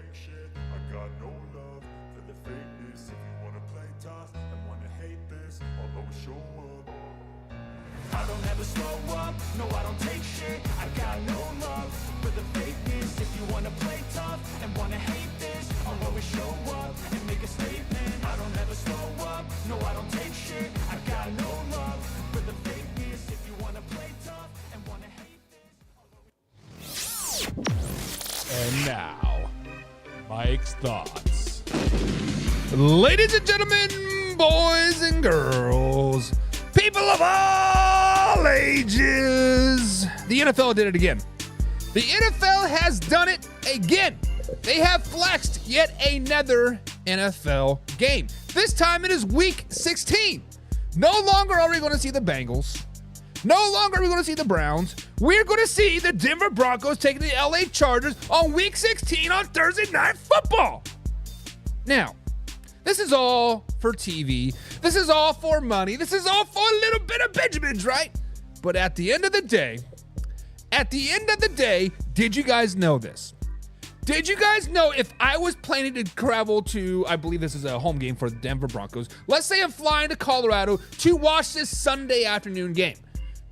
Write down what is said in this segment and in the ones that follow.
take shit. I got no love for the fakeness. If you wanna play tough and wanna hate this, I'll always show up. I don't ever slow up, no I don't take shit. I got no love for the fakeness. If you wanna play tough and wanna hate this, I'll always show up and make a statement. I don't ever slow up, no I don't take shit. I got no love for the fakeness. If you wanna play tough and wanna hate this, And now, Mike's thoughts. Ladies and gentlemen, boys and girls, people of all ages, the NFL did it again. The NFL has done it again. They have flexed yet another NFL game. This time it is week 16. No longer are we going to see the Bengals. No longer are we going to see the Browns. We're going to see the Denver Broncos taking the LA Chargers on week 16 on Thursday Night Football. Now, this is all for TV. This is all for money. This is all for a little bit of Benjamins, right? But at the end of the day, did you guys know this? Did you guys know if I was planning to travel to, I believe this is a home game for the Denver Broncos. Let's say I'm flying to Colorado to watch this Sunday afternoon game.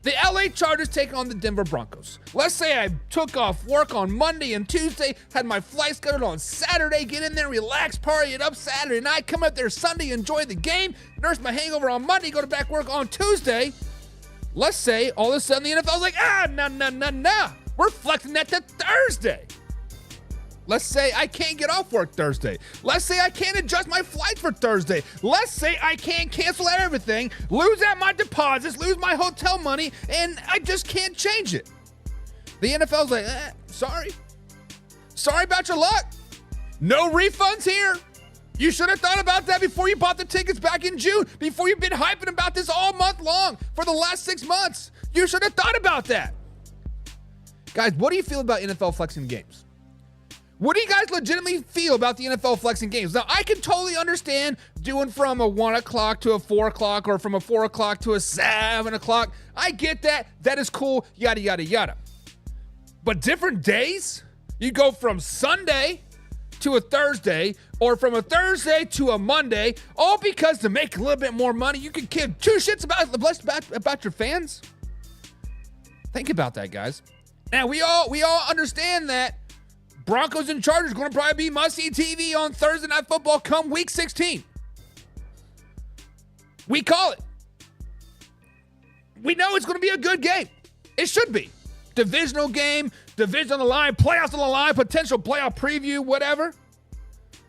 The LA Chargers take on the Denver Broncos. Let's say I took off work on Monday and Tuesday, had my flight scheduled on Saturday, get in there, relax, party it up Saturday night, come up there Sunday, enjoy the game, nurse my hangover on Monday, go to back work on Tuesday. Let's say all of a sudden the NFL's like, no. We're flexing that to Thursday. Let's say I can't get off work Thursday. Let's say I can't adjust my flight for Thursday. Let's say I can't cancel out everything, lose out my deposits, lose my hotel money, and I just can't change it. The NFL's like, sorry. Sorry about your luck. No refunds here. You should have thought about that before you bought the tickets back in June, before you've been hyping about this all month long for the last 6 months. You should have thought about that. Guys, what do you feel about NFL flexing games? What do you guys legitimately feel about the NFL flexing games? Now, I can totally understand doing from a 1 o'clock to a 4 o'clock or from a 4 o'clock to a 7 o'clock. I get that. That is cool, yada, yada, yada. But different days? You go from Sunday to a Thursday or from a Thursday to a Monday, all because to make a little bit more money, you can give two shits about your fans? Think about that, guys. Now, we all understand that Broncos and Chargers are going to probably be must-see TV on Thursday Night Football come week 16. We call it. We know it's going to be a good game. It should be. Divisional game, division on the line, playoffs on the line, potential playoff preview, whatever.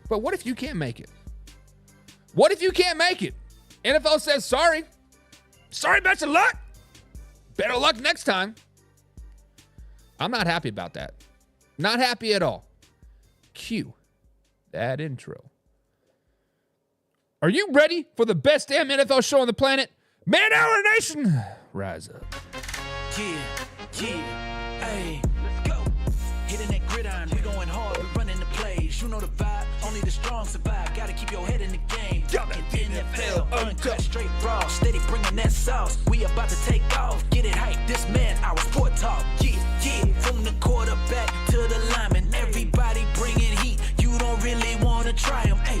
But what if you can't make it? What if you can't make it? NFL says, sorry. Sorry about your luck. Better luck next time. I'm not happy about that. Not happy at all. Cue that intro. Are you ready for the best damn NFL show on the planet? Man Hour Nation, rise up. Yeah, hey, let's go. Hitting that gridiron, we going hard, we running the plays. You know the vibe, only the strong survive. Gotta keep your head in the game. Talking NFL, uncut, straight raw, steady bringing that sauce. We about to take off, get it hype. This man, our sport talk. Yeah, from the quarterback to the lineman, everybody bringing heat. You don't really wanna try them. Hey,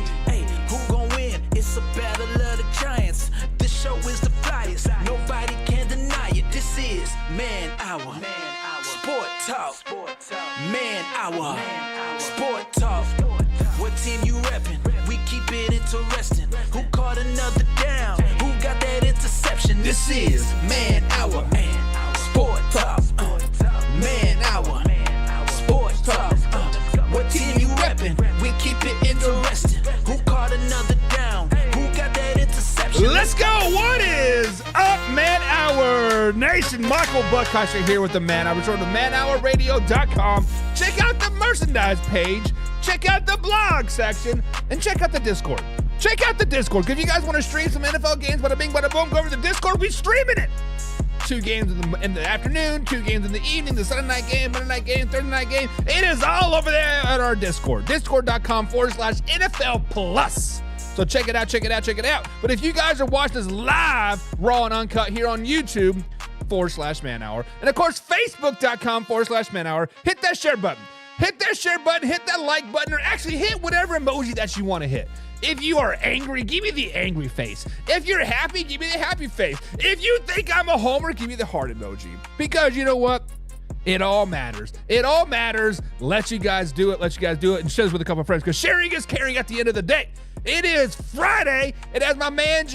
who gon' win? It's a battle of the giants. This show is the flyest. Nobody can deny it. This is Man Hour. Sport Talk. Man Hour. Sport Talk. What team you reppin'? We keep it interesting. Who caught another down? Who got that interception? This is Man Hour. Sport Talk. Man Hour. Sport Talk. What team you reppin'? We keep it interesting. Who caught another down? Who got that interception? Let's go. What is up, Man Hour Nation? Michael Buckheischer here with the Man Hour. Go to manhourradio.com. Check out the merchandise page. Check out the blog section. And check out the Discord. Check out the Discord. Because if you guys want to stream some NFL games, bada bing, bada boom, go over to the Discord. We streaming it. 2 games in the afternoon, 2 games in the evening, the Sunday night game, Monday night game, Thursday night game. It is all over there at our Discord. Discord.com/NFL Plus. So check it out. But if you guys are watching this live, raw and uncut here on YouTube, /Man Hour. And of course, Facebook.com /Man Hour. Hit that share button. hit that share button, hit that like button, or actually hit whatever emoji that you want to hit. If you are angry, give me the angry face. If you're happy, give me the happy face. If you think I'm a homer, give me the heart emoji. Because you know what? It all matters. It all matters. Let you guys do it. And share this with a couple of friends, because sharing is caring at the end of the day. It is Friday, and as my man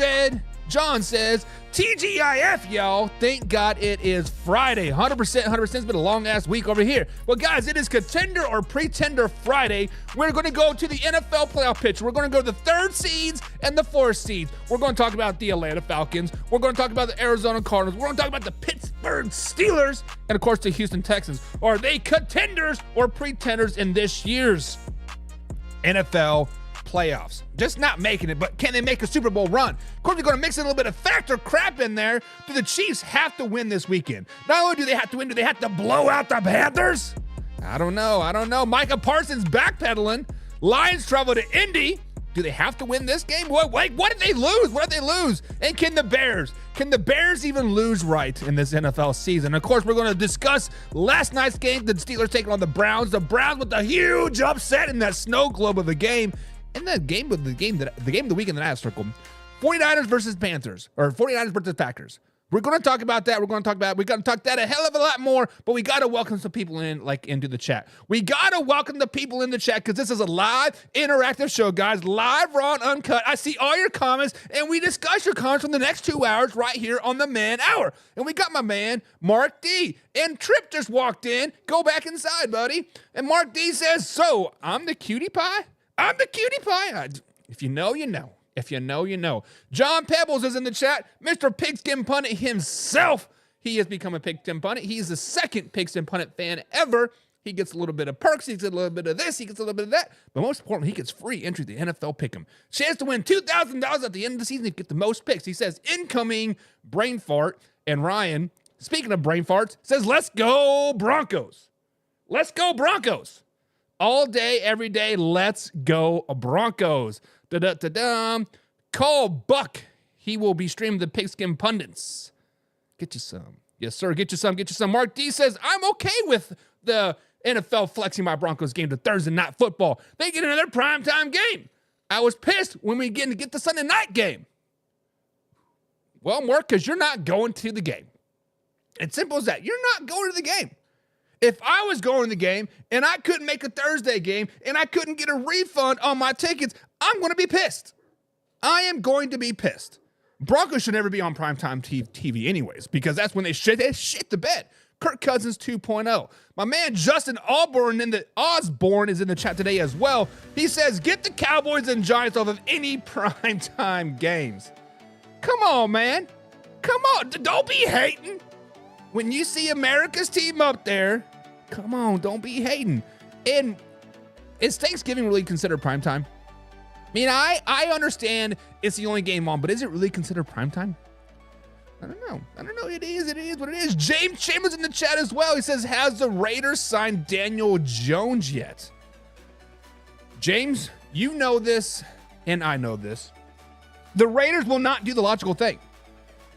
John says, TGIF, y'all. Thank God it is Friday. 100%. It's been a long-ass week over here. Well, guys, it is Contender or Pretender Friday. We're going to go to the NFL playoff picture. We're going to go to the 3rd seeds and the 4th seeds. We're going to talk about the Atlanta Falcons. We're going to talk about the Arizona Cardinals. We're going to talk about the Pittsburgh Steelers. And, of course, the Houston Texans. Are they contenders or pretenders in this year's NFL playoffs? Just not making it, but can they make a Super Bowl run? Of course, we're going to mix in a little bit of factor crap in there. Do the Chiefs have to win this weekend? Not only do they have to win, do they have to blow out the Panthers? I don't know. Micah Parsons backpedaling. Lions travel to Indy. Do they have to win this game? What did they lose? And can the Bears even lose right in this NFL season? Of course, we're going to discuss last night's game, the Steelers taking on the Browns. The Browns with a huge upset in that snow globe of a game. And the game of the weekend that I circled, 49ers versus Panthers, or 49ers versus Packers. We're going to talk about that. We're going to talk that a hell of a lot more, but we got to welcome some people into the chat. We got to welcome the people in the chat, because this is a live, interactive show, guys. Live, raw, and uncut. I see all your comments, and we discuss your comments for the next 2 hours right here on the Man Hour. And we got my man, Mark D. And Trip just walked in. Go back inside, buddy. And Mark D says, so, I'm the cutie pie? I'm the cutie pie. If you know, you know. If you know, you know. John Pebbles is in the chat. Mr. Pigskin Pundit himself. He has become a Pigskin Pundit. He's the 2nd Pigskin Pundit fan ever. He gets a little bit of perks. He gets a little bit of this. He gets a little bit of that. But most importantly, he gets free entry to the NFL Pick'em. Chance to win $2,000 at the end of the season if you get the most picks. He says, incoming brain fart. And Ryan, speaking of brain farts, says, let's go Broncos. Let's go Broncos. All day, every day, let's go Broncos. Da-da-da-da. Call Buck. He will be streaming the Pigskin Pundits. Get you some. Yes, sir. Get you some. Mark D says, I'm okay with the NFL flexing my Broncos game to Thursday Night Football. They get another primetime game. I was pissed when we get the Sunday night game. Well, Mark, because you're not going to the game. It's simple as that. You're not going to the game. If I was going to the game and I couldn't make a Thursday game and I couldn't get a refund on my tickets, I'm going to be pissed. I am going to be pissed. Broncos should never be on primetime TV anyways, because that's when they shit the bed. Kirk Cousins 2.0. My man Justin Osborne is in the chat today as well. He says, get the Cowboys and Giants off of any primetime games. Come on, man. Come on. Don't be hating. When you see America's team up there, come on, don't be hating. And is Thanksgiving really considered primetime? I mean, I understand it's the only game on, but is it really considered primetime? I don't know. It is what it is. James Chambers in the chat as well. He says, has the Raiders signed Daniel Jones yet? James, you know this, and I know this. The Raiders will not do the logical thing.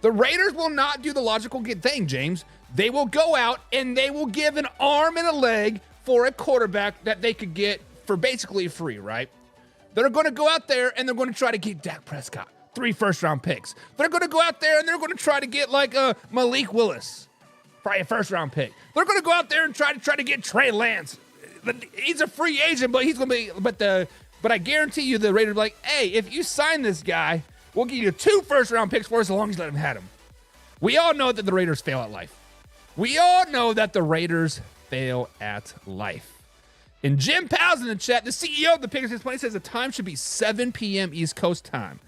The Raiders will not do the logical thing, James. They will go out and they will give an arm and a leg for a quarterback that they could get for basically free, right? They're going to go out there and they're going to try to get Dak Prescott, 3 first-round picks. They're going to go out there and they're going to try to get like Malik Willis, probably a first-round pick. They're going to go out there and try to get Trey Lance. He's a free agent, but he's going to be. But I guarantee you, the Raiders are like, hey, if you sign this guy, we'll give you 2 first-round picks for us as long as you let him have him. We all know that the Raiders fail at life. And Jim Powell's in the chat, the CEO of the Pickers 620, says the time should be 7 p.m. East Coast time.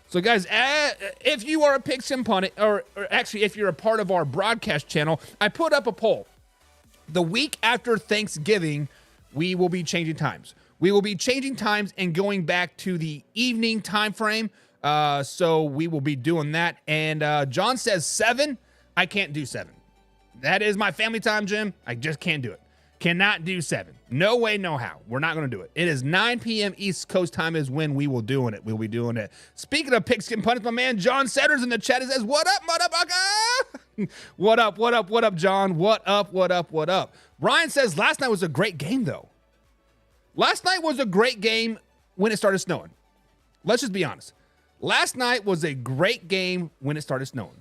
So, guys, if you are a Pigskin Pundit, or actually if you're a part of our broadcast channel, I put up a poll. The week after Thanksgiving, we will be changing times. We will be changing times and going back to the evening time frame. So we will be doing that. And John says 7. I can't do 7. That is my family time, Jim. I just can't do it. Cannot do 7. No way, no how. We're not going to do it. It is 9 p.m. East Coast time is when we will doing it. We'll be doing it. Speaking of pigskin punters, my man John Setters in the chat says, "What up, motherfucker?" What up, John? What up? Ryan says, last night was a great game, though. Last night was a great game when it started snowing. Let's just be honest. Last night was a great game when it started snowing.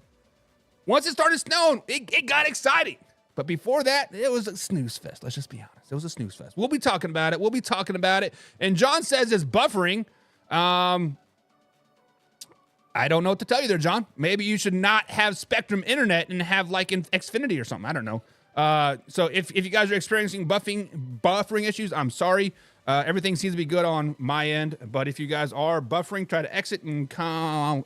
Once it started snowing, it got exciting. But before that, it was a snooze fest. Let's just be honest. It was a snooze fest. We'll be talking about it. And John says it's buffering. I don't know what to tell you there, John. Maybe you should not have Spectrum Internet and have like an Xfinity or something. I don't know. So if you guys are experiencing buffering issues, I'm sorry. Everything seems to be good on my end. But if you guys are buffering, try to exit and come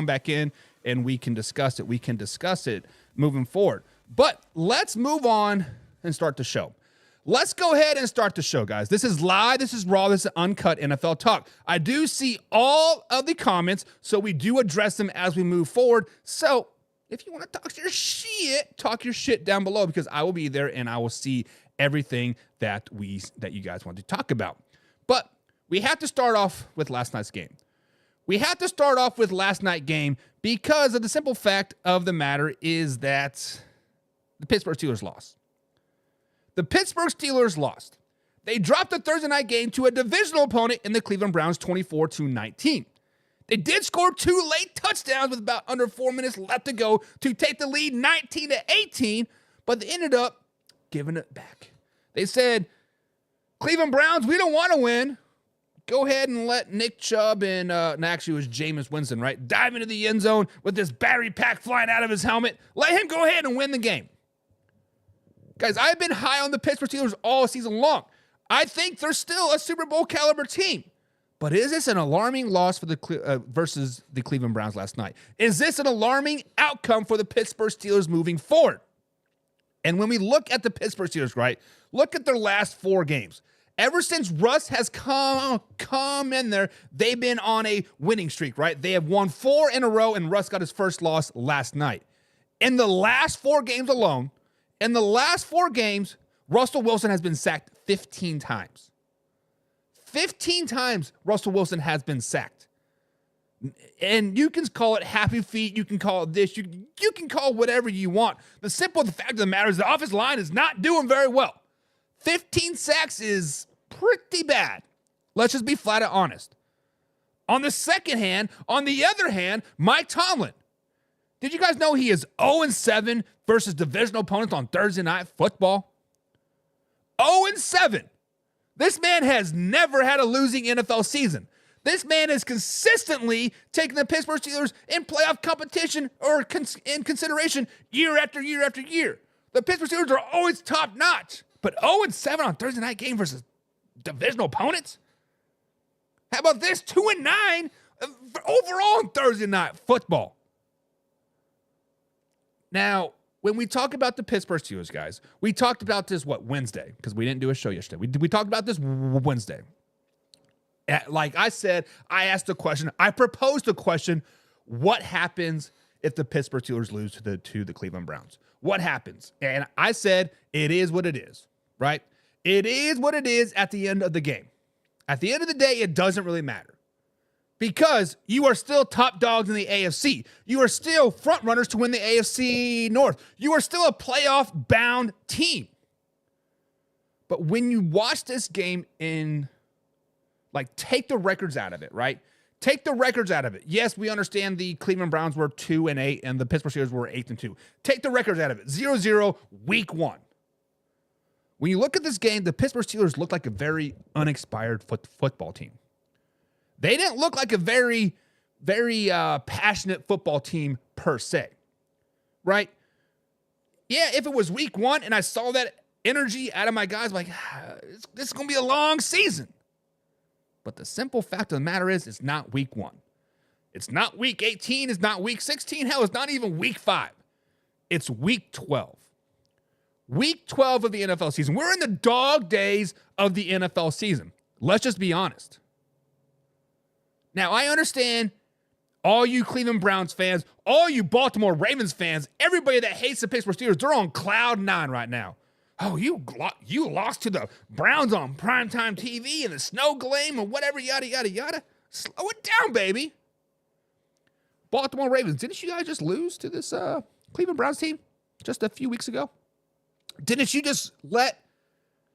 back in, and we can discuss it. We can discuss it moving forward. But let's move on and start the show. Let's go ahead and start the show, guys. This is live, this is raw, this is uncut NFL talk. I do see all of the comments, so we do address them as we move forward. So if you want to talk your shit down below, because I will be there and I will see everything that you guys want to talk about. But we have to start off with last night's game. Because of the simple fact of the matter is that the Pittsburgh Steelers lost. They dropped the Thursday night game to a divisional opponent in the Cleveland Browns 24-19. They did score 2 late touchdowns with about under 4 minutes left to go to take the lead 19-18, but they ended up giving it back. They said, Cleveland Browns, we don't want to win. Go ahead and let Nick Chubb and actually it was Jameis Winston, right? Dive into the end zone with this battery pack flying out of his helmet. Let him go ahead and win the game. Guys, I've been high on the Pittsburgh Steelers all season long. I think they're still a Super Bowl caliber team. But is this an alarming loss for versus the Cleveland Browns last night? Is this an alarming outcome for the Pittsburgh Steelers moving forward? And when we look at the Pittsburgh Steelers, right, look at their last 4 games. Ever since Russ has come in there, they've been on a winning streak, right? They have won 4 in a row, and Russ got his first loss last night. In the last 4 games alone, Russell Wilson has been sacked 15 times. 15 times Russell Wilson has been sacked. And you can call it happy feet, you can call it this, you can call it whatever you want. The fact of the matter is the offensive line is not doing very well. 15 sacks is pretty bad. Let's just be flat out honest. On the other hand, Mike Tomlin. Did you guys know he is 0-7 versus divisional opponents on Thursday Night Football? 0-7. This man has never had a losing NFL season. This man is consistently taking the Pittsburgh Steelers in playoff competition or in consideration year after year after year. The Pittsburgh Steelers are always top notch. But 0-7 on Thursday night game versus divisional opponents? How about this? 2-9 overall on Thursday Night Football. Now, when we talk about the Pittsburgh Steelers, guys, we talked about this, Wednesday? Because we didn't do a show yesterday. We talked about this Wednesday. Like I said, I asked the question, I proposed the question, what happens if the Pittsburgh Steelers lose to the Cleveland Browns? What happens? And I said, it is what it is, right? It is what it is at the end of the game. At the end of the day, it doesn't really matter. Because you are still top dogs in the AFC. You are still front runners to win the AFC North. You are still a playoff-bound team. But when you watch this game take the records out of it, right? Take the records out of it. Yes, we understand the Cleveland Browns were 2-8 and the Pittsburgh Steelers were 8-2. Take the records out of it. 0-0, week 1. When you look at this game, the Pittsburgh Steelers look like a very unexpired football team. They didn't look like a very, very passionate football team per se, right? Yeah, if it was week 1 and I saw that energy out of my guys, this is going to be a long season. But the simple fact of the matter is, it's not week 1. It's not week 18. It's not week 16. Hell, it's not even week 5. It's week 12. Week 12 of the NFL season. We're in the dog days of the NFL season. Let's just be honest. Now, I understand all you Cleveland Browns fans, all you Baltimore Ravens fans, everybody that hates the Pittsburgh Steelers, they're on cloud 9 right now. Oh, you lost to the Browns on primetime TV and the snow glame and whatever, yada, yada, yada. Slow it down, baby. Baltimore Ravens, didn't you guys just lose to this Cleveland Browns team just a few weeks ago? Didn't you just let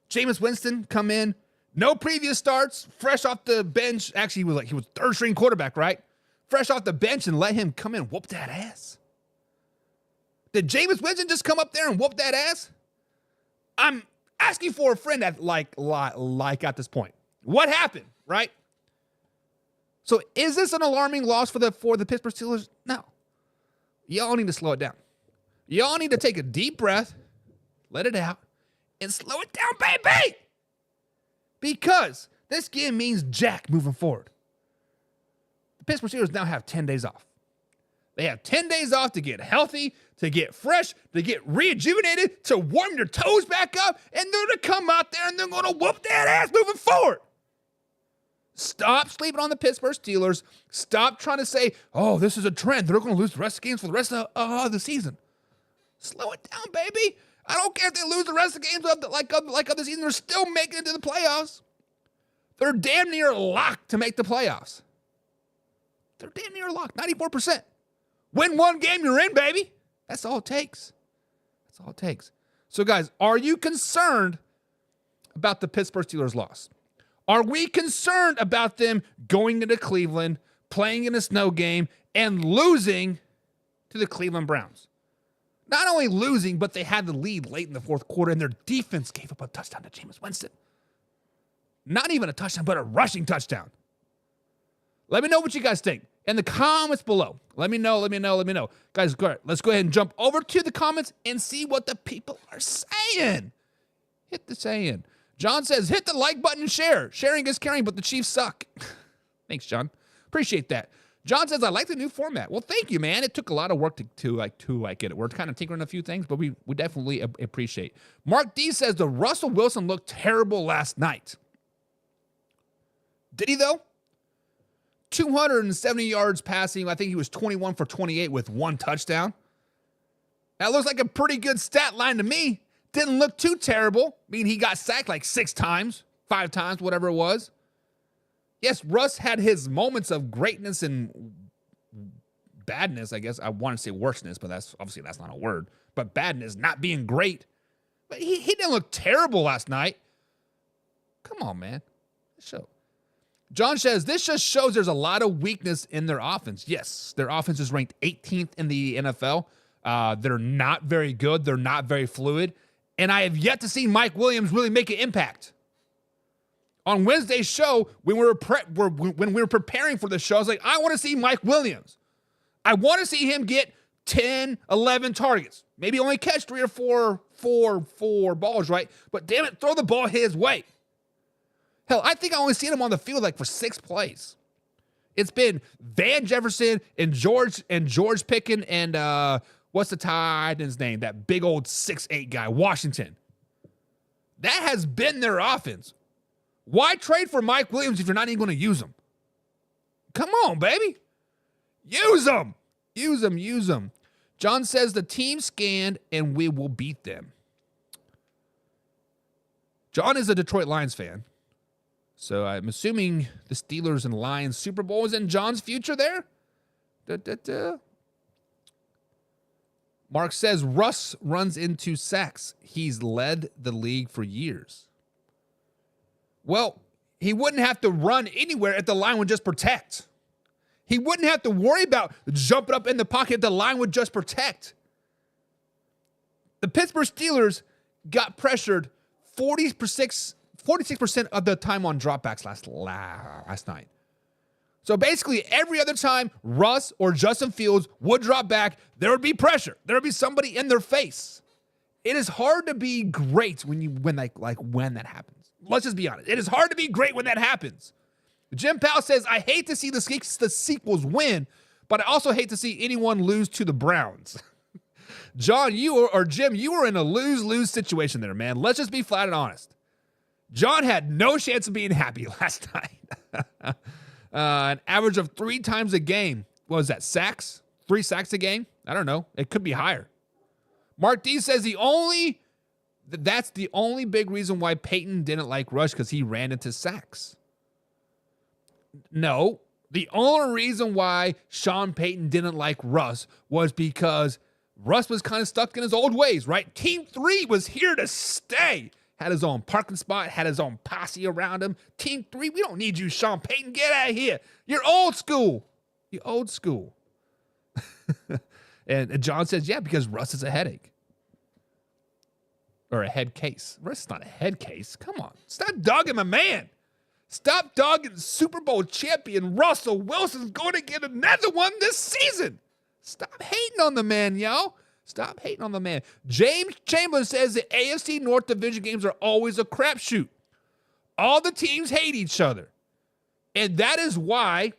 Jameis Winston come in? No previous starts, fresh off the bench. Actually, he was third-string quarterback, right? Fresh off the bench and let him come in and whoop that ass. Did Jameis Winston just come up there and whoop that ass? I'm asking for a friend at like at this point. What happened, right? So is this an alarming loss for the Pittsburgh Steelers? No. Y'all need to slow it down. Y'all need to take a deep breath, let it out, and slow it down, baby. Because this game means jack moving forward. The Pittsburgh Steelers now have 10 days off. They have 10 days off to get healthy, to get fresh, to get rejuvenated, to warm your toes back up, and they're going to come out there and they're going to whoop that ass moving forward. Stop sleeping on the Pittsburgh Steelers. Stop trying to say, oh, this is a trend. They're going to lose the rest of the games for the rest of the season. Slow it down, baby. I don't care if they lose the rest of the games of the season. They're still making it to the playoffs. They're damn near locked to make the playoffs. They're damn near locked, 94%. Win one game, you're in, baby. That's all it takes. That's all it takes. So, guys, are you concerned about the Pittsburgh Steelers' loss? Are we concerned about them going into Cleveland, playing in a snow game, and losing to the Cleveland Browns? Not only losing, but they had the lead late in the fourth quarter, and their defense gave up a touchdown to Jameis Winston. Not even a touchdown, but a rushing touchdown. Let me know what you guys think in the comments below. Let me know. Guys, let's go ahead and jump over to the comments and see what the people are saying. Hit the saying. John says, hit the like button and share. Sharing is caring, but the Chiefs suck. Thanks, John. Appreciate that. John says, I like the new format. Well, thank you, man. It took a lot of work to get it. We're kind of tinkering a few things, but we definitely appreciate. Mark D says, the Russell Wilson looked terrible last night. Did he, though? 270 yards passing. I think he was 21 for 28 with one touchdown. That looks like a pretty good stat line to me. Didn't look too terrible. I mean, he got sacked like 6 times, 5 times, whatever it was. Yes, Russ had his moments of greatness and badness, I guess. I want to say worseness, but that's not a word. But badness, not being great. But he didn't look terrible last night. Come on, man. Show. John says, this just shows there's a lot of weakness in their offense. Yes, their offense is ranked 18th in the NFL. They're not very good. They're not very fluid. And I have yet to see Mike Williams really make an impact. On Wednesday's show, when we were preparing for the show, I was like, I want to see Mike Williams. I want to see him get 10, 11 targets. Maybe only catch 3 or 4 balls, right? But damn it, throw the ball his way. Hell, I think I only seen him on the field like for 6 plays. It's been Van Jefferson and George Pickens and what's the tight end's name? That big old 6'8" guy, Washington. That has been their offense. Why trade for Mike Williams if you're not even going to use him? Come on, baby. Use him. Use him. John says the team scanned and we will beat them. John is a Detroit Lions fan. So I'm assuming the Steelers and Lions Super Bowl is in John's future there. Mark says Russ runs into sacks. He's led the league for years. Well, he wouldn't have to run anywhere if the line would just protect. He wouldn't have to worry about jumping up in the pocket if the line would just protect. The Pittsburgh Steelers got pressured 46% of the time on dropbacks last night. So basically, every other time Russ or Justin Fields would drop back, there would be pressure. There would be somebody in their face. It is hard to be great when that happens. Let's just be honest. It is hard to be great when that happens. Jim Powell says, I hate to see the sequels win, but I also hate to see anyone lose to the Browns. John, Jim, you were in a lose-lose situation there, man. Let's just be flat and honest. John had no chance of being happy last night. An average of 3 times a game. What was that, sacks? 3 sacks a game? I don't know. It could be higher. Mark D says the only That's the only big reason why Peyton didn't like Russ, because he ran into sacks. No, the only reason why Sean Payton didn't like Russ was because Russ was kind of stuck in his old ways, right? Team 3 was here to stay. Had his own parking spot, had his own posse around him. Team 3, we don't need you, Sean Payton. Get out of here. You're old school. You're old school. And John says, yeah, because Russ is a headache. Or a head case. Russ is not a head case. Come on. Stop dogging my man. Stop dogging Super Bowl champion Russell Wilson's going to get another one this season. Stop hating on the man, y'all. Stop hating on the man. James Chamberlain says the AFC North Division games are always a crapshoot. All the teams hate each other. And that is why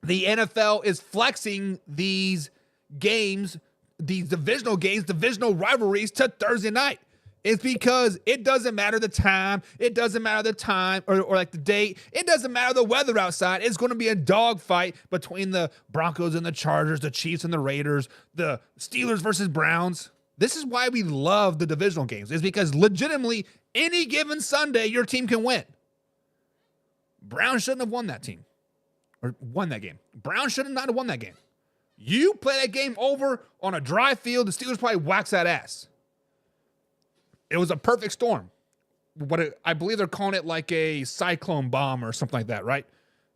the NFL is flexing these games, these divisional games, divisional rivalries to Thursday night. It's because it doesn't matter the time. It doesn't matter the time or like the date. It doesn't matter the weather outside. It's going to be a dogfight between the Broncos and the Chargers, the Chiefs and the Raiders, the Steelers versus Browns. This is why we love the divisional games. It's because legitimately any given Sunday, your team can win. Browns shouldn't have won that team or won that game. Browns should not have won that game. You play that game over on a dry field, the Steelers probably wax that ass. It was a perfect storm. I believe they're calling it like a cyclone bomb or something like that, right?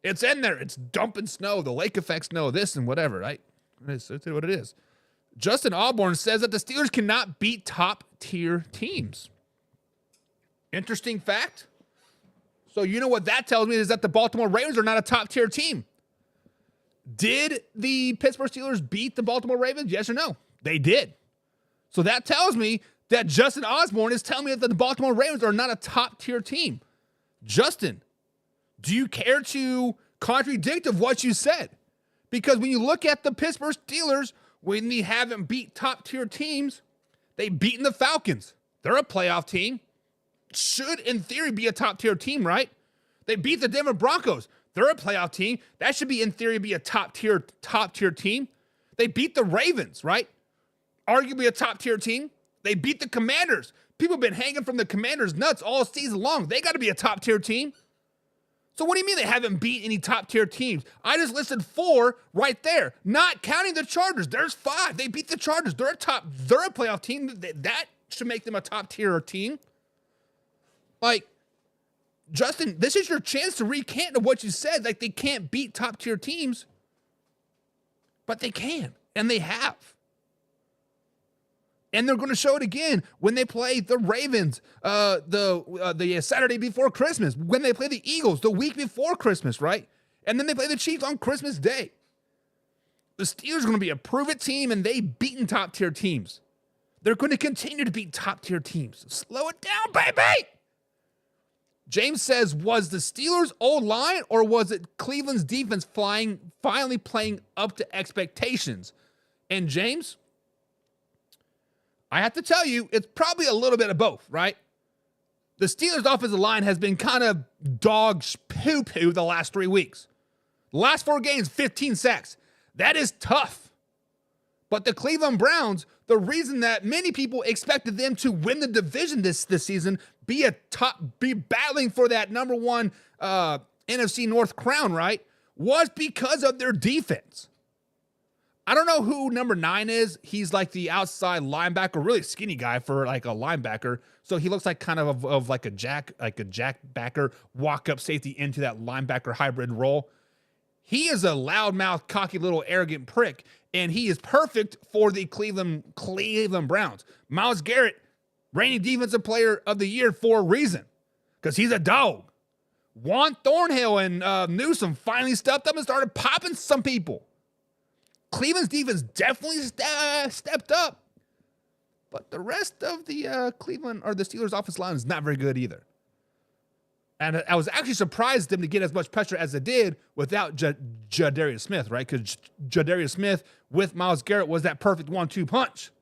It's in there. It's dumping snow, the lake effect snow, this and whatever, right? It's what it is. Justin Osborne says that the Steelers cannot beat top-tier teams. Interesting fact. So you know what that tells me is that the Baltimore Ravens are not a top-tier team. Did the Pittsburgh Steelers beat the Baltimore Ravens? Yes or no? They did. So that tells me that Justin Osborne is telling me that the Baltimore Ravens are not a top-tier team. Justin, do you care to contradict of what you said? Because when you look at the Pittsburgh Steelers, when they haven't beat top-tier teams, they've beaten the Falcons. They're a playoff team. Should, in theory, be a top-tier team, right? They beat the Denver Broncos. They're a playoff team. That should be, in theory, be a top-tier team. They beat the Ravens, right? Arguably a top-tier team. They beat the Commanders. People have been hanging from the Commanders' nuts all season long. They got to be a top-tier team. So what do you mean they haven't beat any top-tier teams? I just listed 4 right there, not counting the Chargers. There's 5. They beat the Chargers. They're a playoff team. That should make them a top-tier team. Like, Justin, this is your chance to recant of what you said. Like, they can't beat top-tier teams, but they can, and they have. And they're going to show it again when they play the Ravens the Saturday before Christmas, when they play the Eagles the week before Christmas, right? And then they play the Chiefs on Christmas Day. The Steelers are going to be a prove-it team, and they've beaten top-tier teams. They're going to continue to beat top-tier teams. Slow it down, baby! James says, was the Steelers' old line, or was it Cleveland's defense finally playing up to expectations? And James, I have to tell you, it's probably a little bit of both, right? The Steelers' offensive line has been kind of dog poo-poo the last 3 weeks. The last 4 games, 15 sacks. That is tough. But the Cleveland Browns, the reason that many people expected them to win the division this season, be battling for that number 1 NFC North crown, right, was because of their defense. I don't know who number 9 is. He's like the outside linebacker, really skinny guy for like a linebacker. So he looks like kind of like a jack backer, walk up safety into that linebacker hybrid role. He is a loudmouth, cocky little arrogant prick, and he is perfect for the Cleveland Browns. Myles Garrett, reigning defensive player of the year for a reason, because he's a dog. Juan Thornhill and Newsom finally stepped up and started popping some people. Cleveland's defense definitely stepped up, but the rest of the the Steelers' offensive line is not very good either. And I was actually surprised them to get as much pressure as it did without Jadarius Smith, right? Because Jadarius Smith with Myles Garrett was that perfect 1-2 punch.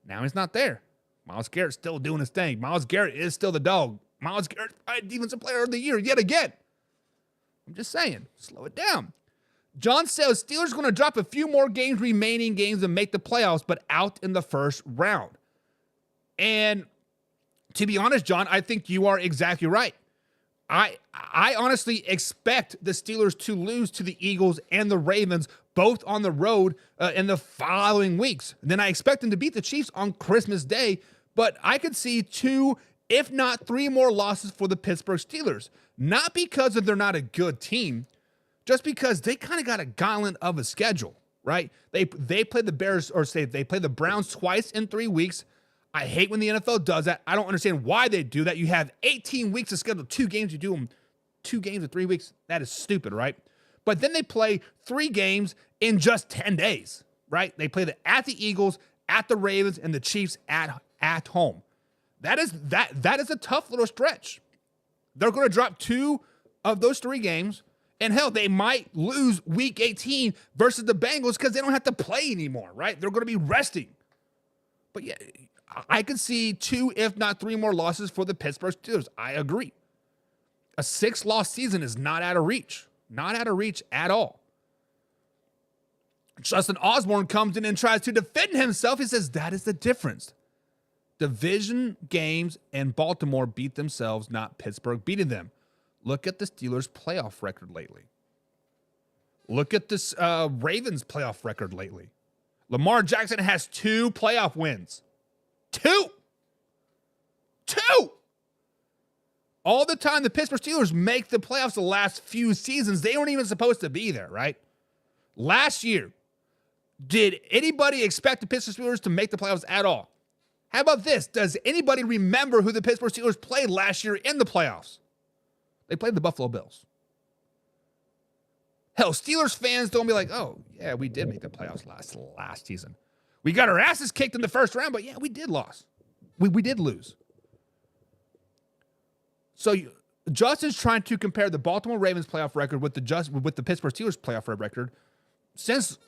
Now he's not there. Myles Garrett's still doing his thing. Myles Garrett is still the dog. Myles Garrett, defensive player of the year yet again. I'm just saying, slow it down. John says Steelers are going to drop a few more remaining games and make the playoffs, but out in the first round. And To be honest, John, I think you are exactly right. I honestly expect the Steelers to lose to the Eagles and the Ravens, both on the road in the following weeks. Then I expect them to beat the Chiefs on Christmas Day, but I could see 2, if not 3 more losses for the Pittsburgh Steelers. Not because they're not a good team, just because they kind of got a gauntlet of a schedule, right? They play the Bears, or say they play the Browns twice in 3 weeks. I hate when the NFL does that. I don't understand why they do that. You have 18 weeks to schedule 2 games. You do them 2 games in 3 weeks. That is stupid, right? But then they play 3 games in just 10 days, right? They play at the Eagles, at the Ravens, and the Chiefs at home. That is a tough little stretch. They're going to drop 2 of those 3 games. And hell, they might lose week 18 versus the Bengals because they don't have to play anymore, right? They're going to be resting. But yeah, I could see 2, if not 3 more losses for the Pittsburgh Steelers. I agree. A 6-loss season is not out of reach. Not out of reach at all. Justin Osborne comes in and tries to defend himself. He says that is the difference. Division games and Baltimore beat themselves, not Pittsburgh beating them. Look at the Steelers' playoff record lately. Look at this Ravens' playoff record lately. Lamar Jackson has 2 playoff wins. 2! All the time the Pittsburgh Steelers make the playoffs the last few seasons, they weren't even supposed to be there, right? Last year, did anybody expect the Pittsburgh Steelers to make the playoffs at all? How about this? Does anybody remember who the Pittsburgh Steelers played last year in the playoffs? They played the Buffalo Bills. Hell, Steelers fans don't be like, oh, yeah, we did make the playoffs last season. We got our asses kicked in the first round, but yeah, we did lose. We did lose. So Justin's trying to compare the Baltimore Ravens playoff record with the Pittsburgh Steelers playoff record. Since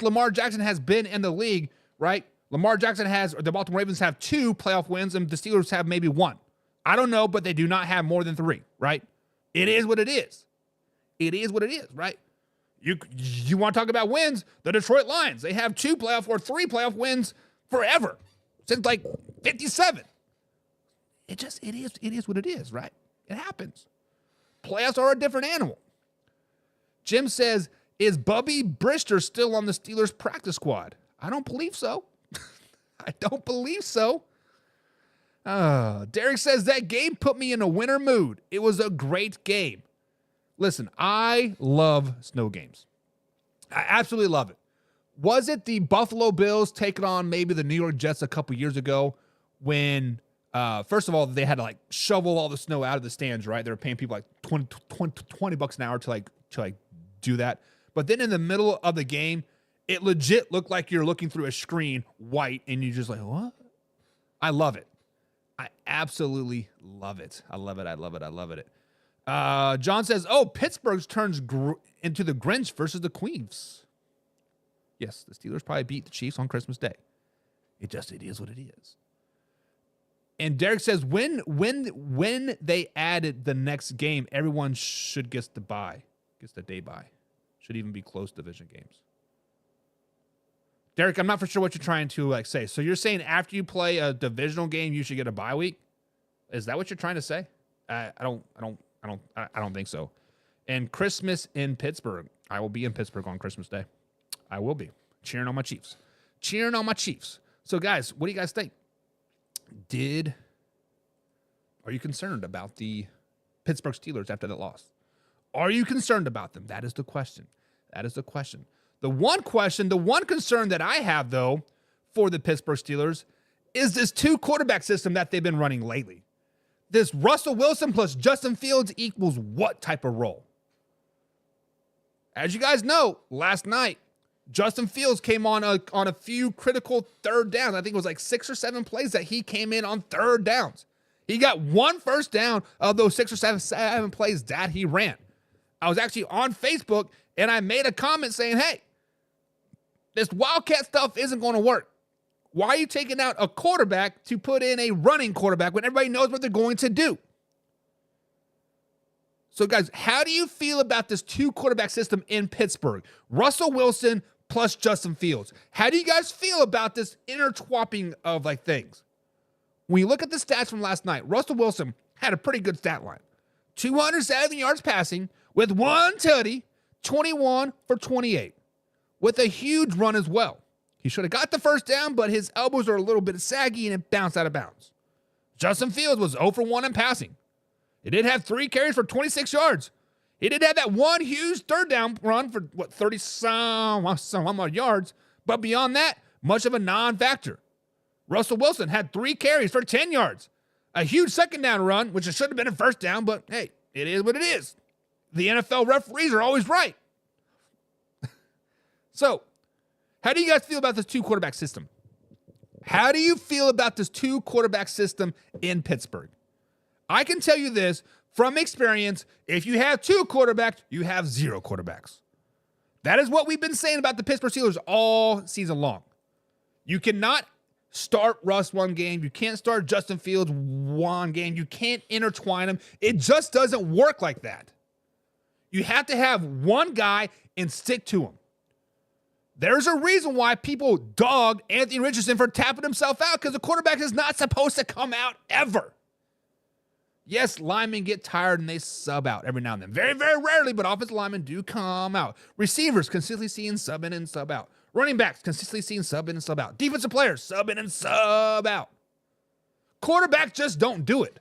Lamar Jackson has been in the league, right? The Baltimore Ravens have 2 playoff wins, and the Steelers have maybe 1. I don't know, but they do not have more than 3, right? It is what it is. It is what it is, right? You want to talk about wins? The Detroit Lions, they have 2 playoff or 3 playoff wins forever, since like 57. It is what it is, right? It happens. Playoffs are a different animal. Jim says, is Bubby Brister still on the Steelers practice squad? I don't believe so. I don't believe so. Derek says, that game put me in a winter mood. It was a great game. Listen, I love snow games. I absolutely love it. Was it the Buffalo Bills taking on maybe the New York Jets a couple years ago when, first of all, they had to like shovel all the snow out of the stands, right? They were paying people like $20 an hour to do that. But then in the middle of the game, it legit looked like you're looking through a screen white and you're just like, what? I love it. I absolutely love it. I love it. John says, oh, Pittsburgh turns into the Grinch versus the Queens. Yes, the Steelers probably beat the Chiefs on Christmas Day. It is what it is. And Derek says, when they added the next game, everyone should get the day bye. Should even be close division games. Derek, I'm not for sure what you're trying to say. So you're saying after you play a divisional game, you should get a bye week? Is that what you're trying to say? I don't think so. And Christmas in Pittsburgh. I will be in Pittsburgh on Christmas Day. I will be cheering on my Chiefs. So guys, what do you guys think? Are you concerned about the Pittsburgh Steelers after that loss? Are you concerned about them? That is the question. The one concern that I have, though, for the Pittsburgh Steelers is this 2 quarterback system that they've been running lately. This Russell Wilson plus Justin Fields equals what type of role? As you guys know, last night, Justin Fields came on a few critical third downs. I think it was like 6 or 7 plays that he came in on third downs. He got 1 first down of those 6 or 7 plays that he ran. I was actually on Facebook, and I made a comment saying, hey, this Wildcat stuff isn't going to work. Why are you taking out a quarterback to put in a running quarterback when everybody knows what they're going to do? So, guys, how do you feel about this 2 quarterback system in Pittsburgh? Russell Wilson plus Justin Fields. How do you guys feel about this intertwining of things? when you look at the stats from last night, Russell Wilson had a pretty good stat line. 207 yards passing with 1 tutty, 21 for 28, with a huge run as well. He should have got the first down, but his elbows are a little bit saggy and it bounced out of bounds. Justin Fields was 0 for 1 in passing. He did have 3 carries for 26 yards. He did have that one huge third down run for, 30-some odd yards. But beyond that, much of a non-factor. Russell Wilson had 3 carries for 10 yards. A huge second down run, which should have been a first down, but hey, it is what it is. The NFL referees are always right. So, how do you guys feel about this 2-quarterback system? How do you feel about this 2-quarterback system in Pittsburgh? I can tell you this from experience. If you have 2 quarterbacks, you have 0 quarterbacks. That is what we've been saying about the Pittsburgh Steelers all season long. You cannot start Russ one game. You can't start Justin Fields one game. You can't intertwine them. It just doesn't work like that. You have to have one guy and stick to him. There's a reason why people dogged Anthony Richardson for tapping himself out, because the quarterback is not supposed to come out ever. Yes, linemen get tired and they sub out every now and then. Very, very rarely, but offensive linemen do come out. Receivers consistently seeing sub in and sub out. Running backs consistently seeing sub in and sub out. Defensive players sub in and sub out. Quarterbacks just don't do it.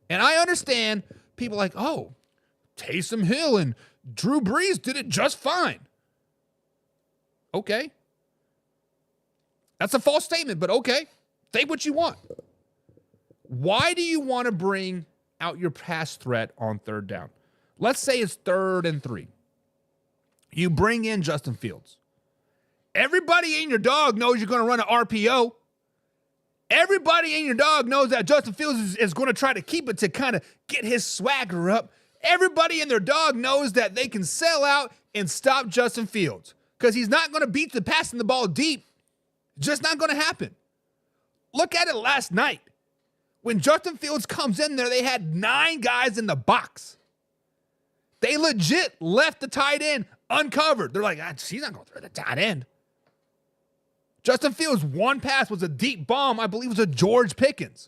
And I understand people like, oh, Taysom Hill and Drew Brees did it just fine. Okay. That's a false statement, but okay. Think what you want. Why do you want to bring out your pass threat on third down? Let's say it's 3rd and 3. You bring in Justin Fields. Everybody in your dog knows you're going to run an RPO. Everybody in your dog knows that Justin Fields is going to try to keep it to kind of get his swagger up. Everybody in their dog knows that they can sell out and stop Justin Fields because he's not going to beat the passing the ball deep. Just not going to happen. Look at it last night. When Justin Fields comes in there, they had 9 guys in the box. They legit left the tight end uncovered. They're like, he's not going to throw the tight end. Justin Fields' one pass was a deep bomb. I believe it was a George Pickens.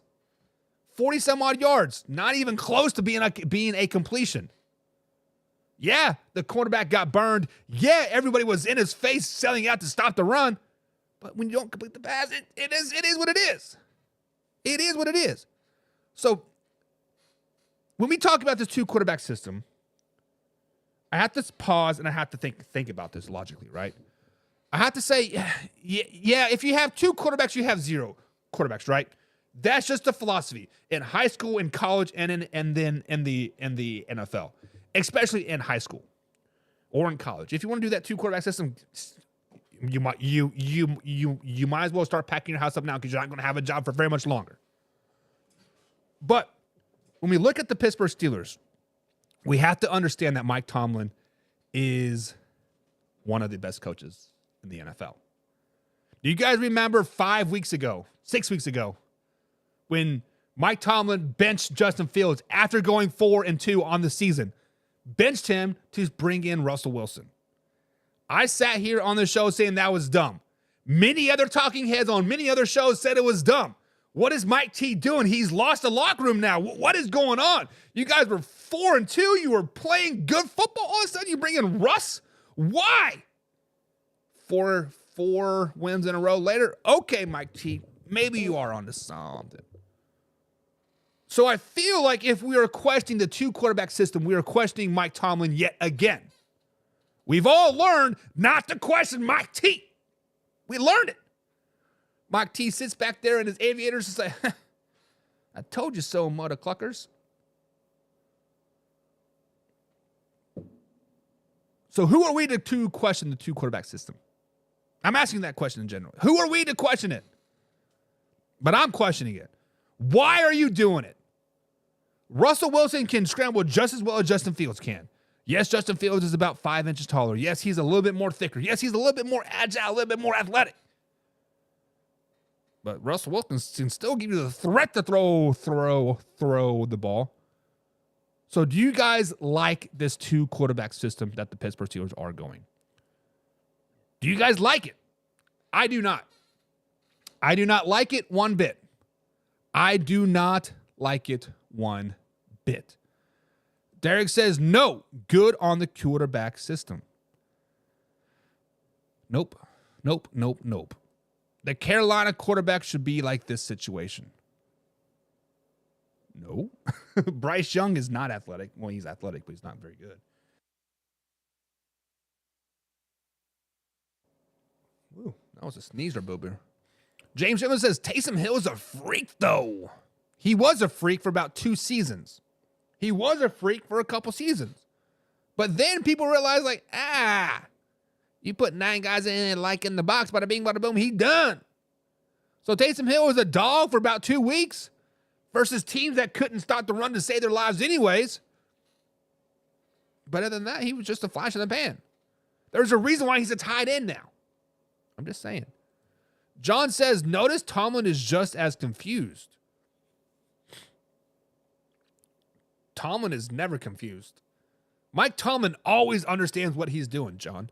40-some odd yards. Not even close to being a completion. Yeah, the quarterback got burned. Yeah, everybody was in his face selling out to stop the run. But when you don't complete the pass, it is what it is. It is what it is. So, when we talk about this 2-quarterback system, I have to pause and I have to think about this logically, right? I have to say, yeah, if you have 2 quarterbacks, you have 0 quarterbacks, right? That's just the philosophy in high school, in college, and then in the NFL, especially in high school or in college. If you want to do that 2-quarterback system, you might as well start packing your house up now because you're not going to have a job for very much longer. But when we look at the Pittsburgh Steelers, we have to understand that Mike Tomlin is one of the best coaches in the NFL. Do you guys remember 6 weeks ago, when Mike Tomlin benched Justin Fields after going 4-2 on the season, benched him to bring in Russell Wilson? I sat here on the show saying that was dumb. Many other talking heads on many other shows said it was dumb. What is Mike T doing? He's lost the locker room now. What is going on? You guys were 4-2. You were playing good football. All of a sudden, you bring in Russ? Why? Four wins in a row later? Okay, Mike T, maybe you are onto something. So I feel like if we are questioning the 2-quarterback system, we are questioning Mike Tomlin yet again. We've all learned not to question Mike T. We learned it. Mike T sits back there in his aviators and says, I told you so, mother cluckers. So who are we to question the 2-quarterback system? I'm asking that question in general. Who are we to question it? But I'm questioning it. Why are you doing it? Russell Wilson can scramble just as well as Justin Fields can. Yes, Justin Fields is about 5 inches taller. Yes, he's a little bit more thicker. Yes, he's a little bit more agile, a little bit more athletic. But Russell Wilson can still give you the threat to throw the ball. So do you guys like this 2-quarterback system that the Pittsburgh Steelers are going? Do you guys like it? I do not. I do not like it one bit. I do not like it one bit. Derek says, no, good on the quarterback system. Nope. The Carolina quarterback should be like this situation. No. Bryce Young is not athletic. Well, he's athletic, but he's not very good. Ooh, that was a sneezer, boober. James Evans says, Taysom Hill is a freak, though. He was a freak for about 2 seasons. He was a freak for a couple seasons. But then people realized, like, you put 9 guys in the box, bada bing, bada boom, he done. So Taysom Hill was a dog for about 2 weeks versus teams that couldn't stop the run to save their lives anyways. But other than that, he was just a flash in the pan. There's a reason why he's a tight end now. I'm just saying. John says, notice Tomlin is just as confused. Tomlin is never confused. Mike Tomlin always understands what he's doing, John.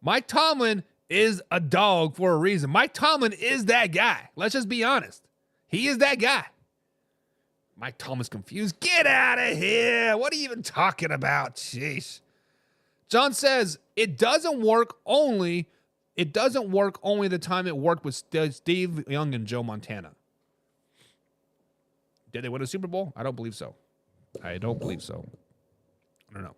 Mike Tomlin is a dog for a reason. Mike Tomlin is that guy. Let's just be honest. He is that guy. Mike Tomlin's confused. Get out of here. What are you even talking about? Jeez. John says, it doesn't work only the time it worked with Steve Young and Joe Montana. Did they win a Super Bowl? I don't believe so. I don't know.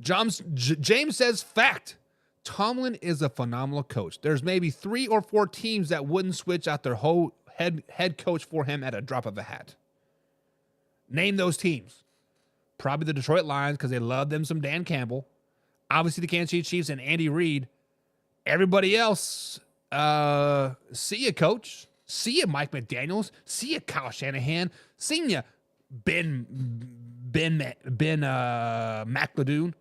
James says, fact. Tomlin is a phenomenal coach. There's maybe 3 or 4 teams that wouldn't switch out their whole head coach for him at a drop of a hat. Name those teams. Probably the Detroit Lions because they love them some Dan Campbell. Obviously the Kansas City Chiefs and Andy Reid. Everybody else, see ya, coach. See ya, Mike McDaniels. See ya, Kyle Shanahan. See ya, Ben McAdoo.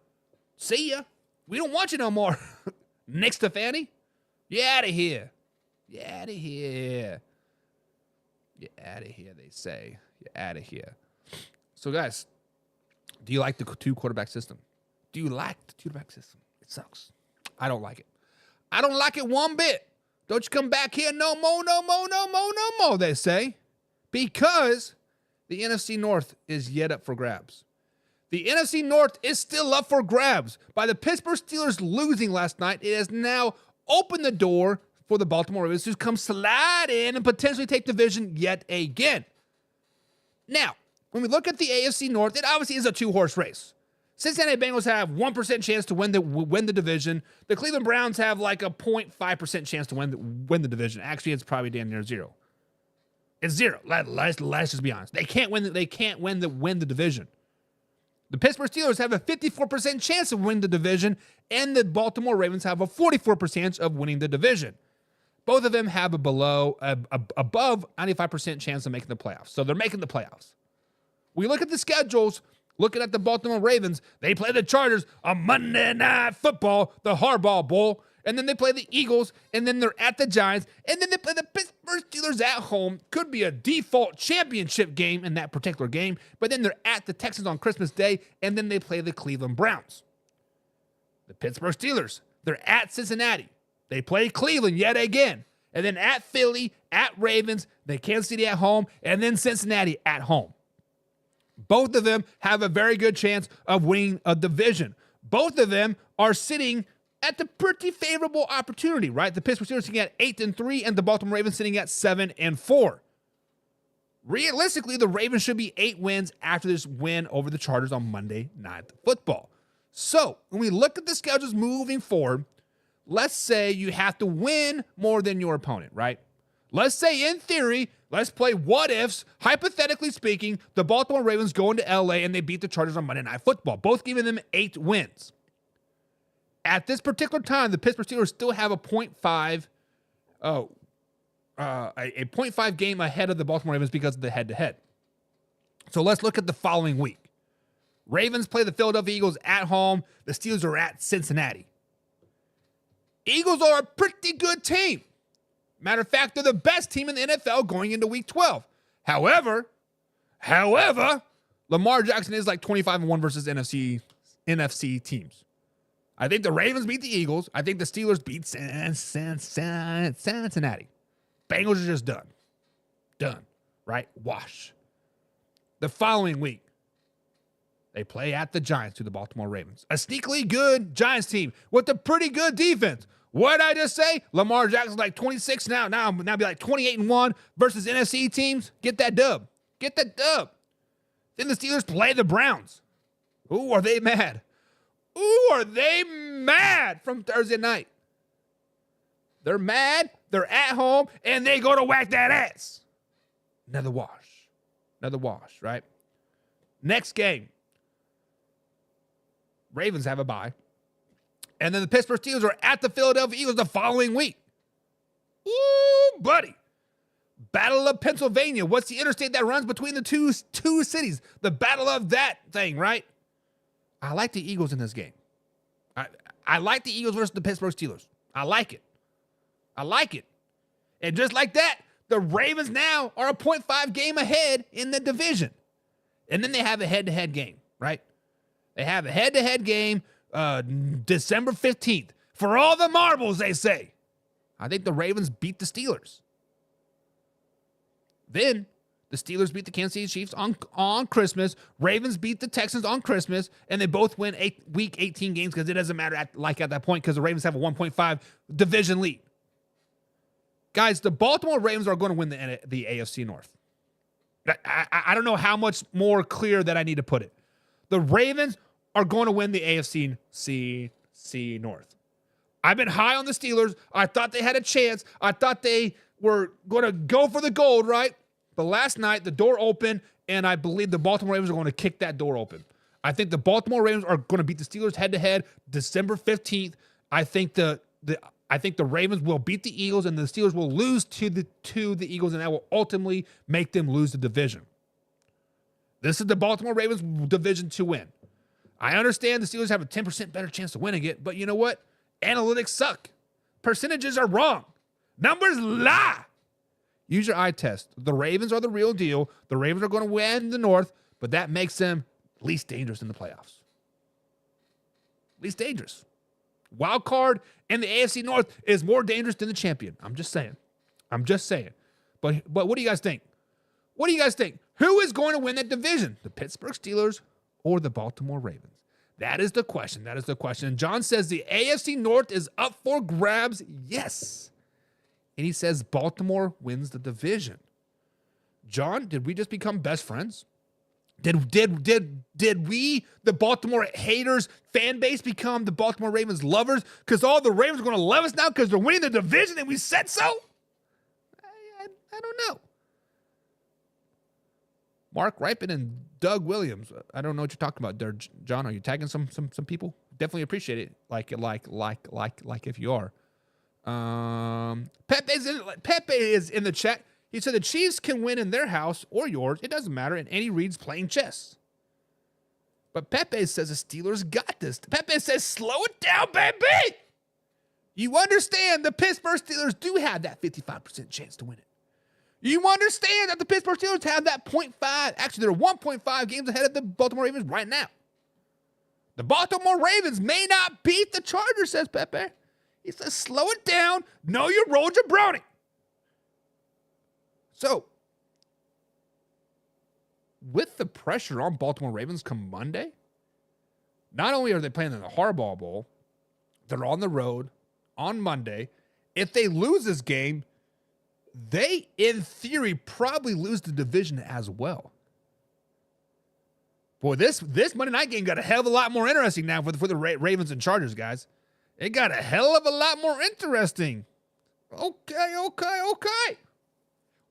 See ya. We don't want you no more. Nick Stefani, you out of here. You out of here. You out of here, they say. You out of here. So, guys, do you like the 2-quarterback system? Do you like the 2-quarterback system? It sucks. I don't like it. I don't like it one bit. Don't you come back here no more, they say. Because the NFC North is yet up for grabs. The NFC North is still up for grabs. By the Pittsburgh Steelers losing last night, it has now opened the door for the Baltimore Ravens to come slide in and potentially take division yet again. Now, when we look at the AFC North, it obviously is a 2-horse race. Cincinnati Bengals have 1% chance to win the division. The Cleveland Browns have like a 0.5% chance to win the division. Actually, it's probably damn near 0. It's 0. Let's just be honest. They can't win the division. The Pittsburgh Steelers have a 54% chance of winning the division, and the Baltimore Ravens have a 44% of winning the division. Both of them have above 95% chance of making the playoffs. So they're making the playoffs. We look at the schedules, looking at the Baltimore Ravens, they play the Chargers on Monday Night Football, the Harbaugh Bowl, and then they play the Eagles, and then they're at the Giants, and then they play the Pittsburgh Steelers at home. Could be a default championship game in that particular game, but then they're at the Texans on Christmas Day, and then they play the Cleveland Browns. The Pittsburgh Steelers, they're at Cincinnati. They play Cleveland yet again, and then at Philly, at Ravens, then Kansas City at home, and then Cincinnati at home. Both of them have a very good chance of winning a division. Both of them are sitting at the pretty favorable opportunity, right? The Pittsburgh Steelers sitting at 8-3, and the Baltimore Ravens sitting at 7-4. Realistically, the Ravens should be 8 wins after this win over the Chargers on Monday Night Football. So, when we look at the schedules moving forward, let's say you have to win more than your opponent, right? Let's say, in theory, let's play what ifs. Hypothetically speaking, the Baltimore Ravens go into LA and they beat the Chargers on Monday Night Football, both giving them 8 wins. At this particular time, the Pittsburgh Steelers still have a 0.5 game ahead of the Baltimore Ravens because of the head-to-head. So let's look at the following week. Ravens play the Philadelphia Eagles at home. The Steelers are at Cincinnati. Eagles are a pretty good team. Matter of fact, they're the best team in the NFL going into Week 12. However, Lamar Jackson is like 25-1 versus NFC teams. I think the Ravens beat the Eagles. I think the Steelers beat Cincinnati. Bengals are just done. right? Wash. The following week, they play at the Giants to the Baltimore Ravens. A sneakily good Giants team with a pretty good defense. What did I just say? Lamar Jackson's like 26 now. Now be like 28-1 versus NFC teams. Get that dub. Get that dub. Then the Steelers play the Browns. Ooh, are they mad? Ooh, are they mad from Thursday night? They're mad. They're at home, and they go to whack that ass. Another wash. Another wash, right? Next game. Ravens have a bye. And then the Pittsburgh Steelers are at the Philadelphia Eagles the following week. Ooh, buddy. Battle of Pennsylvania. What's the interstate that runs between the two cities? The battle of that thing, right? I like the Eagles in this game. I like the Eagles versus the Pittsburgh Steelers. I like it. I like it. And just like that, the Ravens now are a 0.5 game ahead in the division. And then they have a head-to-head game, right? They have a head-to-head game December 15th. For all the marbles, they say. I think the Ravens beat the Steelers. Then the Steelers beat the Kansas City Chiefs on Christmas. Ravens beat the Texans on Christmas. And they both win week 18 games because it doesn't matter at that point because the Ravens have a 1.5 division lead. Guys, the Baltimore Ravens are going to win the AFC North. I don't know how much more clear that I need to put it. The Ravens are going to win the AFC North. I've been high on the Steelers. I thought they had a chance. I thought they were going to go for the gold, right? But last night, the door opened, and I believe the Baltimore Ravens are going to kick that door open. I think the Baltimore Ravens are going to beat the Steelers head-to-head December 15th. I think the Ravens will beat the Eagles, and the Steelers will lose to the Eagles, and that will ultimately make them lose the division. This is the Baltimore Ravens division to win. I understand the Steelers have a 10% better chance of winning it, but you know what? Analytics suck. Percentages are wrong. Numbers lie. Use your eye test. The Ravens are the real deal. The Ravens are going to win the North, but that makes them least dangerous in the playoffs. Least dangerous. Wild card in the AFC North is more dangerous than the champion. I'm just saying. But what do you guys think? What do you guys think? Who is going to win that division? The Pittsburgh Steelers or the Baltimore Ravens? That is the question. And John says the AFC North is up for grabs. Yes. And he says Baltimore wins the division. John, did we just become best friends? Did we, the Baltimore haters fan base, become the Baltimore Ravens lovers? Because all the Ravens are going to love us now because they're winning the division and we said so? I don't know. Mark Ripon and Doug Williams. I don't know what you're talking about there, John. Are you tagging some people? Definitely appreciate it. Like if you are. Pepe is in the chat. He said the Chiefs can win in their house or yours. It doesn't matter. And Andy Reid's playing chess. But Pepe says the Steelers got this. Pepe says, slow it down, baby. You understand the Pittsburgh Steelers do have that 55% chance to win it. You understand that the Pittsburgh Steelers have that 0.5. Actually, they're 1.5 games ahead of the Baltimore Ravens right now. The Baltimore Ravens may not beat the Chargers, says Pepe. He says, slow it down. Know your role, jabroni. So, with the pressure on Baltimore Ravens come Monday, not only are they playing in the Harbaugh Bowl, they're on the road on Monday. If they lose this game, they, in theory, probably lose the division as well. Boy, this Monday night game got a hell of a lot more interesting now for the Ravens and Chargers, guys. It got a hell of a lot more interesting. Okay.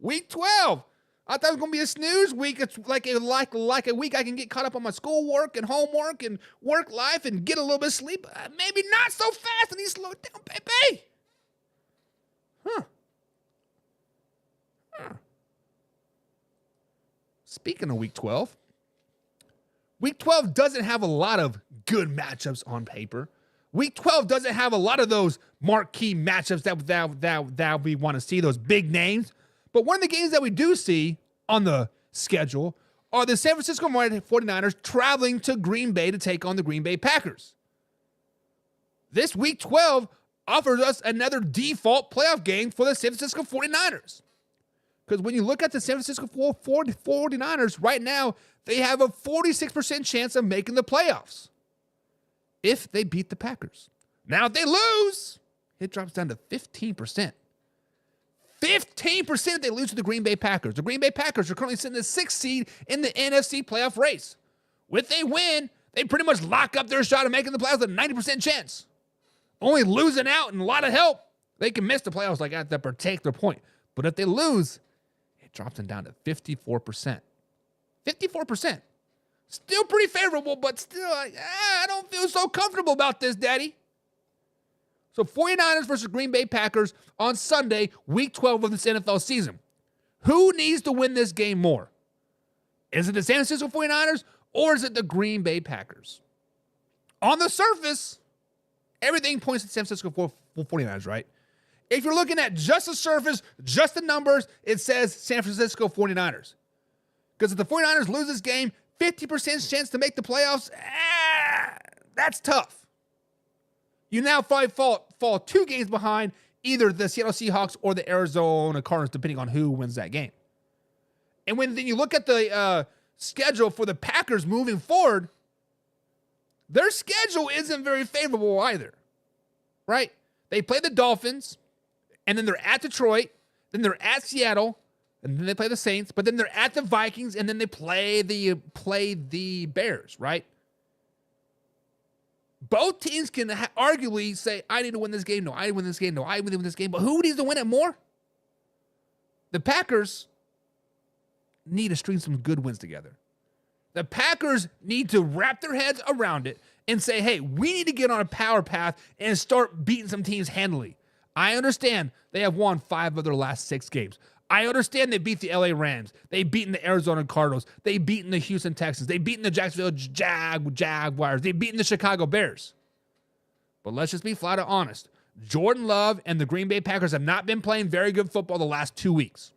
Week 12. I thought it was going to be a snooze week. It's like a week I can get caught up on my schoolwork and homework and work life and get a little bit of sleep. Maybe not so fast. I need to slow it down, baby. Huh. Speaking of Week 12, Week 12 doesn't have a lot of good matchups on paper. Week 12 doesn't have a lot of those marquee matchups that we want to see, those big names. But one of the games that we do see on the schedule are the San Francisco 49ers traveling to Green Bay to take on the Green Bay Packers. This Week 12 offers us another default playoff game for the San Francisco 49ers. Because when you look at the San Francisco 49ers right now, they have a 46% chance of making the playoffs if they beat the Packers. Now, if they lose, it drops down to 15%. 15% if they lose to the Green Bay Packers. The Green Bay Packers are currently sitting at 6th seed in the NFC playoff race. If they win, they pretty much lock up their shot of making the playoffs with a 90% chance. Only losing out and a lot of help, they can miss the playoffs like at that particular point. But if they lose, it drops them down to 54%. 54%. Still pretty favorable, but still, I don't feel so comfortable about this, Daddy. So 49ers versus Green Bay Packers on Sunday, week 12 of this NFL season. Who needs to win this game more? Is it the San Francisco 49ers or is it the Green Bay Packers? On the surface, everything points to San Francisco 49ers, right? If you're looking at just the surface, just the numbers, it says San Francisco 49ers. Because if the 49ers lose this game, 50% chance to make the playoffs, that's tough. You now fall 2 games behind either the Seattle Seahawks or the Arizona Cardinals, depending on who wins that game. And when then you look at the schedule for the Packers moving forward, their schedule isn't very favorable either, right? They play the Dolphins, and then they're at Detroit, then they're at Seattle, and then they play the Saints, but then they're at the Vikings, and then they play the Bears, right? Both teams can arguably say, I need to win this game. No, I need to win this game. No, I need to win this game. But who needs to win it more? The Packers need to string some good wins together. The Packers need to wrap their heads around it and say, hey, we need to get on a power path and start beating some teams handily. I understand they have won 5 of their last 6 games. I understand they beat the LA Rams. They've beaten the Arizona Cardinals. They've beaten the Houston Texans. They've beaten the Jacksonville Jaguars. They've beaten the Chicago Bears. But let's just be flat out honest. Jordan Love and the Green Bay Packers have not been playing very good football the last 2 weeks.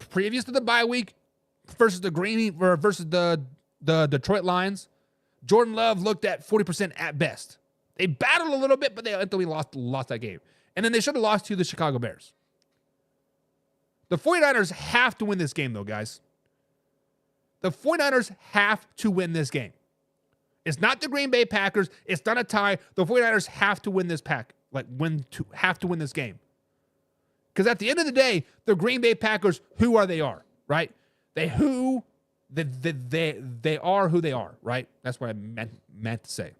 Previous to the bye week versus the Detroit Lions, Jordan Love looked at 40% at best. They battled a little bit, but they ultimately lost that game. And then they should have lost to the Chicago Bears. The 49ers have to win this game, though, guys. The 49ers have to win this game. It's not the Green Bay Packers. It's not a tie. The 49ers have to win this have to win this game. Because at the end of the day, the Green Bay Packers, who are they are, right? They are who they are, right? That's what I meant to say.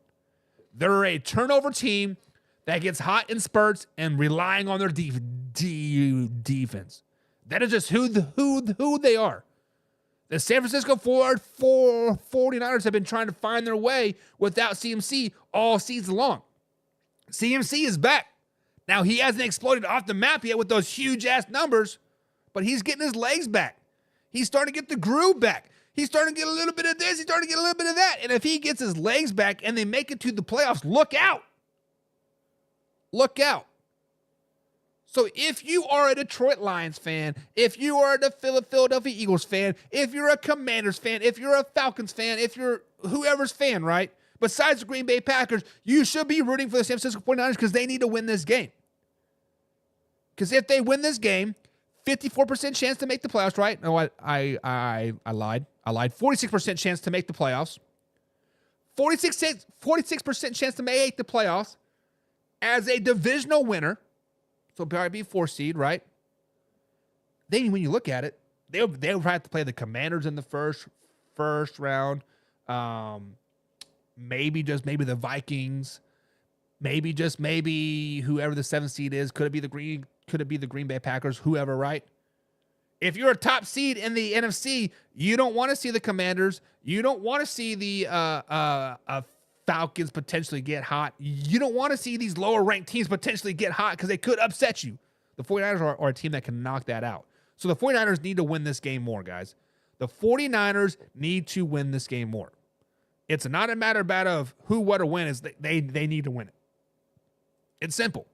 They're a turnover team that gets hot in spurts and relying on their defense. That is just who they are. The San Francisco 49ers have been trying to find their way without CMC all season long. CMC is back. Now, he hasn't exploded off the map yet with those huge-ass numbers, but he's getting his legs back. He's starting to get the groove back. He's starting to get a little bit of this. He's starting to get a little bit of that. And if he gets his legs back and they make it to the playoffs, look out. Look out. So if you are a Detroit Lions fan, if you are a Philadelphia Eagles fan, if you're a Commanders fan, if you're a Falcons fan, if you're whoever's fan, right? Besides the Green Bay Packers, you should be rooting for the San Francisco 49ers because they need to win this game. Because if they win this game, 54% chance to make the playoffs, right? No, I lied. 46% chance to make the playoffs. 46% chance to make the playoffs as a divisional winner. So probably be 4 seed, right? Then when you look at it, they'll have to play the Commanders in the first round. Maybe the Vikings. Maybe whoever the 7th seed is. Could it be the Green Bay Packers? Whoever, right? If you're a top seed in the NFC, you don't want to see the Commanders. You don't want to see the Falcons potentially get hot. You don't want to see these lower ranked teams potentially get hot because they could upset you. The 49ers are a team that can knock that out. So the 49ers need to win this game more, guys. The 49ers need to win this game more. It's not a matter of who, what, or when. It's they need to win it. It's simple.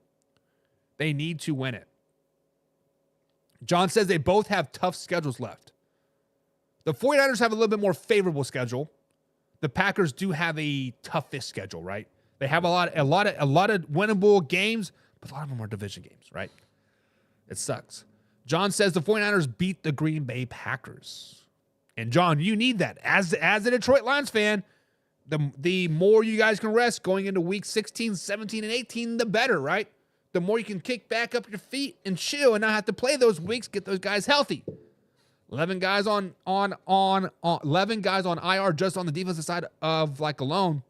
They need to win it. John says they both have tough schedules left. The 49ers have a little bit more favorable schedule. The Packers do have a toughest schedule, right? They have a lot of winnable games, but a lot of them are division games, right? It sucks. John says the 49ers beat the Green Bay Packers. And John, you need that. As a Detroit Lions fan, the more you guys can rest going into week 16, 17, and 18, the better, right? The more you can kick back up your feet and chill and not have to play those weeks, get those guys healthy. 11 guys on 11 guys on IR just on the defensive side of alone.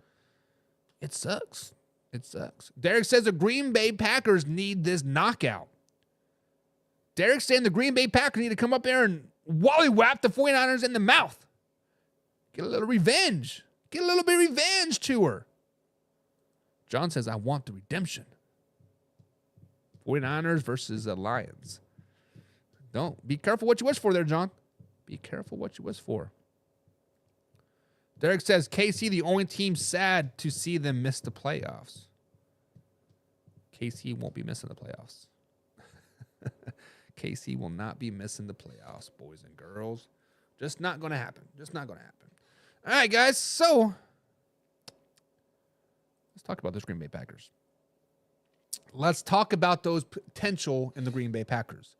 It sucks. It sucks. Derek says the Green Bay Packers need this knockout. Derek's saying the Green Bay Packers need to come up there and wallywap the 49ers in the mouth. Get a little revenge. Get a little bit of revenge to her. John says, I want the redemption. 49ers versus the Lions. Don't. Be careful what you wish for there, John. Be careful what you wish for. Derek says, KC, the only team sad to see them miss the playoffs. KC won't be missing the playoffs. KC will not be missing the playoffs, boys and girls. Just not going to happen. Just not going to happen. All right, guys. So, let's talk about those Green Bay Packers. Let's talk about those potential in the Green Bay Packers.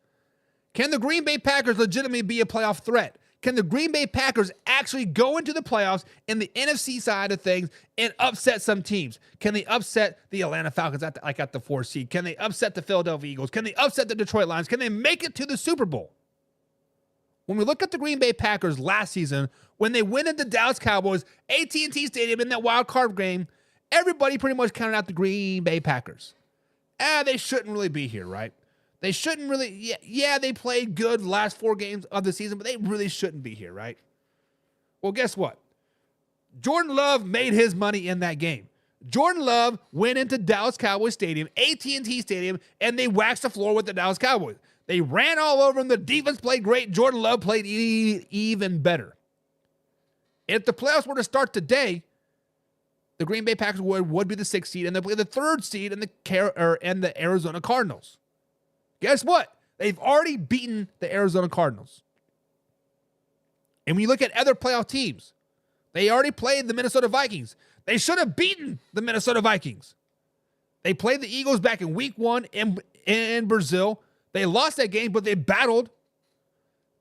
Can the Green Bay Packers legitimately be a playoff threat? Can the Green Bay Packers actually go into the playoffs in the NFC side of things and upset some teams? Can they upset the Atlanta Falcons at the 4th seed? Can they upset the Philadelphia Eagles? Can they upset the Detroit Lions? Can they make it to the Super Bowl? When we look at the Green Bay Packers last season, when they went into Dallas Cowboys, AT&T Stadium in that wild card game, everybody pretty much counted out the Green Bay Packers. They shouldn't really be here, right? They shouldn't really, yeah, they played good the last 4 games of the season, but they really shouldn't be here, right? Well, guess what? Jordan Love made his money in that game. Jordan Love went into Dallas Cowboys Stadium, AT&T Stadium, and they waxed the floor with the Dallas Cowboys. They ran all over them. The defense played great. Jordan Love played even better. If the playoffs were to start today, the Green Bay Packers would be the 6th seed, and they play the 3rd seed in the Arizona Cardinals. Guess what? They've already beaten the Arizona Cardinals. And when you look at other playoff teams, they already played the Minnesota Vikings. They should have beaten the Minnesota Vikings. They played the Eagles back in week 1 in Brazil. They lost that game, but they battled.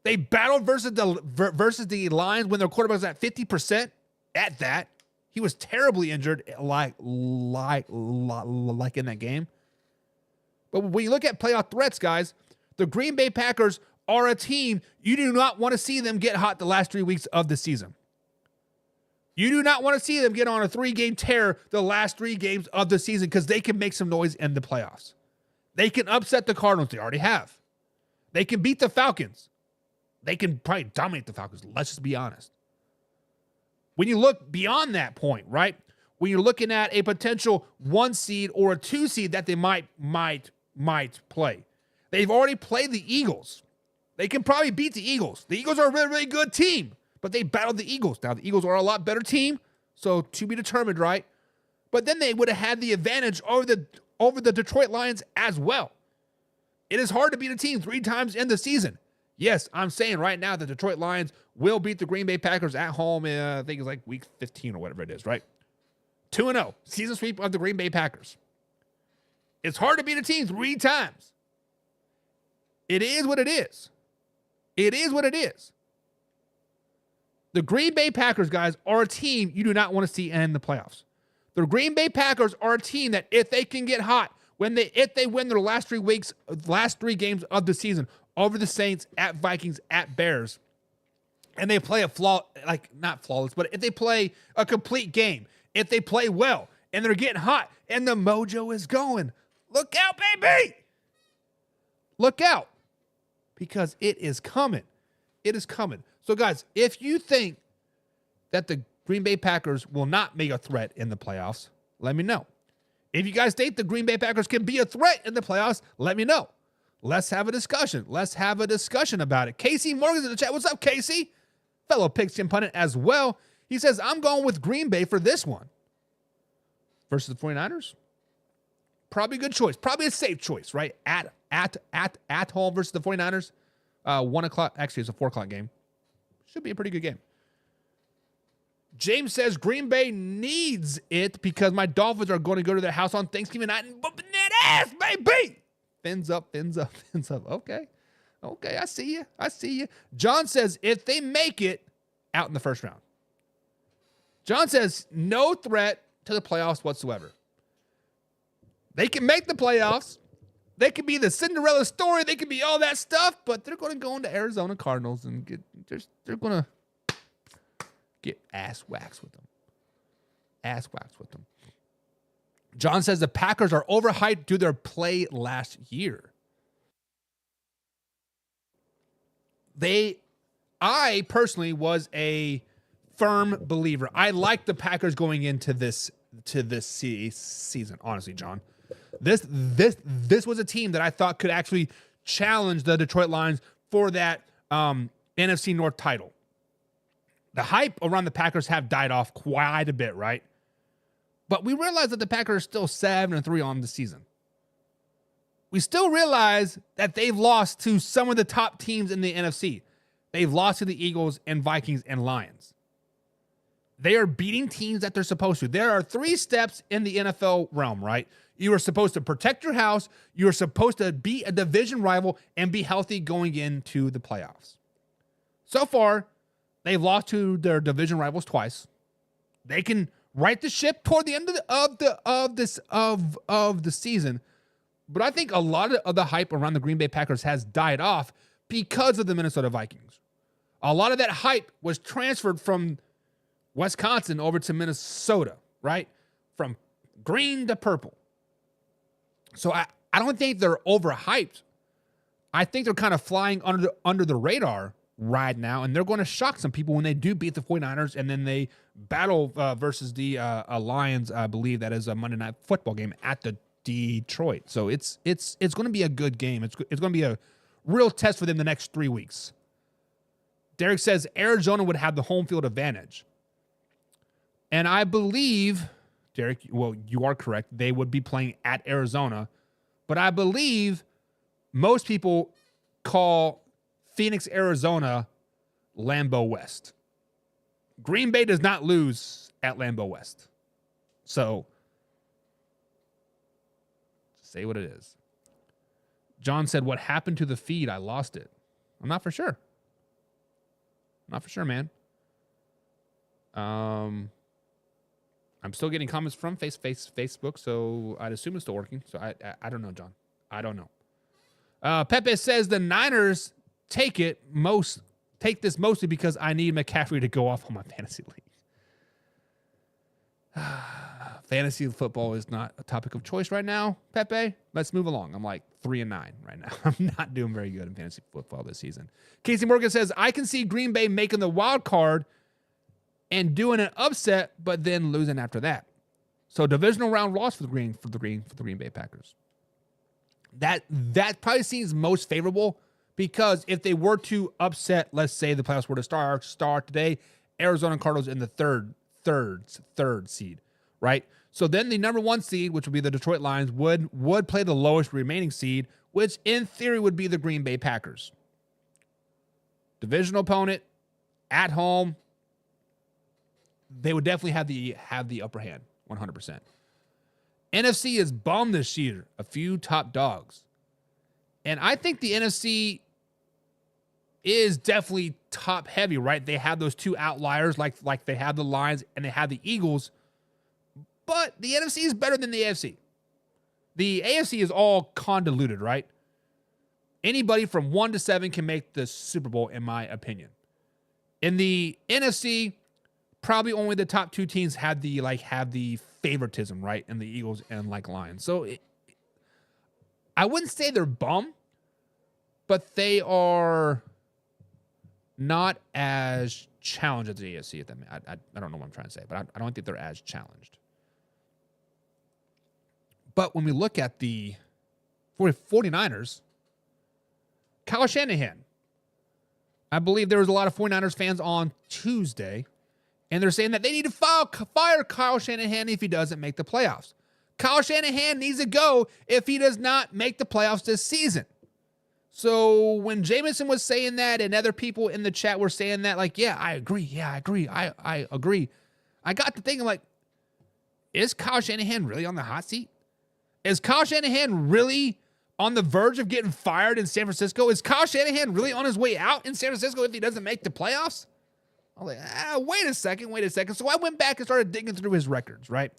They battled versus the Lions when their quarterback was at 50% at that. He was terribly injured like in that game. But when you look at playoff threats, guys, the Green Bay Packers are a team you do not want to see them get hot the last 3 weeks of the season. You do not want to see them get on a 3-game tear the last 3 games of the season because they can make some noise in the playoffs. They can upset the Cardinals. They already have. They can beat the Falcons. They can probably dominate the Falcons. Let's just be honest. When you look beyond that point, right? When you're looking at a potential 1 seed or a 2 seed that they might play. They've already played the Eagles. They can probably beat the Eagles. The Eagles are a really, really good team, but they battled the Eagles. Now, the Eagles are a lot better team, so to be determined, right? But then they would have had the advantage over the Detroit Lions as well. It is hard to beat a team 3 times in the season. Yes, I'm saying right now the Detroit Lions will beat the Green Bay Packers at home in, I think it's like week 15 or whatever it is, right? 2-0, season sweep of the Green Bay Packers. It's hard to beat a team 3 times. It is what it is. It is what it is. The Green Bay Packers, guys, are a team you do not want to see in the playoffs. The Green Bay Packers are a team that if they can get hot, if they win their last 3 games of the season over the Saints, at Vikings, at Bears, and they play not flawless, but if they play a complete game, if they play well, and they're getting hot, and the mojo is going, look out, baby! Look out, because it is coming. It is coming. So, guys, if you think that the Green Bay Packers will not make a threat in the playoffs, let me know. If you guys think the Green Bay Packers can be a threat in the playoffs, let me know. Let's have a discussion. Let's have a discussion about it. Casey Morgan's in the chat. What's up, Casey? Fellow Pigskin pundit as well. He says, I'm going with Green Bay for this one. Versus the 49ers? Probably a good choice. Probably a safe choice, right? At home versus the 49ers. 1 o'clock. Actually, it's a 4 o'clock game. Should be a pretty good game. James says Green Bay needs it because my Dolphins are going to go to their house on Thanksgiving night and whooping that ass, baby. Fins up. Okay. Okay, I see you. I see you. John says if they make it out in the first round. John says no threat to the playoffs whatsoever. They can make the playoffs. They could be the Cinderella story. They could be all that stuff, but they're going to go into Arizona Cardinals and they're going to get ass waxed with them. Ass waxed with them. John says the Packers are overhyped due to their play last year. I personally was a firm believer. I like the Packers going into this season, honestly, John. This was a team that I thought could actually challenge the Detroit Lions for that NFC North title. The hype around the Packers have died off quite a bit, right? But we realize that the Packers are still 7-3 on the season. We still realize that they've lost to some of the top teams in the NFC. They've lost to the Eagles and Vikings and Lions. They are beating teams that they're supposed to. There are 3 steps in the NFL realm, right? You are supposed to protect your house. You are supposed to beat a division rival and be healthy going into the playoffs. So far, they've lost to their division rivals twice. They can right the ship toward the end of the season. But I think a lot of the hype around the Green Bay Packers has died off because of the Minnesota Vikings. A lot of that hype was transferred from Wisconsin over to Minnesota, right? From green to purple. So I don't think they're overhyped. I think they're kind of flying under the radar right now, and they're going to shock some people when they do beat the 49ers, and then they battle versus the Lions. I believe that is a Monday Night Football game at the Detroit. So it's going to be a good game. It's going to be a real test for them the next 3 weeks. Derek says Arizona would have the home field advantage. And I believe, Derek, well, you are correct. They would be playing at Arizona. But I believe most people call Phoenix, Arizona, Lambeau West. Green Bay does not lose at Lambeau West. So, say what it is. John said, what happened to the feed? I lost it. I'm not for sure. Not for sure, man. I'm still getting comments from Facebook, so I'd assume it's still working. So I don't know, John. I don't know. Pepe says the Niners take this mostly because I need McCaffrey to go off on my fantasy league. Fantasy football is not a topic of choice right now, Pepe. Let's move along. I'm like 3-9 right now. I'm not doing very good in fantasy football this season. Casey Morgan says, I can see Green Bay making the wild card and doing an upset, but then losing after that. So divisional round loss for the Green Bay Packers. That probably seems most favorable because if they were to upset, let's say the playoffs were to start today, Arizona Cardinals in the third seed, right? So then the number 1 seed, which would be the Detroit Lions, would play the lowest remaining seed, which in theory would be the Green Bay Packers. Divisional opponent at home. They would definitely have the upper hand, 100%. NFC is bummed this year. A few top dogs. And I think the NFC is definitely top heavy, right? They have those 2 outliers like they have the Lions and they have the Eagles. But the NFC is better than the AFC. The AFC is all convoluted, right? Anybody from 1 to 7 can make the Super Bowl, in my opinion. In the NFC, probably only the top 2 teams have the favoritism, right? And the Eagles and Lions. So I wouldn't say they're bum, but they are not as challenged as the AFC. I don't know what I'm trying to say, but I don't think they're as challenged. But when we look at the 49ers, Kyle Shanahan, I believe there was a lot of 49ers fans on Tuesday, and they're saying that they need to fire Kyle Shanahan if he doesn't make the playoffs. Kyle Shanahan needs to go if he does not make the playoffs this season. So when Jameson was saying that and other people in the chat were saying that, like, yeah, I agree. I agree. I got to thinking, like, is Kyle Shanahan really on the hot seat? Is Kyle Shanahan really on the verge of getting fired in San Francisco? Is Kyle Shanahan really on his way out in San Francisco if he doesn't make the playoffs? I'm like, wait a second. So I went back and started digging through his records, right?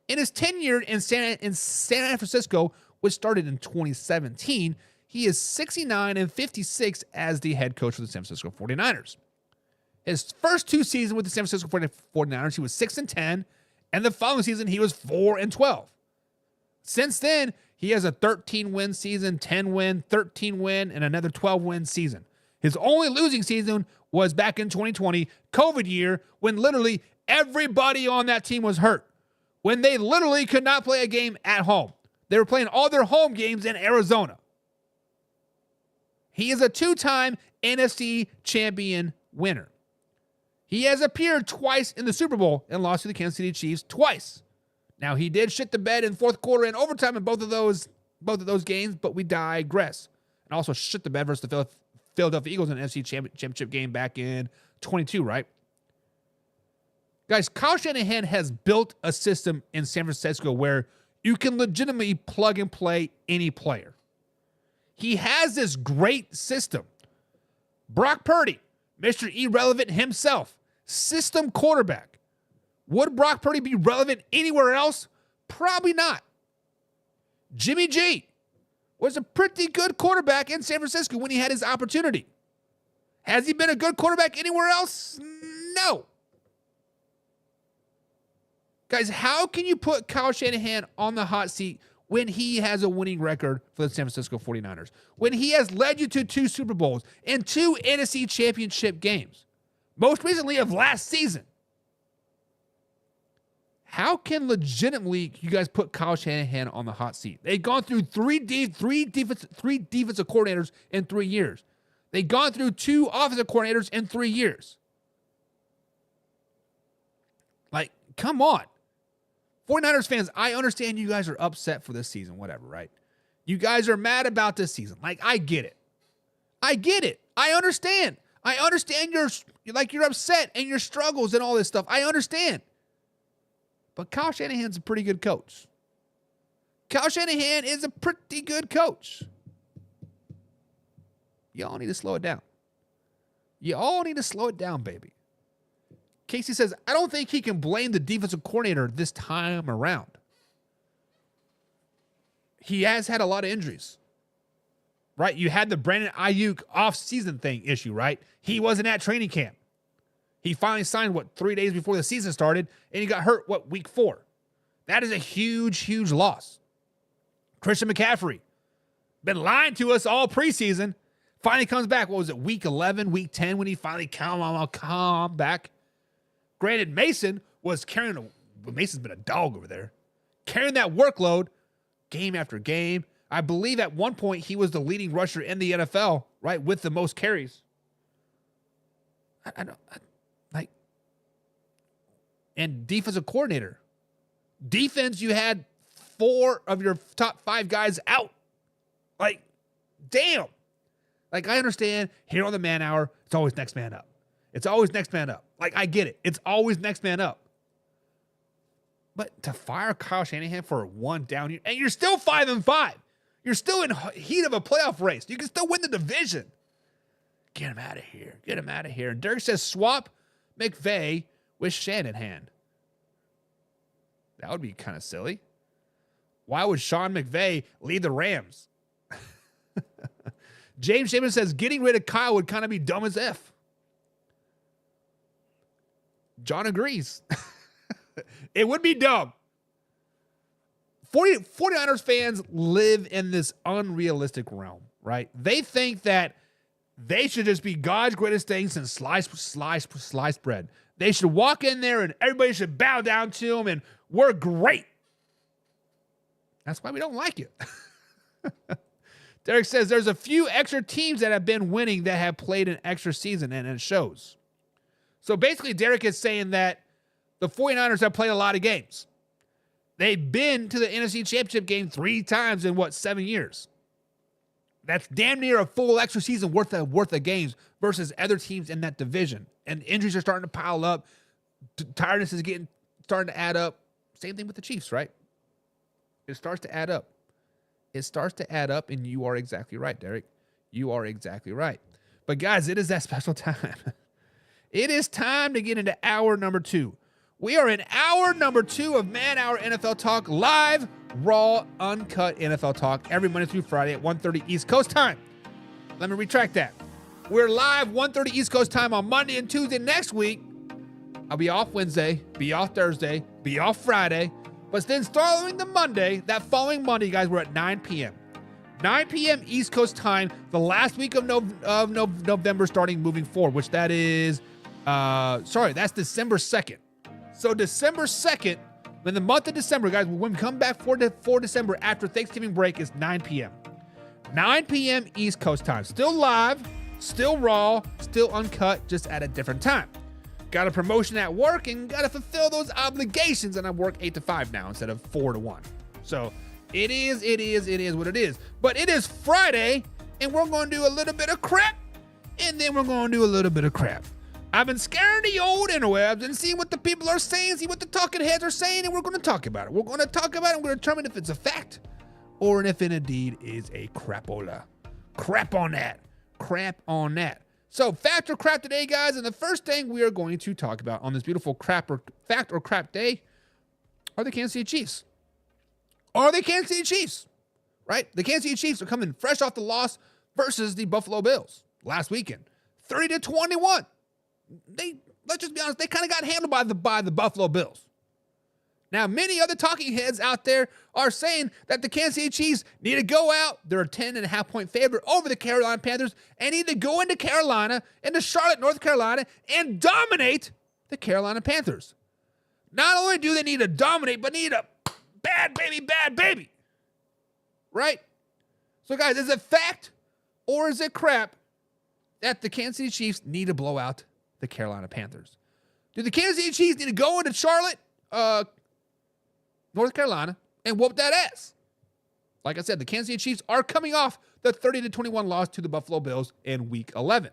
In his tenure in San Francisco, which started in 2017, he is 69-56 as the head coach for the San Francisco 49ers. His first 2 seasons with the San Francisco 49ers, he was 6-10, and the following season, he was 4-12. Since then, he has a 13-win season, 10-win, 13-win, and another 12-win season. His only losing season was back in 2020, COVID year, when literally everybody on that team was hurt. When they literally could not play a game at home. They were playing all their home games in Arizona. He is a 2-time NFC champion winner. He has appeared twice in the Super Bowl and lost to the Kansas City Chiefs twice. Now, he did shit the bed in fourth quarter and overtime in both of those games, but we digress. And also shit the bed versus the Philadelphia Eagles in an NFC championship game back in 22, right? Guys, Kyle Shanahan has built a system in San Francisco where you can legitimately plug and play any player. He has this great system. Brock Purdy, Mr. Irrelevant himself, system quarterback. Would Brock Purdy be relevant anywhere else? Probably not. Jimmy G was a pretty good quarterback in San Francisco when he had his opportunity. Has he been a good quarterback anywhere else? No. Guys, how can you put Kyle Shanahan on the hot seat when he has a winning record for the San Francisco 49ers? When he has led you to 2 Super Bowls and 2 NFC championship games, most recently of last season? How can legitimately you guys put Kyle Shanahan on the hot seat? They've gone through three defensive coordinators in 3 years. They've gone through 2 offensive coordinators in 3 years. Like, come on. 49ers fans, I understand you guys are upset for this season, whatever, right? You guys are mad about this season. Like, I get it. I understand. I understand you're upset and your struggles and all this stuff. I understand. But Kyle Shanahan's a pretty good coach. Kyle Shanahan is a pretty good coach. Y'all need to slow it down. You all need to slow it down, baby. Casey says, I don't think he can blame the defensive coordinator this time around. He has had a lot of injuries, right? You had the Brandon Ayuk off-season thing issue, right? He wasn't at training camp. He finally signed, 3 days before the season started, and he got hurt, week 4. That is a huge, huge loss. Christian McCaffrey, been lying to us all preseason, finally comes back. What was it, week 11, week 10, when he finally come back? Granted, Mason was Mason's been a dog over there, carrying that workload game after game. I believe at one point he was the leading rusher in the NFL, right, with the most carries. And defensive coordinator. Defense, you had 4 of your top 5 guys out. Like, damn. Like, I understand here on the Man Hour, it's always next man up. It's always next man up. Like, I get it. It's always next man up. But to fire Kyle Shanahan for 1 down year, and you're still 5-5. You're still in heat of a playoff race. You can still win the division. Get him out of here. Get him out of here. And Dirk says, swap McVay with Shanahan. That would be kind of silly. Why would Sean McVay lead the Rams? James Shaman says, getting rid of Kyle would kind of be dumb as F. John agrees. It would be dumb. 49ers fans live in this unrealistic realm, right? They think that they should just be God's greatest thing since sliced bread. They should walk in there and everybody should bow down to them and we're great. That's why we don't like it. Derek says there's a few extra teams that have been winning that have played an extra season, and it shows. So basically, Derek is saying that the 49ers have played a lot of games. They've been to the NFC Championship game 3 times in 7 years. That's damn near a full extra season worth of games versus other teams in that division. And injuries are starting to pile up. Tiredness is starting to add up. Same thing with the Chiefs, right? It starts to add up. it starts to add up, and you are exactly right, Derek. You are exactly right. But guys, it is that special time. It is time to get into hour number 2. We are in hour number 2 of Man Hour NFL Talk, live, raw, uncut NFL Talk every Monday through Friday at 1:30 East Coast time. Let me retract that. We're live 1:30 East Coast time on Monday and Tuesday next week. I'll be off Wednesday, be off Thursday, be off Friday. But then following the Monday, that following Monday, guys, we're at 9 p.m. 9 p.m. East Coast time, the last week of November starting moving forward, which that is, that's December 2nd. So December 2nd, in the month of December, guys, when we come back for December after Thanksgiving break, is 9 p.m. 9 p.m. East Coast time. Still live, still raw, still uncut, just at a different time. Got a promotion at work and got to fulfill those obligations, and I work 8 to 5 now instead of 4 to 1. So it is what it is. But it is Friday, and we're going to do a little bit of crap, and then we're going to do a little bit of crap. I've been scanning the old interwebs and seeing what the people are saying, see what the talking heads are saying, and we're going to talk about it. We're going to talk about it, and we're going to determine if it's a fact or if it indeed is a crapola. Crap on that. Crap on that. So, fact or crap today, guys, and the first thing we are going to talk about on this beautiful fact or crap day are the Kansas City Chiefs. Are the Kansas City Chiefs, right? The Kansas City Chiefs are coming fresh off the loss versus the Buffalo Bills last weekend, 30-21. Let's just be honest, they kind of got handled by the Buffalo Bills. Now, many other talking heads out there are saying that the Kansas City Chiefs need to go out. They're a 10.5-point favorite over the Carolina Panthers and need to go into Charlotte, North Carolina, and dominate the Carolina Panthers. Not only do they need to dominate, but need a bad baby. Right? So, guys, is it fact or is it crap that the Kansas City Chiefs need to blow out the Carolina Panthers? Do the Kansas City Chiefs need to go into Charlotte, North Carolina, and whoop that ass? Like I said, the Kansas City Chiefs are coming off the 30-21 loss to the Buffalo Bills in Week 11.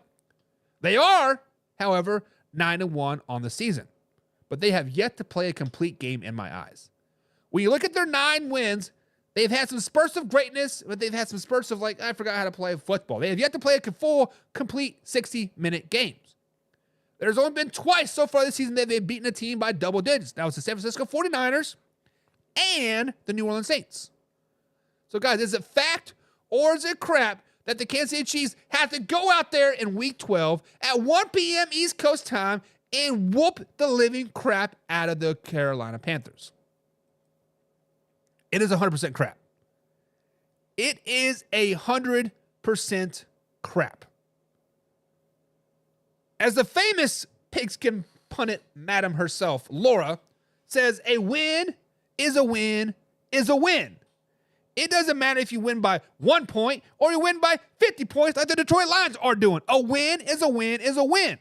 They are, however, 9-1 on the season, but they have yet to play a complete game in my eyes. When you look at their 9 wins, they've had some spurts of greatness, but they've had some spurts of I forgot how to play football. They have yet to play a full, complete 60-minute games. There's only been twice so far this season that they've beaten a team by double digits. That was the San Francisco 49ers and the New Orleans Saints. So, guys, is it fact or is it crap that the Kansas City Chiefs have to go out there in Week 12 at 1 p.m. East Coast time and whoop the living crap out of the Carolina Panthers? It is 100% crap. It is 100% crap. As the famous pigskin pundit madam herself, Laura, says, a win is a win is a win. It doesn't matter if you win by 1 point or you win by 50 points like the Detroit Lions are doing. A win is a win is a win.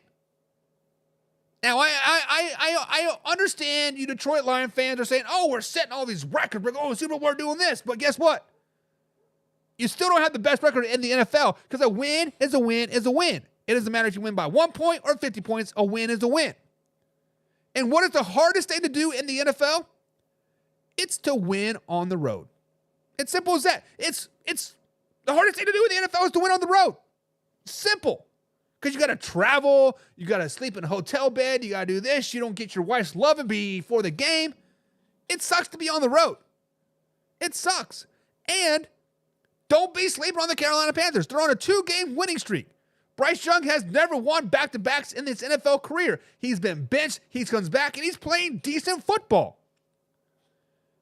Now, I understand you Detroit Lion fans are saying, oh, we're setting all these records. We're going to Super Bowl, we're doing this. But guess what? You still don't have the best record in the NFL because a win is a win is a win. It doesn't matter if you win by 1 point or 50 points. A win is a win. And what is the hardest thing to do in the NFL? It's to win on the road. It's simple as that. It's the hardest thing to do in the NFL is to win on the road. Simple. Because you got to travel. You got to sleep in a hotel bed. You got to do this. You don't get your wife's loving before the game. It sucks to be on the road. It sucks. And don't be sleeping on the Carolina Panthers. They're on a 2-game winning streak. Bryce Young has never won back-to-backs in his NFL career. He's been benched, he comes back, and he's playing decent football.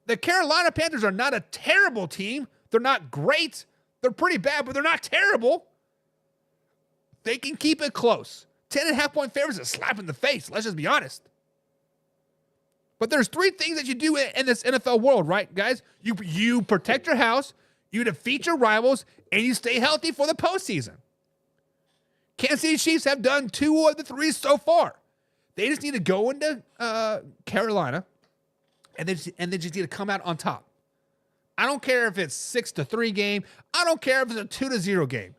The Carolina Panthers are not a terrible team. They're not great. They're pretty bad, but they're not terrible. They can keep it close. 10.5-point favorites is a slap in the face. Let's just be honest. But there's 3 things that you do in this NFL world, right, guys? You protect your house, you defeat your rivals, and you stay healthy for the postseason. Kansas City Chiefs have done 2 of the 3 so far. They just need to go into Carolina, and they just need to come out on top. I don't care if it's 6-3 game. I don't care if it's a 2-0 game.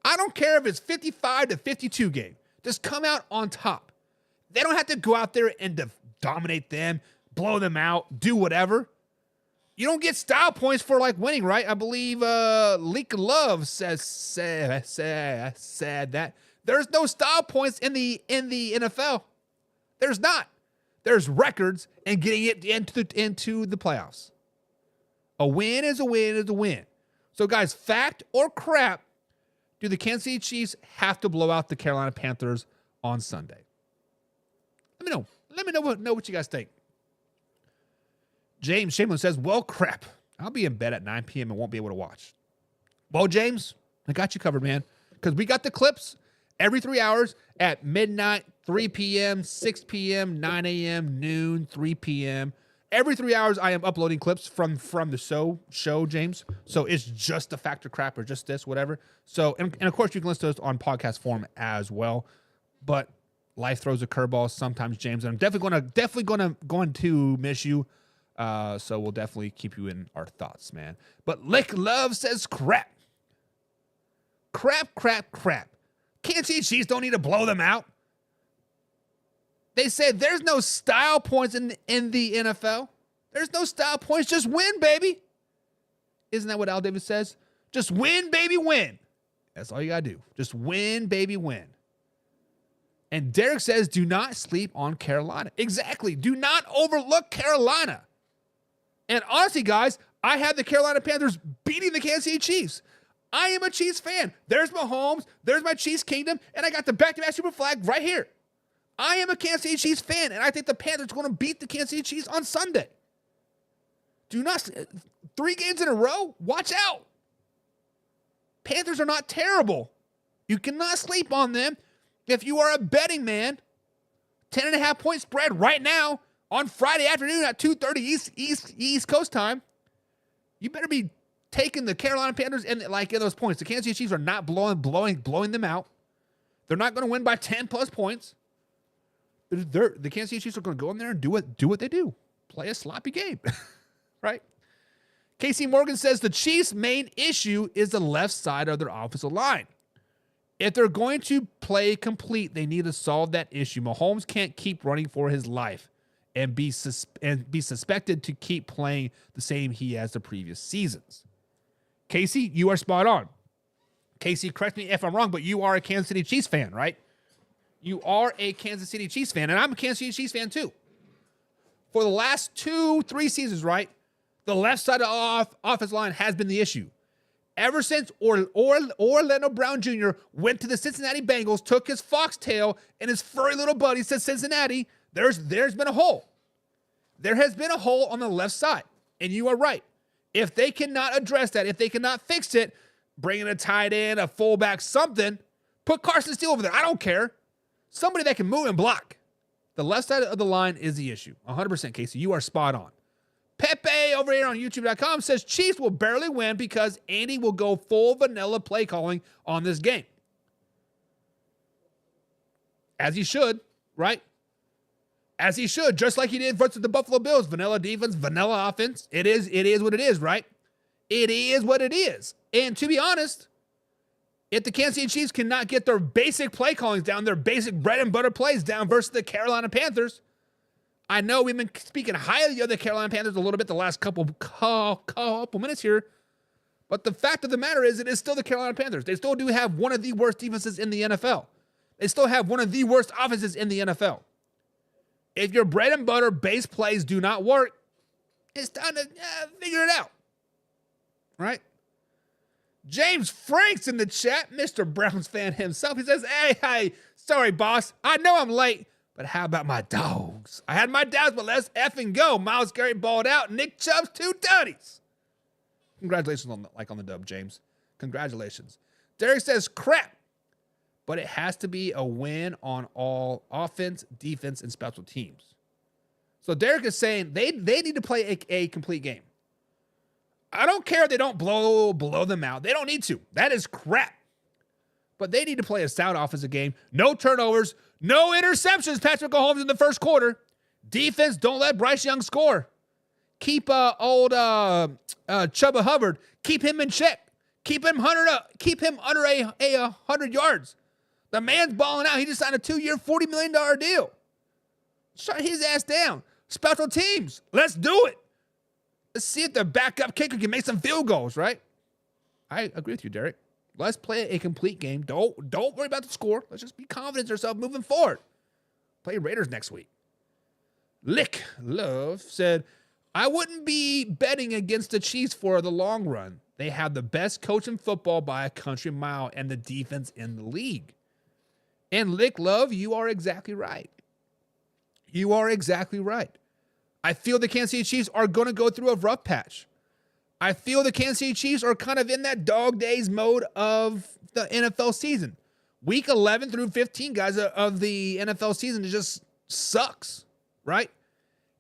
I don't care if it's 55-52 game. Just come out on top. They don't have to go out there and dominate them, blow them out, do whatever. You don't get style points for like winning, right? I believe Leak Love said that there's no style points in the NFL. There's not. There's records and getting it into the playoffs. A win is a win is a win. So guys, fact or crap, do the Kansas City Chiefs have to blow out the Carolina Panthers on Sunday? Let me know. Let me know what you guys think. James Chamberlain says, well, crap. I'll be in bed at 9 p.m. and won't be able to watch. Well, James, I got you covered, man. Because we got the clips every 3 hours at midnight, 3 p.m., 6 p.m., 9 a.m., noon, 3 p.m. Every 3 hours, I am uploading clips from the show, James. So it's just the fact or crap or just this, whatever. So, and of course, you can listen to us on podcast form as well. But life throws a curveball sometimes, James. And I'm definitely going to miss you. So we'll definitely keep you in our thoughts, man. But Lick Love says crap. Crap. Kansas City Chiefs don't need to blow them out. They said there's no style points in the NFL. There's no style points. Just win, baby. Isn't that what Al Davis says? Just win, baby, win. That's all you got to do. Just win, baby, win. And Derek says, do not sleep on Carolina. Exactly. Do not overlook Carolina. And honestly, guys, I had the Carolina Panthers beating the Kansas City Chiefs. I am a Chiefs fan. There's Mahomes. There's my Chiefs kingdom. And I got the back-to-back super flag right here. I am a Kansas City Chiefs fan, and I think the Panthers are going to beat the Kansas City Chiefs on Sunday. Do not, 3 games in a row? Watch out. Panthers are not terrible. You cannot sleep on them. If you are a betting man, 10.5 point spread right now on Friday afternoon at 2:30 East Coast time, you better be taking the Carolina Panthers and like in those points. The Kansas City Chiefs are not blowing them out. They're not going to win by 10 plus points. The Kansas City Chiefs are going to go in there and do what they do. Play a sloppy game. Right? Casey Morgan says the Chiefs' main issue is the left side of their offensive line. If they're going to play complete, they need to solve that issue. Mahomes can't keep running for his life and be suspected to keep playing the same he has the previous seasons. Casey, you are spot on. Casey, correct me if I'm wrong, but you are a Kansas City Chiefs fan, right? You are a Kansas City Chiefs fan, and I'm a Kansas City Chiefs fan too. For the last 2-3 seasons, right, the left side of the offensive line has been the issue. Ever since Orlando Brown Jr. went to the Cincinnati Bengals, took his foxtail and his furry little buddy to Cincinnati, there's been a hole. There has been a hole on the left side, and you are right. If they cannot address that, if they cannot fix it, bring in a tight end, a fullback, something, put Carson Steele over there. I don't care. Somebody that can move and block. The left side of the line is the issue. 100%, Casey. You are spot on. Pepe over here on YouTube.com says Chiefs will barely win because Andy will go full vanilla play calling on this game. As he should, right? As he should, just like he did versus the Buffalo Bills. Vanilla defense, vanilla offense. It is what it is, right? It is what it is. And to be honest, if the Kansas City Chiefs cannot get their basic play callings down, their basic bread and butter plays down versus the Carolina Panthers, I know we've been speaking highly of the Carolina Panthers a little bit the last couple minutes here, but the fact of the matter is it is still the Carolina Panthers. They still do have one of the worst defenses in the NFL. They still have one of the worst offenses in the NFL. If your bread and butter base plays do not work, it's time to figure it out. Right? James Frank's in the chat, Mr. Browns fan himself. He says, hey, sorry, boss. I know I'm late, but how about my dogs? I had my doubts, but let's effing go. Myles Garrett balled out. Nick Chubb's 2 tutties. Congratulations on the dub, James. Congratulations. Derek says, crap, but it has to be a win on all offense, defense, and special teams. So Derek is saying they need to play a complete game. I don't care if they don't blow them out. They don't need to. That is crap. But they need to play a sound offensive game. No turnovers. No interceptions, Patrick Mahomes, in the first quarter. Defense, don't let Bryce Young score. Keep old Chuba Hubbard. Keep him in check. Keep him under 100 yards. The man's balling out. He just signed a 2-year, $40 million deal. Shut his ass down. Special teams. Let's do it. Let's see if the backup kicker can make some field goals, right? I agree with you, Derek. Let's play a complete game. Don't worry about the score. Let's just be confident in ourselves moving forward. Play Raiders next week. Lick Love said, I wouldn't be betting against the Chiefs for the long run. They have the best coach in football by a country mile and the defense in the league. And Lick Love, you are exactly right. You are exactly right. I feel the Kansas City Chiefs are going to go through a rough patch. I feel the Kansas City Chiefs are kind of in that dog days mode of the NFL season. Week 11 through 15, guys, of the NFL season, it just sucks, right?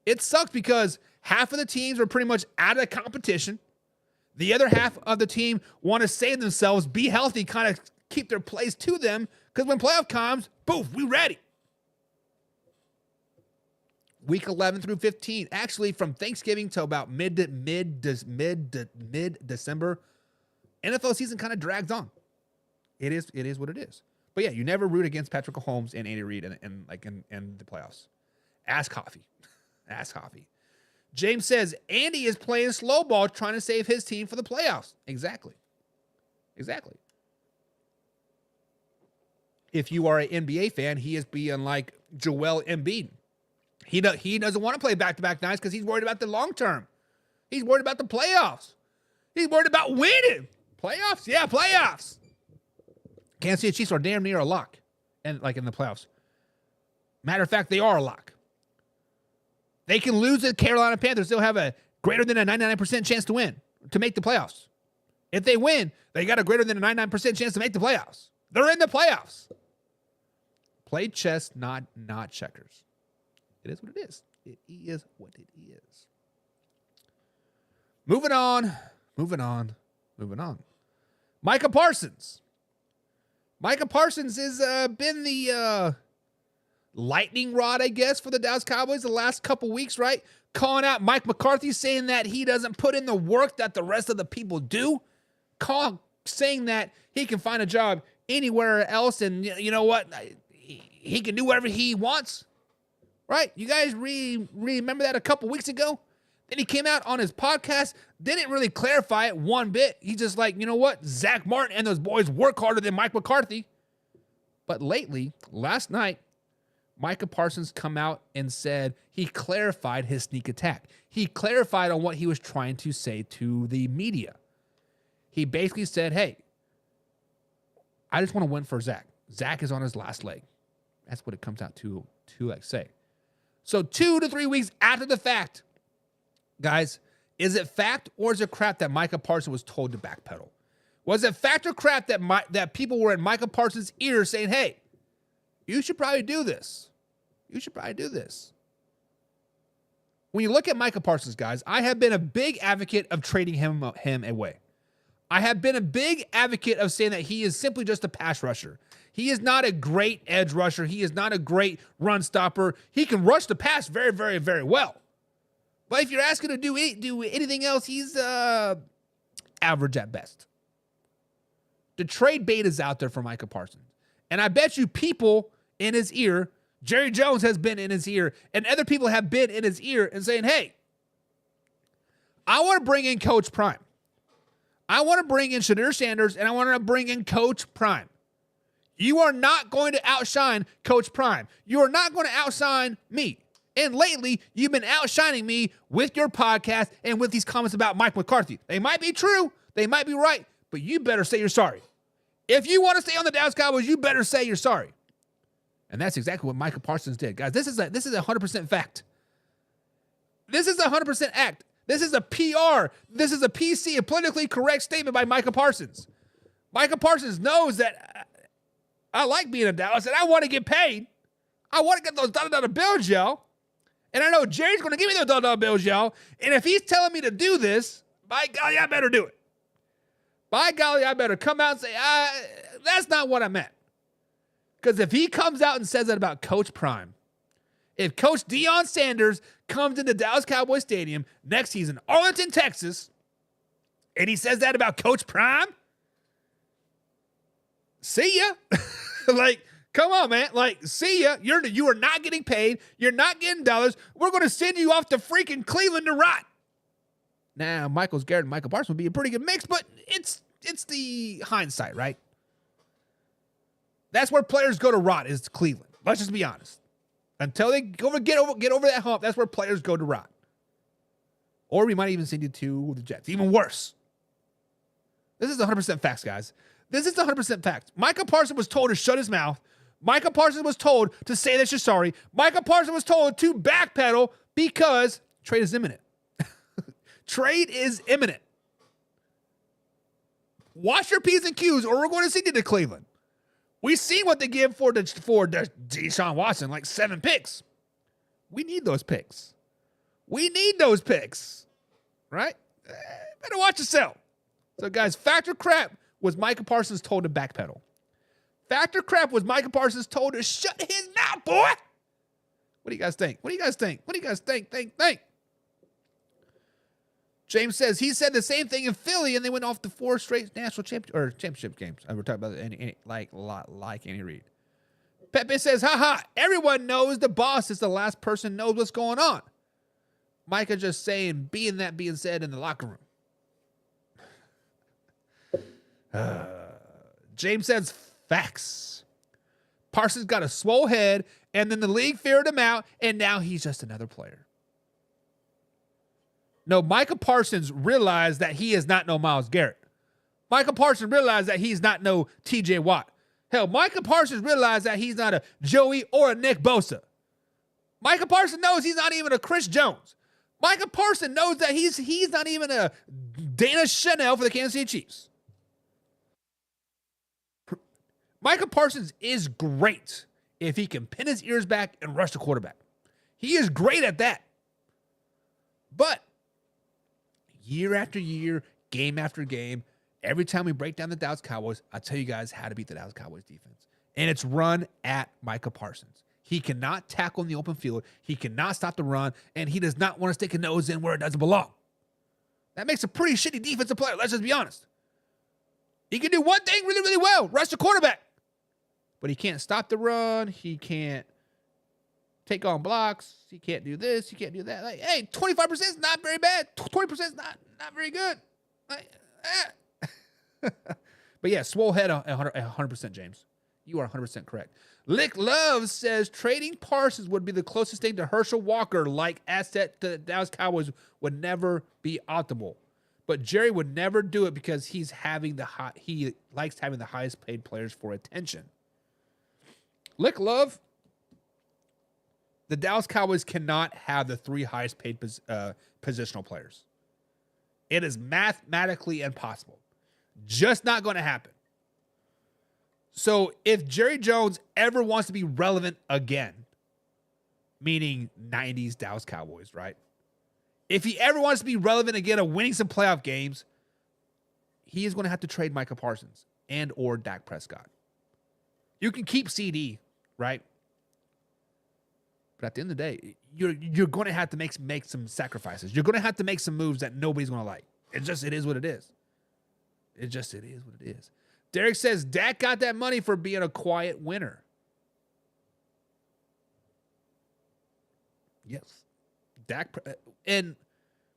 It sucks because half of the teams are pretty much out of the competition. The other half of the team want to save themselves, be healthy, kind of keep their place to them, because when playoff comes, boom, we ready. Week 11 through 15, actually from Thanksgiving to about mid-December, NFL season kind of drags on. It is what it is. But yeah, you never root against Patrick Mahomes and Andy Reid in the playoffs. Ask Coffee. Ask Coffee. James says, Andy is playing slow ball trying to save his team for the playoffs. Exactly. If you are an NBA fan, he is being like Joel Embiid. He doesn't want to play back-to-back nights because he's worried about the long term. He's worried about the playoffs. He's worried about winning. Playoffs? Yeah, playoffs. Kansas City Chiefs are damn near a lock, and like in the playoffs. Matter of fact, they are a lock. They can lose to the Carolina Panthers. They'll have a greater than a 99% chance to win, to make the playoffs. If they win, they got a greater than a 99% chance to make the playoffs. They're in the playoffs. Play chess, not checkers. It is what it is. It is what it is. Moving on. Micah Parsons. Micah Parsons has been the lightning rod, I guess, for the Dallas Cowboys the last couple weeks, right? Calling out Mike McCarthy, saying that he doesn't put in the work that the rest of the people do. Saying that he can find a job anywhere else, and you know what? He can do whatever he wants. Right? You guys remember that a couple weeks ago? Then he came out on his podcast, didn't really clarify it one bit. He's just like, you know what? Zach Martin and those boys work harder than Mike McCarthy. But lately, last night, Micah Parsons come out and said he clarified his sneak attack. He clarified on what he was trying to say to the media. He basically said, hey, I just want to win for Zach. Zach is on his last leg. That's what it comes out to like say. So 2 to 3 weeks after the fact, guys, is it fact or is it crap that Micah Parsons was told to backpedal? Was it fact or crap that people were in Micah Parsons' ear saying, hey, you should probably do this. You should probably do this. When you look at Micah Parsons, guys, I have been a big advocate of trading him away. I have been a big advocate of saying that he is simply just a pass rusher. He is not a great edge rusher. He is not a great run stopper. He can rush the pass very, very, very well. But if you're asking to do anything else, he's average at best. The trade bait is out there for Micah Parsons. And I bet you people in his ear, Jerry Jones has been in his ear, and other people have been in his ear and saying, hey, I want to bring in Coach Prime. I want to bring in Shadir Sanders, and I want to bring in Coach Prime. You are not going to outshine Coach Prime. You are not going to outshine me. And lately, you've been outshining me with your podcast and with these comments about Mike McCarthy. They might be true. They might be right. But you better say you're sorry. If you want to stay on the Dallas Cowboys, you better say you're sorry. And that's exactly what Micah Parsons did. Guys, this is a 100% fact. This is a 100% act. This is a PR. This is a PC, a politically correct statement by Micah Parsons. Micah Parsons knows that I like being in Dallas and I want to get paid. I want to get those dollar bills, y'all. And I know Jerry's going to give me those dollar bills, y'all. And if he's telling me to do this, by golly, I better do it. By golly, I better come out and say, that's not what I meant. Because if he comes out and says that about Coach Prime, if Coach Deion Sanders comes into Dallas Cowboys Stadium next season, Arlington, Texas, and he says that about Coach Prime, see ya. Like, come on, man. Like, see ya. You are not getting paid. You're not getting dollars. We're going to send you off to freaking Cleveland to rot. Now, Michael's Garrett and Michael Parsons would be a pretty good mix, but it's the hindsight, right? That's where players go to rot, is Cleveland. Let's just be honest. Until they get over that hump, that's where players go to rot. Or we might even send you to the Jets. Even worse. This is 100% facts, guys. This is 100% facts. Micah Parsons was told to shut his mouth. Micah Parsons was told to say that you're sorry. Micah Parsons was told to backpedal because trade is imminent. Trade is imminent. Watch your P's and Q's, or we're going to send you to Cleveland. We've seen what they give for Deshaun Watson, like 7 picks. We need those picks. We need those picks. Right? Better watch yourself. So, guys, factor crap was Micah Parsons told to backpedal. Factor crap was Micah Parsons told to shut his mouth, boy. What do you guys think? What do you guys think? What do you guys think? Think. James says he said the same thing in Philly, and they went off the 4 straight national championship games. We're talking about like Andy Reid. Pepe says, haha, everyone knows the boss is the last person knows what's going on. Micah just saying, being said in the locker room. James says, facts. Parsons got a swole head, and then the league figured him out, and now he's just another player. No, Micah Parsons realized that he is not no Myles Garrett. Micah Parsons realized that he's not no TJ Watt. Hell, Micah Parsons realized that he's not a Joey or a Nick Bosa. Micah Parsons knows he's not even a Chris Jones. Micah Parsons knows that he's not even a Dana Chanel for the Kansas City Chiefs. Micah Parsons is great if he can pin his ears back and rush the quarterback. He is great at that. But year after year, game after game, every time we break down the Dallas Cowboys, I tell you guys how to beat the Dallas Cowboys defense. And it's run at Micah Parsons. He cannot tackle in the open field. He cannot stop the run. And he does not want to stick a nose in where it doesn't belong. That makes a pretty shitty defensive player. Let's just be honest. He can do one thing really, really well. Rush the quarterback. But he can't stop the run. He can't take on blocks. He can't do this. He can't do that. Like, hey, 25% is not very bad. 20% is not very good. Like, But yeah, swole head 100%, James. You are 100% correct. Lick Love says trading Parsons would be the closest thing to Herschel Walker-like asset to the Dallas Cowboys would never be optimal. But Jerry would never do it because he likes having the highest paid players for attention. Lick Love, the Dallas Cowboys cannot have the 3 highest paid positional players. It is mathematically impossible. Just not going to happen. So if Jerry Jones ever wants to be relevant again, meaning 90s Dallas Cowboys, right? If he ever wants to be relevant again of winning some playoff games, he is going to have to trade Micah Parsons and or Dak Prescott. You can keep CD, right? But at the end of the day, you're going to have to make some sacrifices. You're going to have to make some moves that nobody's going to like. It is what it is. It is what it is. Derek says Dak got that money for being a quiet winner. Yes. Dak, and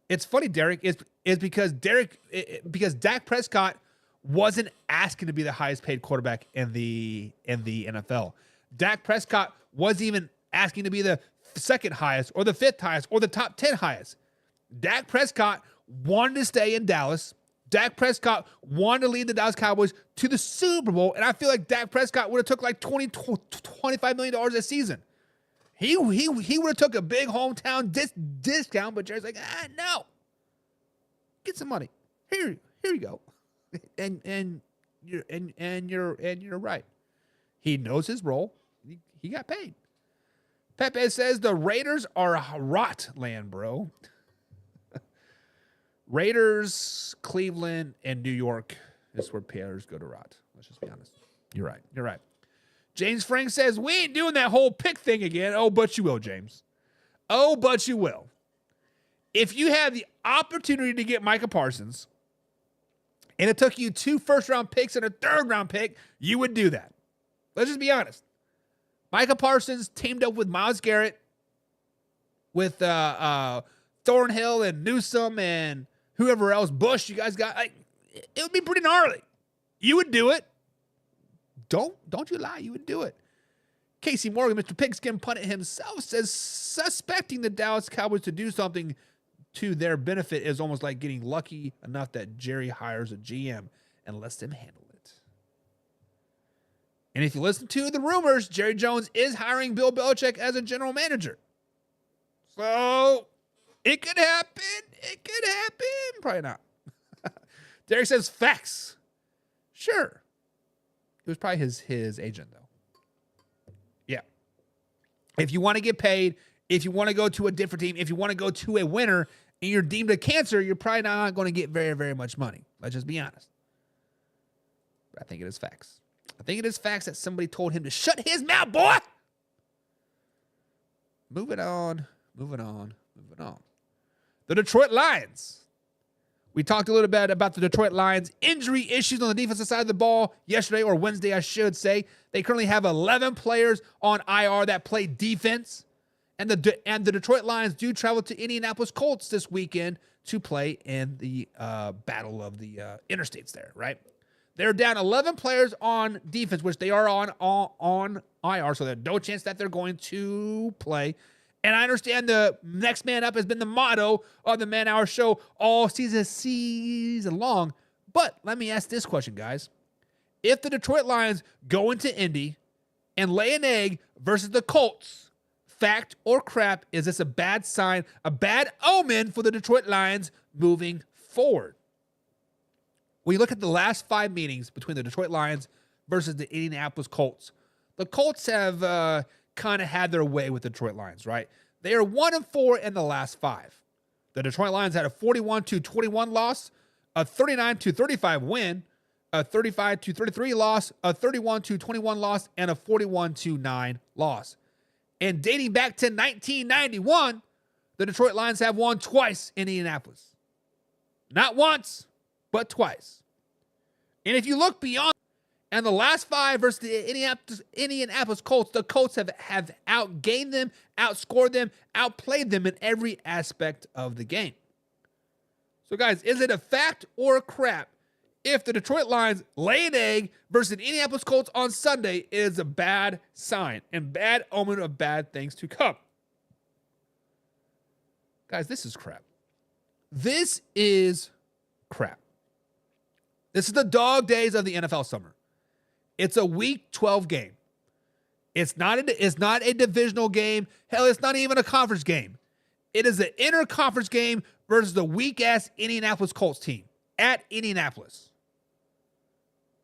it's funny, Derek, is because Dak Prescott wasn't asking to be the highest paid quarterback in the NFL. Dak Prescott wasn't even asking to be the second highest or the 5th highest or the top 10 highest. Dak Prescott wanted to stay in Dallas. Dak Prescott wanted to lead the Dallas Cowboys to the Super Bowl, and I feel like Dak Prescott would have took like $25 million a season. He would have took a big hometown discount, but Jerry's like, no. Get some money. Here you go. And you're right. He knows his role. He got paid. Pepe says the Raiders are a rot land, bro. Raiders, Cleveland, and New York is where players go to rot. Let's just be honest. You're right. James Frank says, we ain't doing that whole pick thing again. Oh, but you will, James. Oh, but you will. If you have the opportunity to get Micah Parsons, and it took you 2 first-round picks and a 3rd-round pick, you would do that. Let's just be honest. Micah Parsons teamed up with Myles Garrett, with Thornhill and Newsome and whoever else, Bush, you guys got, like, it would be pretty gnarly. You would do it. Don't you lie, you would do it. Casey Morgan, Mr. Pigskin Pundit himself, says suspecting the Dallas Cowboys to do something to their benefit is almost like getting lucky enough that Jerry hires a GM and lets them handle it. And if you listen to the rumors, Jerry Jones is hiring Bill Belichick as a general manager. So it could happen. It could happen. Probably not. Derek says facts. Sure. It was probably his agent, though. Yeah. If you want to get paid, if you want to go to a different team, if you want to go to a winner and you're deemed a cancer, you're probably not going to get very, very much money. Let's just be honest. But I think it is facts. I think it is facts that somebody told him to shut his mouth, boy. Moving on. The Detroit Lions. We talked a little bit about the Detroit Lions' injury issues on the defensive side of the ball yesterday, or Wednesday, I should say. They currently have 11 players on IR that play defense. And the Detroit Lions do travel to Indianapolis Colts this weekend to play in the battle of the interstates there, right? They're down 11 players on defense, which they are on IR, so there's no chance that they're going to play. And I understand the next man up has been the motto of the Man Hour Show all season long. But let me ask this question, guys. If the Detroit Lions go into Indy and lay an egg versus the Colts, fact or crap, is this a bad sign, a bad omen for the Detroit Lions moving forward? When you look at the last 5 meetings between the Detroit Lions versus the Indianapolis Colts, the Colts have kind of had their way with the Detroit Lions, right? They are 1-4 in the last 5. The Detroit Lions had a 41-21 loss, a 39-35 win, a 35-33 loss, a 31-21 loss, and a 41-9 loss. And dating back to 1991, the Detroit Lions have won twice in Indianapolis. Not once, but twice. And if you look beyond, and the last 5 versus the Indianapolis Colts, the Colts have outgained them, outscored them, outplayed them in every aspect of the game. So, guys, is it a fact or a crap? If the Detroit Lions lay an egg versus the Indianapolis Colts on Sunday, it is a bad sign and bad omen of bad things to come. Guys, this is crap. This is crap. This is the dog days of the NFL summer. It's a Week 12 game. It's not a divisional game. Hell, it's not even a conference game. It is an inter-conference game versus the weak-ass Indianapolis Colts team at Indianapolis.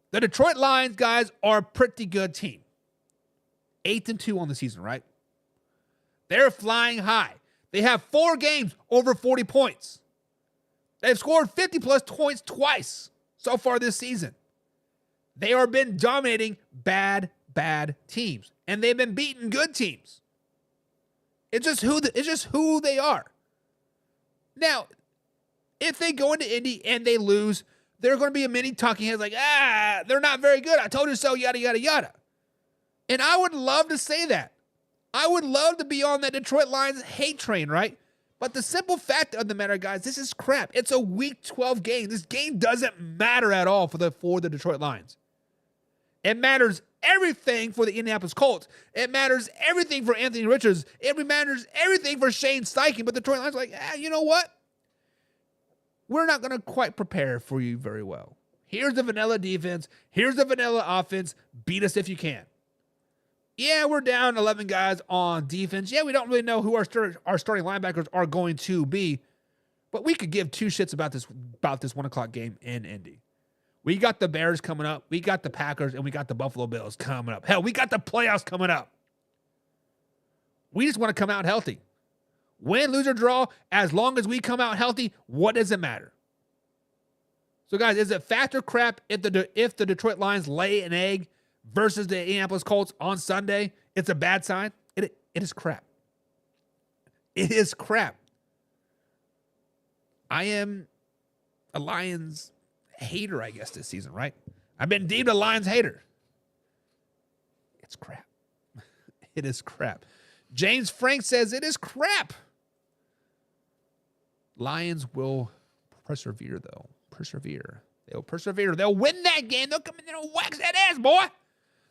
The Detroit Lions, guys, are a pretty good team. 8-2 on the season, right? They're flying high. They have 4 games over 40 points. They've scored 50-plus points twice so far this season. They have been dominating bad teams. And they've been beating good teams. It's just who they are. Now, if they go into Indy and they lose, there are going to be a many talking heads like, they're not very good. I told you so, yada, yada, yada. And I would love to say that. I would love to be on that Detroit Lions hate train, right? But the simple fact of the matter, guys, this is crap. It's a Week 12 game. This game doesn't matter at all for the Detroit Lions. It matters everything for the Indianapolis Colts. It matters everything for Anthony Richards. It matters everything for Shane Steichen. But the Detroit Lions are like, you know what? We're not going to quite prepare for you very well. Here's the vanilla defense. Here's the vanilla offense. Beat us if you can. Yeah, we're down 11 guys on defense. Yeah, we don't really know who our starting linebackers are going to be. But we could give 2 shits about this 1 o'clock game in Indy. We got the Bears coming up. We got the Packers, and we got the Buffalo Bills coming up. Hell, we got the playoffs coming up. We just want to come out healthy. Win, lose, or draw, as long as we come out healthy, what does it matter? So, guys, is it fact or crap if the Detroit Lions lay an egg versus the Indianapolis Colts on Sunday? It's a bad sign? It is crap. It is crap. I am a Lions hater, I guess, this season, right? I've been deemed a Lions hater. It's crap. It is crap. James Frank says it is crap. Lions will persevere, though. Persevere. They'll persevere. They'll win that game. They'll come in there and wax that ass, boy.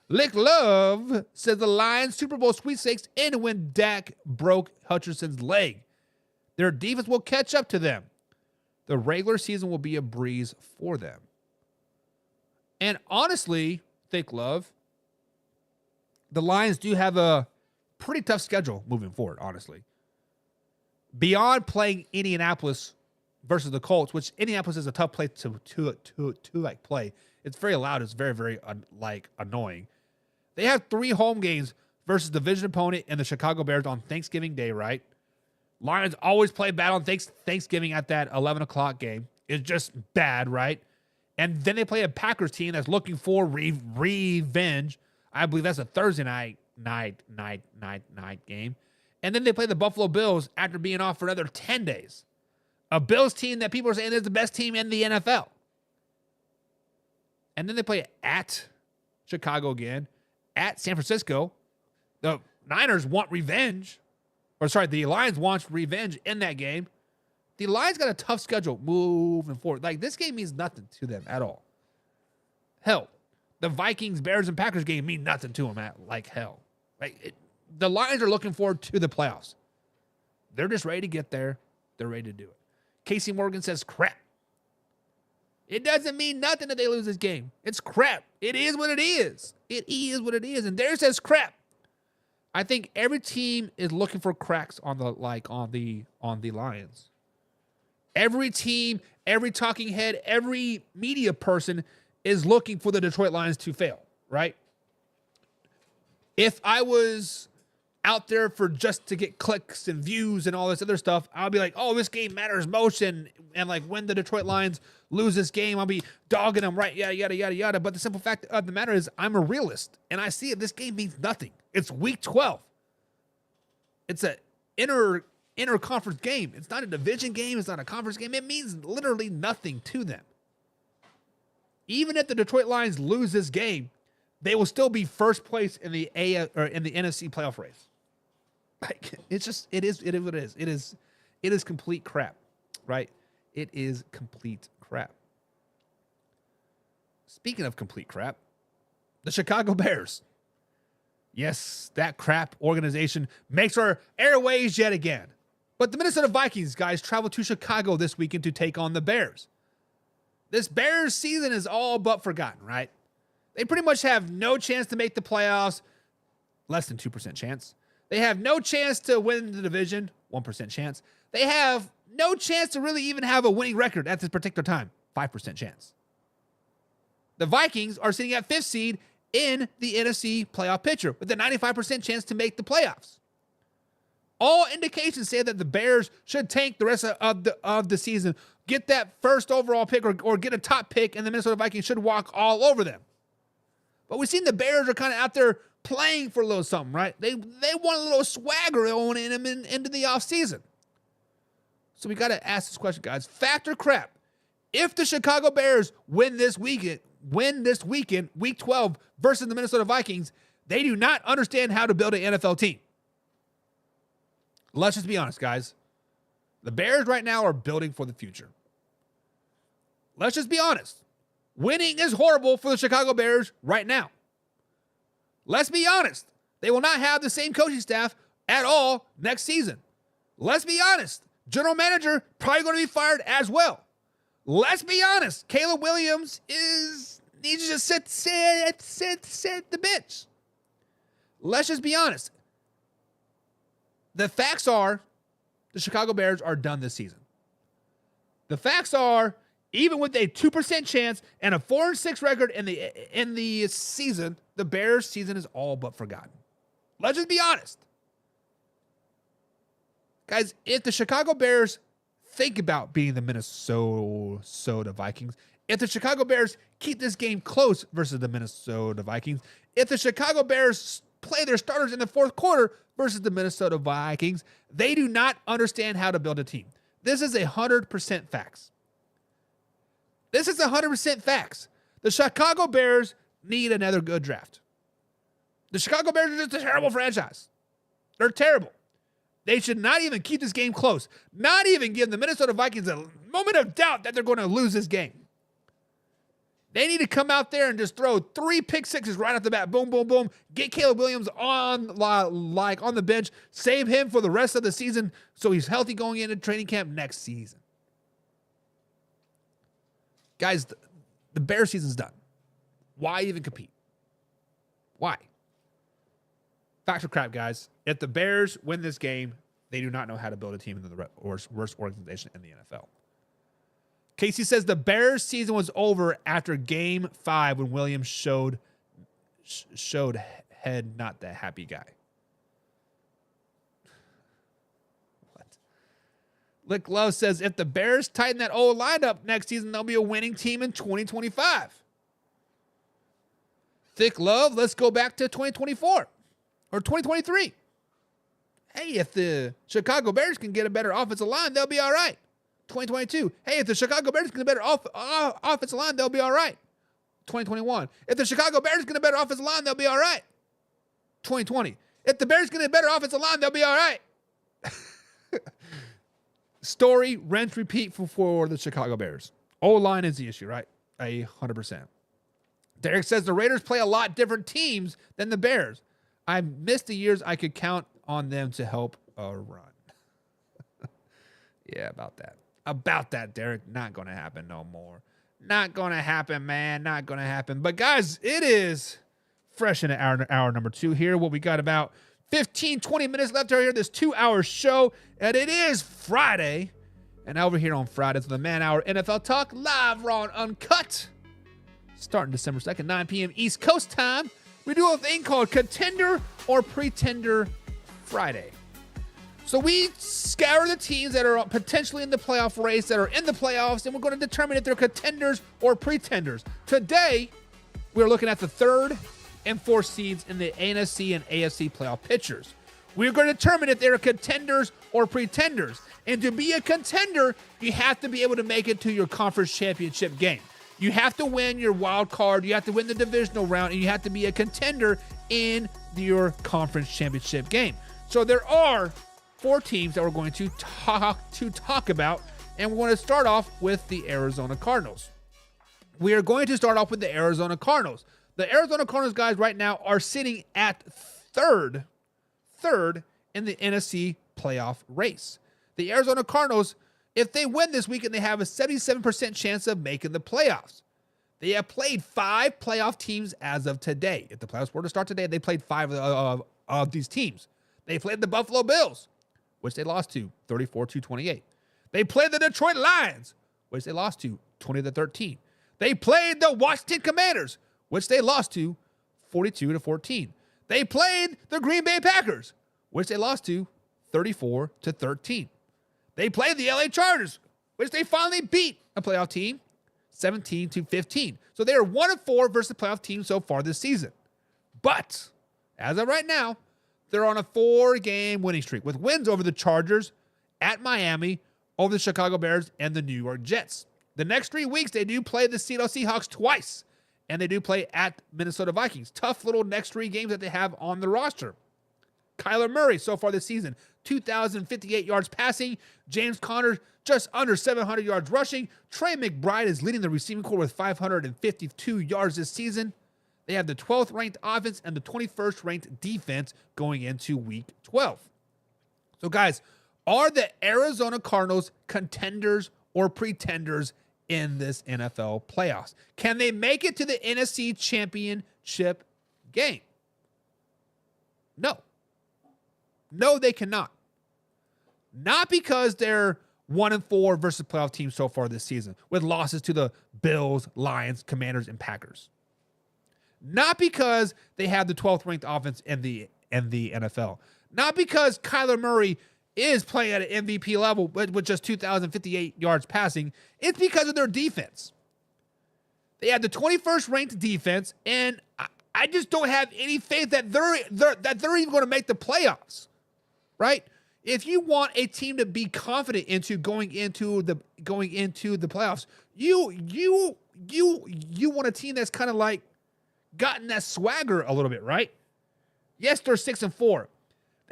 Lick Love says the Lions Super Bowl sweepstakes ended when Dak broke Hutchinson's leg. Their defense will catch up to them. The regular season will be a breeze for them. And honestly, Thick Love, the Lions do have a pretty tough schedule moving forward, honestly. Beyond playing Indianapolis versus the Colts, which Indianapolis is a tough place to play. It's very loud. It's very, very annoying. They have 3 home games versus division opponent and the Chicago Bears on Thanksgiving Day, right? Lions always play bad on Thanksgiving at that 11 o'clock game. It's just bad, right? And then they play a Packers team that's looking for revenge. I believe that's a Thursday night game. And then they play the Buffalo Bills after being off for another 10 days. A Bills team that people are saying is the best team in the NFL. And then they play at Chicago again, at San Francisco. The Niners want revenge. The Lions want revenge in that game. The Lions got a tough schedule moving forward. Like, this game means nothing to them at all. Hell, the Vikings, Bears, and Packers game mean nothing to them like hell. The Lions are looking forward to the playoffs. They're just ready to get there. They're ready to do it. Casey Morgan says, crap. It doesn't mean nothing that they lose this game. It's crap. It is what it is. It is what it is. And there says crap. I think every team is looking for cracks on the Lions. Every team, every talking head, every media person is looking for the Detroit Lions to fail, right? If I was out there for just to get clicks and views and all this other stuff, I'll be like, oh, this game matters most. And like, when the Detroit Lions lose this game, I'll be dogging them, right? Yada, yada, yada. But the simple fact of the matter is I'm a realist, and I see it. This game means nothing. It's week 12. It's an inter-conference game. It's not a division game. It's not a conference game. It means literally nothing to them. Even if the Detroit Lions lose this game, they will still be first place in the NFC playoff race. Like, it is what it is. It is complete crap, right? It is complete crap. Speaking of complete crap, the Chicago Bears. Yes, that crap organization makes our airways yet again. But the Minnesota Vikings, guys, travel to Chicago this weekend to take on the Bears. This Bears season is all but forgotten, right? They pretty much have no chance to make the playoffs, less than 2% chance. They have no chance to win the division, 1% chance. They have no chance to really even have a winning record at this particular time, 5% chance. The Vikings are sitting at 5th seed in the NFC playoff picture with a 95% chance to make the playoffs. All indications say that the Bears should tank the rest of the season, get that first overall pick or get a top pick, and the Minnesota Vikings should walk all over them. But we've seen the Bears are kind of out there playing for a little something, right? They want a little swagger on in them into the offseason. So we got to ask this question, guys. Fact or crap? If the Chicago Bears win this weekend, week 12, versus the Minnesota Vikings, they do not understand how to build an NFL team. Let's just be honest, guys. The Bears right now are building for the future. Let's just be honest. Winning is horrible for the Chicago Bears right now. Let's be honest. They will not have the same coaching staff at all next season. Let's be honest. General manager probably going to be fired as well. Let's be honest. Caleb Williams needs to just sit the bench. Let's just be honest. The facts are the Chicago Bears are done this season. The facts are, even with a 2% chance and a 4-6 record in the season, the Bears' season is all but forgotten. Let's just be honest. Guys, if the Chicago Bears think about being the Minnesota Vikings, if the Chicago Bears keep this game close versus the Minnesota Vikings, if the Chicago Bears play their starters in the fourth quarter versus the Minnesota Vikings, they do not understand how to build a team. This is 100% facts. This is 100% facts. The Chicago Bears need another good draft. The Chicago Bears are just a terrible franchise. They're terrible. They should not even keep this game close. Not even give the Minnesota Vikings a moment of doubt that they're going to lose this game. They need to come out there and just throw 3 pick sixes right off the bat. Boom, boom, boom. Get Caleb Williams on the bench. Save him for the rest of the season so he's healthy going into training camp next season. Guys, the Bears season's done. Why even compete? Why? Facts or crap, guys. If the Bears win this game, they do not know how to build a team in the worst organization in the NFL. Casey says the Bears season was over after game 5 when Williams showed head not the happy guy. What? Lick Love says if the Bears tighten that old lineup next season, they'll be a winning team in 2025. Thick Love, let's go back to 2024 or 2023. Hey, if the Chicago Bears can get a better offensive line, they'll be all right. 2022. Hey, if the Chicago Bears get a better offensive line, they'll be all right. 2021. If the Chicago Bears get a better offensive line, they'll be all right. 2020. If the Bears get a better offensive line, they'll be all right. Story, rinse, repeat for the Chicago Bears. O-line is the issue, right? 100%. Derek says the Raiders play a lot different teams than the Bears. I missed the years I could count on them to help a run. Yeah, about that. About that, Derek. Not going to happen no more. Not going to happen, man. Not going to happen. But, guys, it is fresh in hour number 2 here. What we got about 15, 20 minutes left here. This 2-hour show. And it is Friday. And over here on Fridays, the Man Hour NFL Talk, live, raw, and uncut. Starting December 2nd, 9 p.m. East Coast time. We do a thing called Contender or Pretender Friday. So we scour the teams that are potentially in the playoff race, that are in the playoffs, and we're going to determine if they're contenders or pretenders. Today, we're looking at the 3rd and 4th seeds in the NFC and AFC playoff pictures. We're going to determine if they're contenders or pretenders. And to be a contender, you have to be able to make it to your conference championship game. You have to win your wild card, you have to win the divisional round, and you have to be a contender in your conference championship game. So there are 4 teams that we're going to talk about, and we're going to start off with the Arizona Cardinals. We are going to start off with the Arizona Cardinals. The Arizona Cardinals, guys, right now are sitting at third in the NFC playoff race. The Arizona Cardinals, if they win this weekend, they have a 77% chance of making the playoffs. They have played 5 playoff teams as of today. If the playoffs were to start today, they played 5 of these teams. They played the Buffalo Bills, which they lost to 34-28. They played the Detroit Lions, which they lost to 20-13. They played the Washington Commanders, which they lost to 42-14. They played the Green Bay Packers, which they lost to 34-13. They played the LA Chargers, which they finally beat a playoff team 17-15. So they are 1-4 versus the playoff team so far this season. But as of right now, they're on a 4-game winning streak with wins over the Chargers, at Miami, over the Chicago Bears, and the New York Jets. The next 3 weeks, they do play the Seattle Seahawks twice, and they do play at Minnesota Vikings. Tough little next 3 games that they have on the roster. Kyler Murray, so far this season, 2,058 yards passing. James Conner, just under 700 yards rushing. Trey McBride is leading the receiving corps with 552 yards this season. They have the 12th ranked offense and the 21st ranked defense going into week 12. So, guys, are the Arizona Cardinals contenders or pretenders in this NFL playoffs? Can they make it to the NFC Championship game? No. No, they cannot. Not because they're 1-4 versus playoff teams so far this season, with losses to the Bills, Lions, Commanders, and Packers. Not because they have the 12th ranked offense in the NFL. Not because Kyler Murray is playing at an MVP level with just 2,058 yards passing. It's because of their defense. They have the 21st ranked defense, and I just don't have any faith that they're even going to make the playoffs. Right? If you want a team to be confident into going into the playoffs, you want a team that's kind of like gotten that swagger a little bit, right? Yes, they're 6-4.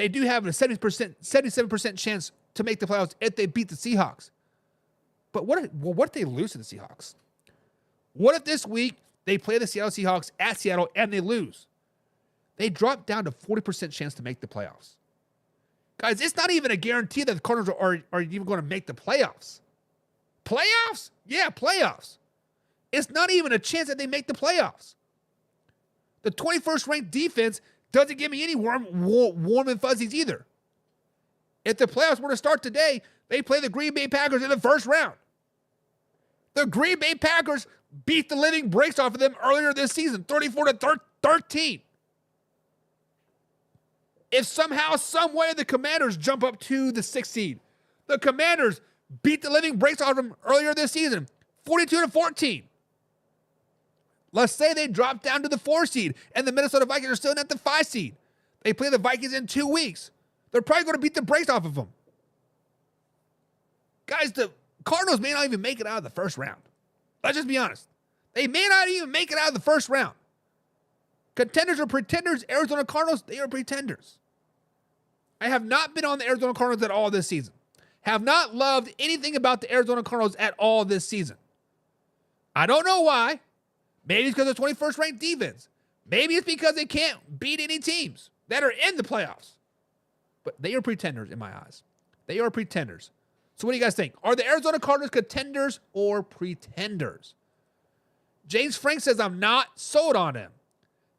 they do have a 77% chance to make the playoffs if they beat the Seahawks. But what if they lose to the Seahawks? What if this week they play the Seattle Seahawks at Seattle and they lose? They drop down to 40% chance to make the playoffs. Guys, it's not even a guarantee that the Cardinals are even going to make the playoffs. Playoffs? Yeah, playoffs. It's not even a chance that they make the playoffs. The 21st ranked defense doesn't give me any warm and fuzzies either. If the playoffs were to start today, they play the Green Bay Packers in the first round. The Green Bay Packers beat the living breaks off of them earlier this season, 34-13. If somehow, some way, the Commanders jump up to the 6th seed, the Commanders beat the living breaks off of them earlier this season, 42-14. Let's say they drop down to the 4 seed, and the Minnesota Vikings are still at the 5 seed. They play the Vikings in 2 weeks. They're probably going to beat the brakes off of them. Guys, the Cardinals may not even make it out of the first round. Let's just be honest. They may not even make it out of the first round. Contenders or pretenders, Arizona Cardinals, they are pretenders. I have not been on the Arizona Cardinals at all this season. Have not loved anything about the Arizona Cardinals at all this season. I don't know why. Maybe it's because of the 21st ranked defense. Maybe it's because they can't beat any teams that are in the playoffs. But they are pretenders in my eyes. They are pretenders. So what do you guys think? Are the Arizona Cardinals contenders or pretenders? James Frank says I'm not sold on him.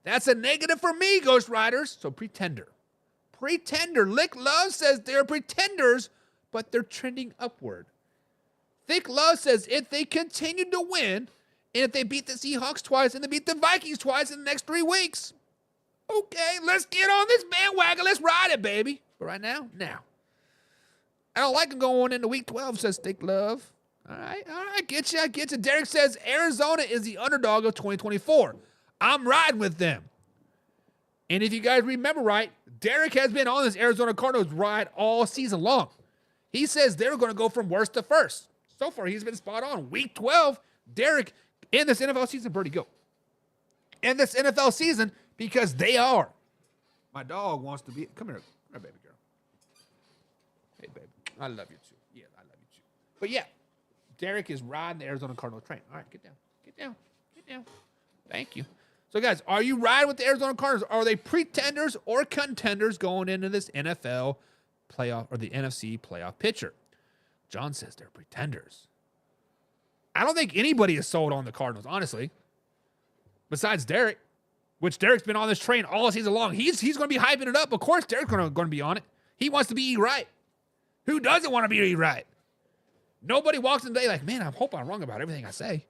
That's a negative for me, Ghost Riders. So pretender. Pretender. Lick Love says they're pretenders, but they're trending upward. Thick Love says if they continue to win, and if they beat the Seahawks twice and they beat the Vikings twice in the next 3 weeks, okay, let's get on this bandwagon. Let's ride it, baby. But right now, I don't like them going into week 12, says Thick Love. All right, I get you. Derek says Arizona is the underdog of 2024. I'm riding with them. And if you guys remember right, Derek has been on this Arizona Cardinals ride all season long. He says they're going to go from worst to first. So far, he's been spot on. Week 12, Derek, in this NFL season, Birdie, go. In this NFL season, because they are. My dog wants to be. Come here, baby girl. Hey, baby. I love you too. Yeah, I love you too. But yeah, Derek is riding the Arizona Cardinals train. All right, get down. Thank you. So, guys, are you riding with the Arizona Cardinals? Are they pretenders or contenders going into this NFL playoff or the NFC playoff picture? John says they're pretenders. I don't think anybody is sold on the Cardinals, honestly, besides Derek, which Derek's been on this train all season long. He's going to be hyping it up. Of course, Derek's going to be on it. He wants to be right. Who doesn't want to be right? Nobody walks in the day like, man, I hope I'm wrong about everything I say.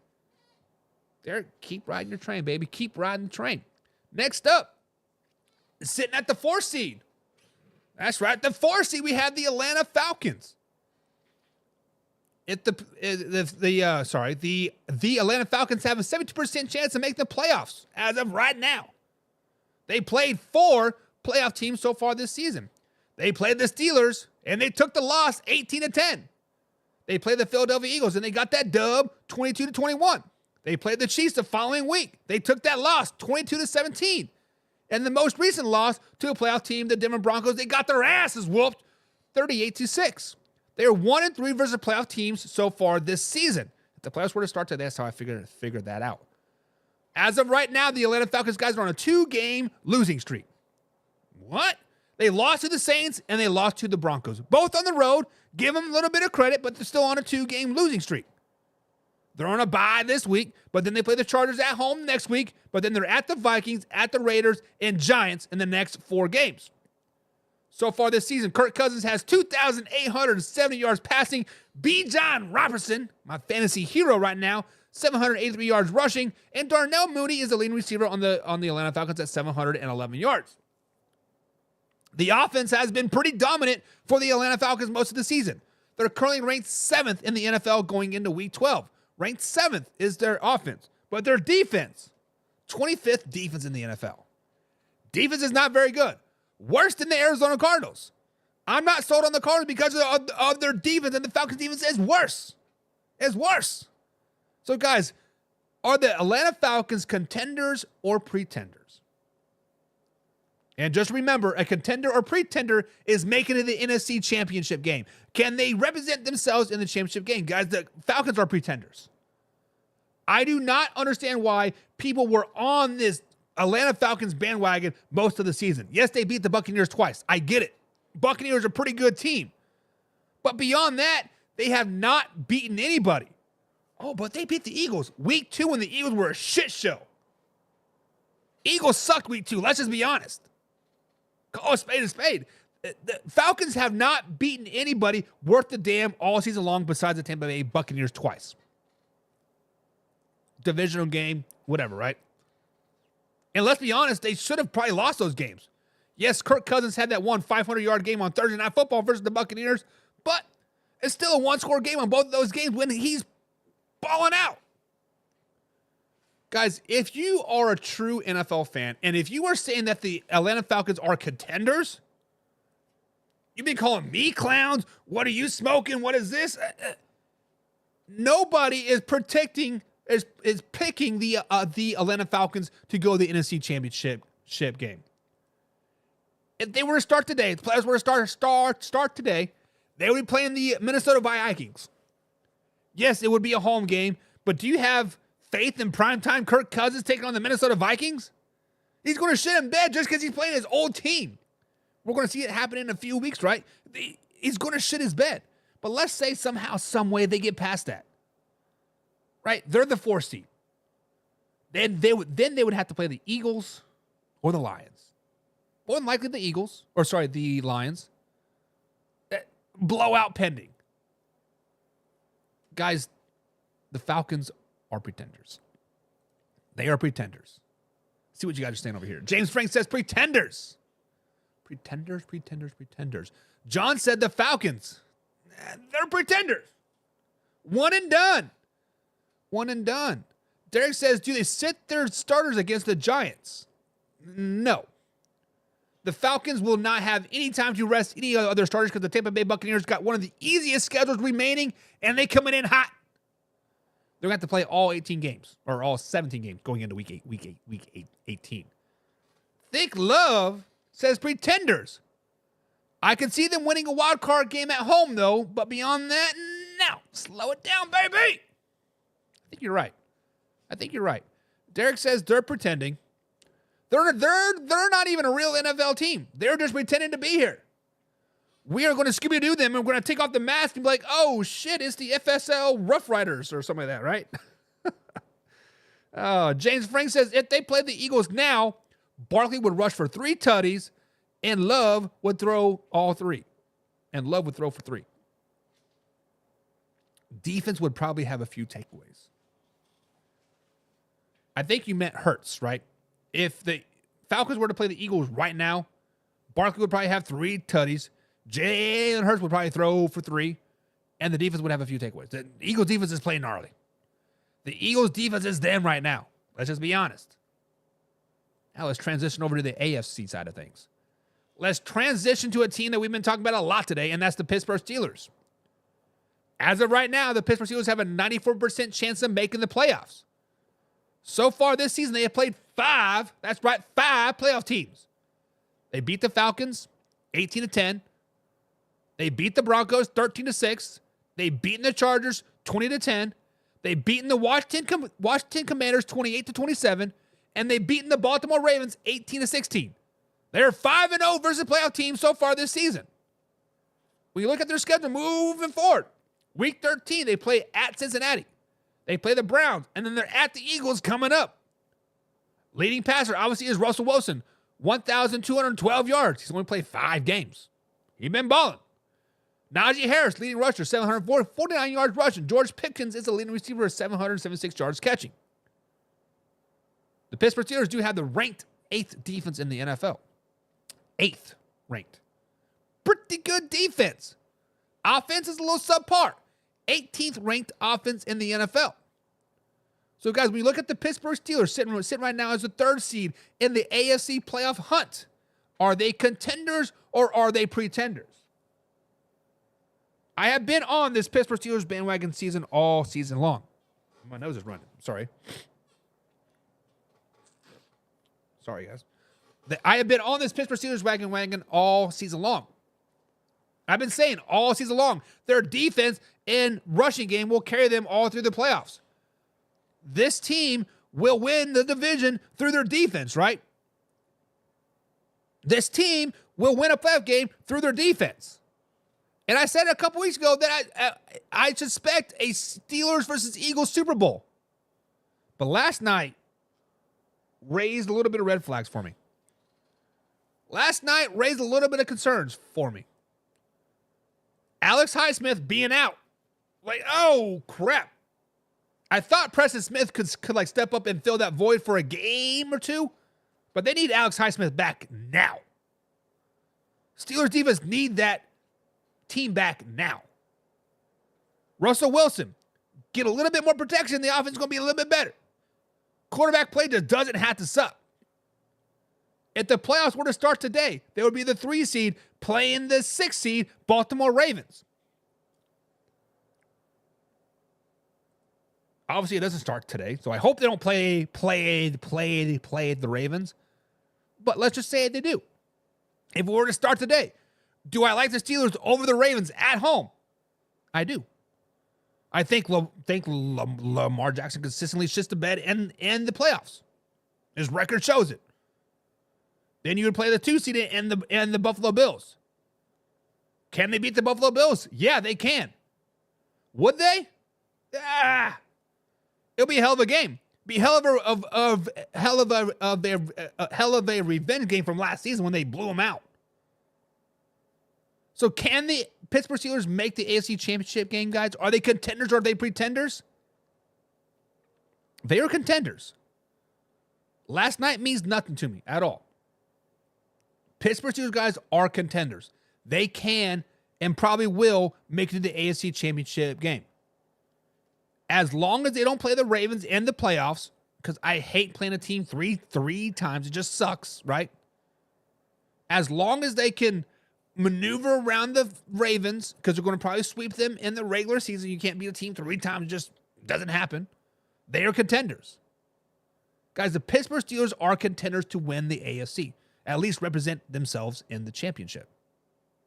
Derek, keep riding your train, baby. Keep riding the train. Next up, sitting at the 4th seed. That's right. The 4th seed, we have the Atlanta Falcons. The Atlanta Falcons have a 72% chance to make the playoffs as of right now. They played 4 playoff teams so far this season. They played the Steelers, and they took the loss 18-10. They played the Philadelphia Eagles, and they got that dub 22-21. They played the Chiefs the following week. They took that loss 22-17. And the most recent loss to a playoff team, the Denver Broncos, they got their asses whooped 38-6. They're 1-3 versus playoff teams so far this season. If the playoffs were to start today, that's how I figured that out. As of right now, the Atlanta Falcons guys are on a 2-game losing streak. What? They lost to the Saints and they lost to the Broncos. Both on the road. Give them a little bit of credit, but they're still on a 2-game losing streak. They're on a bye this week, but then they play the Chargers at home next week, but then they're at the Vikings, at the Raiders, and Giants in the next 4 games. So far this season, Kirk Cousins has 2,870 yards passing. Bijan Robinson, my fantasy hero right now, 783 yards rushing, and Darnell Mooney is the leading receiver on the Atlanta Falcons at 711 yards. The offense has been pretty dominant for the Atlanta Falcons most of the season. They're currently ranked 7th in the NFL going into Week 12. Ranked 7th is their offense, but their defense, 25th defense in the NFL. Defense is not very good. Worse than the Arizona Cardinals. I'm not sold on the Cardinals because of their defense, and the Falcons defense is worse. It's worse. So, guys, are the Atlanta Falcons contenders or pretenders? And just remember, a contender or pretender is making it the NFC Championship game. Can they represent themselves in the championship game? Guys, the Falcons are pretenders. I do not understand why people were on this Atlanta Falcons bandwagon most of the season. Yes, they beat the Buccaneers twice. I get it. Buccaneers are a pretty good team. But beyond that, they have not beaten anybody. Oh, but they beat the Eagles week 2 when the Eagles were a shit show. Eagles sucked week 2. Let's just be honest. Call a spade a spade. The Falcons have not beaten anybody worth the damn all season long besides the Tampa Bay Buccaneers twice. Divisional game, whatever, right? And let's be honest, they should have probably lost those games. Yes, Kirk Cousins had that one 500-yard game on Thursday Night Football versus the Buccaneers, but it's still a one-score game on both of those games when he's balling out. Guys, if you are a true NFL fan, and if you are saying that the Atlanta Falcons are contenders, you've been calling me clowns. What are you smoking? What is this? Nobody is picking the Atlanta Falcons to go to the NFC Championship game. If they were to start today, if the players were to start today, they would be playing the Minnesota Vikings. Yes, it would be a home game, but do you have faith in primetime Kirk Cousins taking on the Minnesota Vikings? He's going to shit in bed just because he's playing his old team. We're going to see it happen in a few weeks, right? He's going to shit his bed. But let's say somehow, some way they get past that. Right? They're the 4th seed. Then they would have to play the Eagles or the Lions. More than likely the Lions. Blowout pending. Guys, the Falcons are pretenders. They are pretenders. See what you guys are saying over here. James Frank says pretenders. Pretenders. John said the Falcons. They're pretenders. One and done. Derek says, do they sit their starters against the Giants? No. The Falcons will not have any time to rest any other starters because the Tampa Bay Buccaneers got one of the easiest schedules remaining, and they coming in hot. They're going to have to play all 18 games, or all 17 games going into week 18. Think Love says pretenders. I can see them winning a wild card game at home, though, but beyond that, no. Slow it down, baby. I think you're right. Derek says they're pretending. They're not even a real NFL team. They're just pretending to be here. We are going to Scooby-Doo them, and we're going to take off the mask and be like, oh, shit, it's the FSL Rough Riders or something like that, right? James Frank says if they played the Eagles now, Barkley would rush for 3 tutties, and Love would throw all 3. And Love would throw for 3. Defense would probably have a few takeaways. I think you meant Hurts, right? If the Falcons were to play the Eagles right now, Barkley would probably have 3 tutties. Jalen Hurts would probably throw for 3. And the defense would have a few takeaways. The Eagles defense is playing gnarly. The Eagles defense is them right now. Let's just be honest. Now let's transition over to the AFC side of things. Let's transition to a team that we've been talking about a lot today, and that's the Pittsburgh Steelers. As of right now, the Pittsburgh Steelers have a 94% chance of making the playoffs. So far this season, they have played 5 playoff teams. They beat the Falcons 18-10. They beat the Broncos 13-6. They beaten the Chargers 20-10. They beaten the Washington Commanders 28-27. And they beaten the Baltimore Ravens 18-16. They're 5-0 versus playoff teams so far this season. When you look at their schedule moving forward, week 13, they play at Cincinnati. They play the Browns, and then they're at the Eagles coming up. Leading passer, obviously, is Russell Wilson. 1,212 yards. He's only played 5 games. He's been balling. Najee Harris, leading rusher, 749 yards rushing. George Pickens is the leading receiver, 776 yards catching. The Pittsburgh Steelers do have the ranked 8th defense in the NFL. 8th ranked. Pretty good defense. Offense is a little subpar. 18th ranked offense in the NFL. So, guys, when you look at the Pittsburgh Steelers sitting right now as the 3rd seed in the AFC playoff hunt, are they contenders or are they pretenders? I have been on this Pittsburgh Steelers bandwagon season all season long. My nose is running. Sorry, guys. I have been on this Pittsburgh Steelers wagon all season long. I've been saying all season long, their defense and rushing game will carry them all through the playoffs. This team will win the division through their defense, right? This team will win a playoff game through their defense. And I said a couple weeks ago that I suspect a Steelers versus Eagles Super Bowl. But last night raised a little bit of red flags for me. Last night raised a little bit of concerns for me. Alex Highsmith being out. Like, oh, crap. I thought Preston Smith could like step up and fill that void for a game or two, but they need Alex Highsmith back now. Steelers defense need that team back now. Russell Wilson, get a little bit more protection. The offense is going to be a little bit better. Quarterback play just doesn't have to suck. If the playoffs were to start today, they would be the 3 seed playing the 6 seed Baltimore Ravens. Obviously, it doesn't start today, so I hope they don't play the Ravens. But let's just say they do. If we were to start today, do I like the Steelers over the Ravens at home? I do. I think Lamar Jackson consistently shits the bed in the playoffs. His record shows it. Then you would play the 2 seed and the Buffalo Bills. Can they beat the Buffalo Bills? Yeah, they can. Would they? It'll be a hell of a game. Be hell of a revenge game from last season when they blew them out. So can the Pittsburgh Steelers make the AFC Championship game, guys? Are they contenders or are they pretenders? They are contenders. Last night means nothing to me at all. Pittsburgh Steelers guys are contenders. They can and probably will make it to the AFC Championship game. As long as they don't play the Ravens in the playoffs, because I hate playing a team three times. It just sucks, right? As long as they can maneuver around the Ravens, because they're going to probably sweep them in the regular season. You can't beat a team 3 times. It just doesn't happen. They are contenders. Guys, the Pittsburgh Steelers are contenders to win the AFC. At least represent themselves in the championship.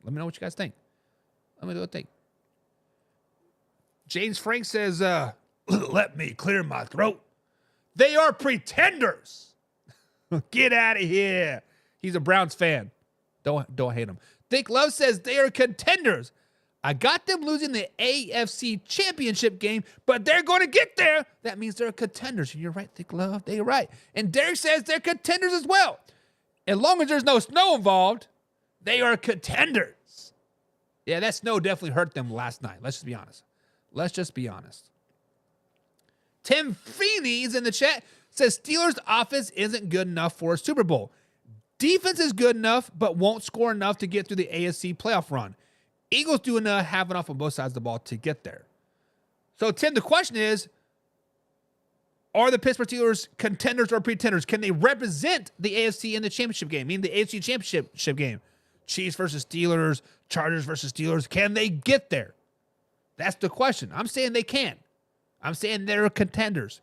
Let me know what you guys think. Let me know what you think. James Frank says, let me clear my throat. They are pretenders. Get out of here. He's a Browns fan. Don't hate him. Dick Love says they are contenders. I got them losing the AFC Championship game, but they're going to get there. That means they're contenders. And you're right, Dick Love. They're right. And Derek says they're contenders as well. As long as there's no snow involved, they are contenders. Yeah, that snow definitely hurt them last night. Let's just be honest. Tim Feeney's in the chat says Steelers offense isn't good enough for a Super Bowl. Defense is good enough, but won't score enough to get through the AFC playoff run. Eagles do have enough on both sides of the ball to get there. So, Tim, the question is, are the Pittsburgh Steelers contenders or pretenders? Can they represent the AFC in the championship game? I mean, the AFC championship game. Chiefs versus Steelers, Chargers versus Steelers. Can they get there? That's the question. I'm saying they can. I'm saying they're contenders.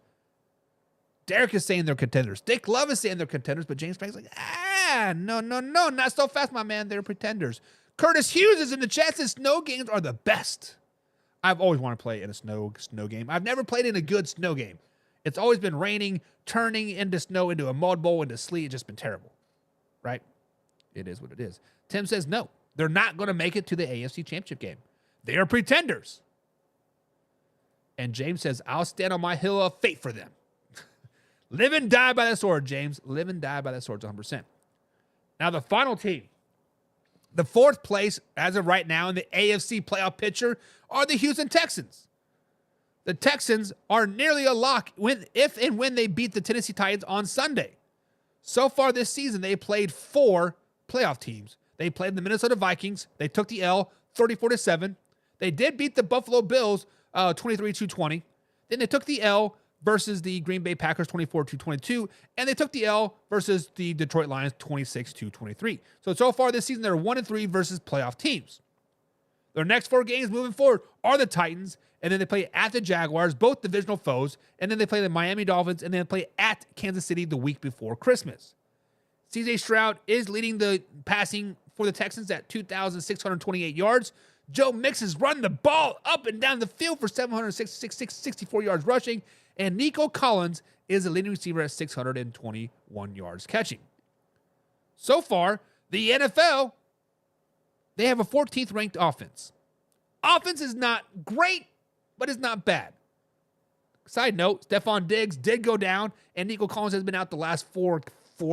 Derek is saying they're contenders. Dick Love is saying they're contenders, but James Frank's like, no, not so fast, my man. They're pretenders. Curtis Hughes is in the chat, says snow games are the best. I've always wanted to play in a snow game. I've never played in a good snow game. It's always been raining, turning into snow, into a mud bowl, into sleet. It's just been terrible, right? It is what it is. Tim says no. They're not going to make it to the AFC Championship game. They are pretenders. And James says, I'll stand on my hill of fate for them. Live and die by that sword, James. Live and die by that sword, 100%. Now, the final team, the 4th place as of right now in the AFC playoff picture are the Houston Texans. The Texans are nearly a lock if and when they beat the Tennessee Titans on Sunday. So far this season, they played 4 playoff teams. They played the Minnesota Vikings. They took the L 34-7. They did beat the Buffalo Bills 23-20. Then they took the L versus the Green Bay Packers 24-22. And they took the L versus the Detroit Lions 26-23. So far this season, they're 1-3 versus playoff teams. Their next 4 games moving forward are the Titans, and then they play at the Jaguars, both divisional foes, and then they play the Miami Dolphins, and then they play at Kansas City the week before Christmas. CJ Stroud is leading the passing for the Texans at 2,628 yards. Joe Mixon's running the ball up and down the field for 764 yards rushing. And Nico Collins is the leading receiver at 621 yards catching. So far, the NFL, they have a 14th ranked offense. Offense is not great, but it's not bad. Side note, Stephon Diggs did go down, and Nico Collins has been out the last five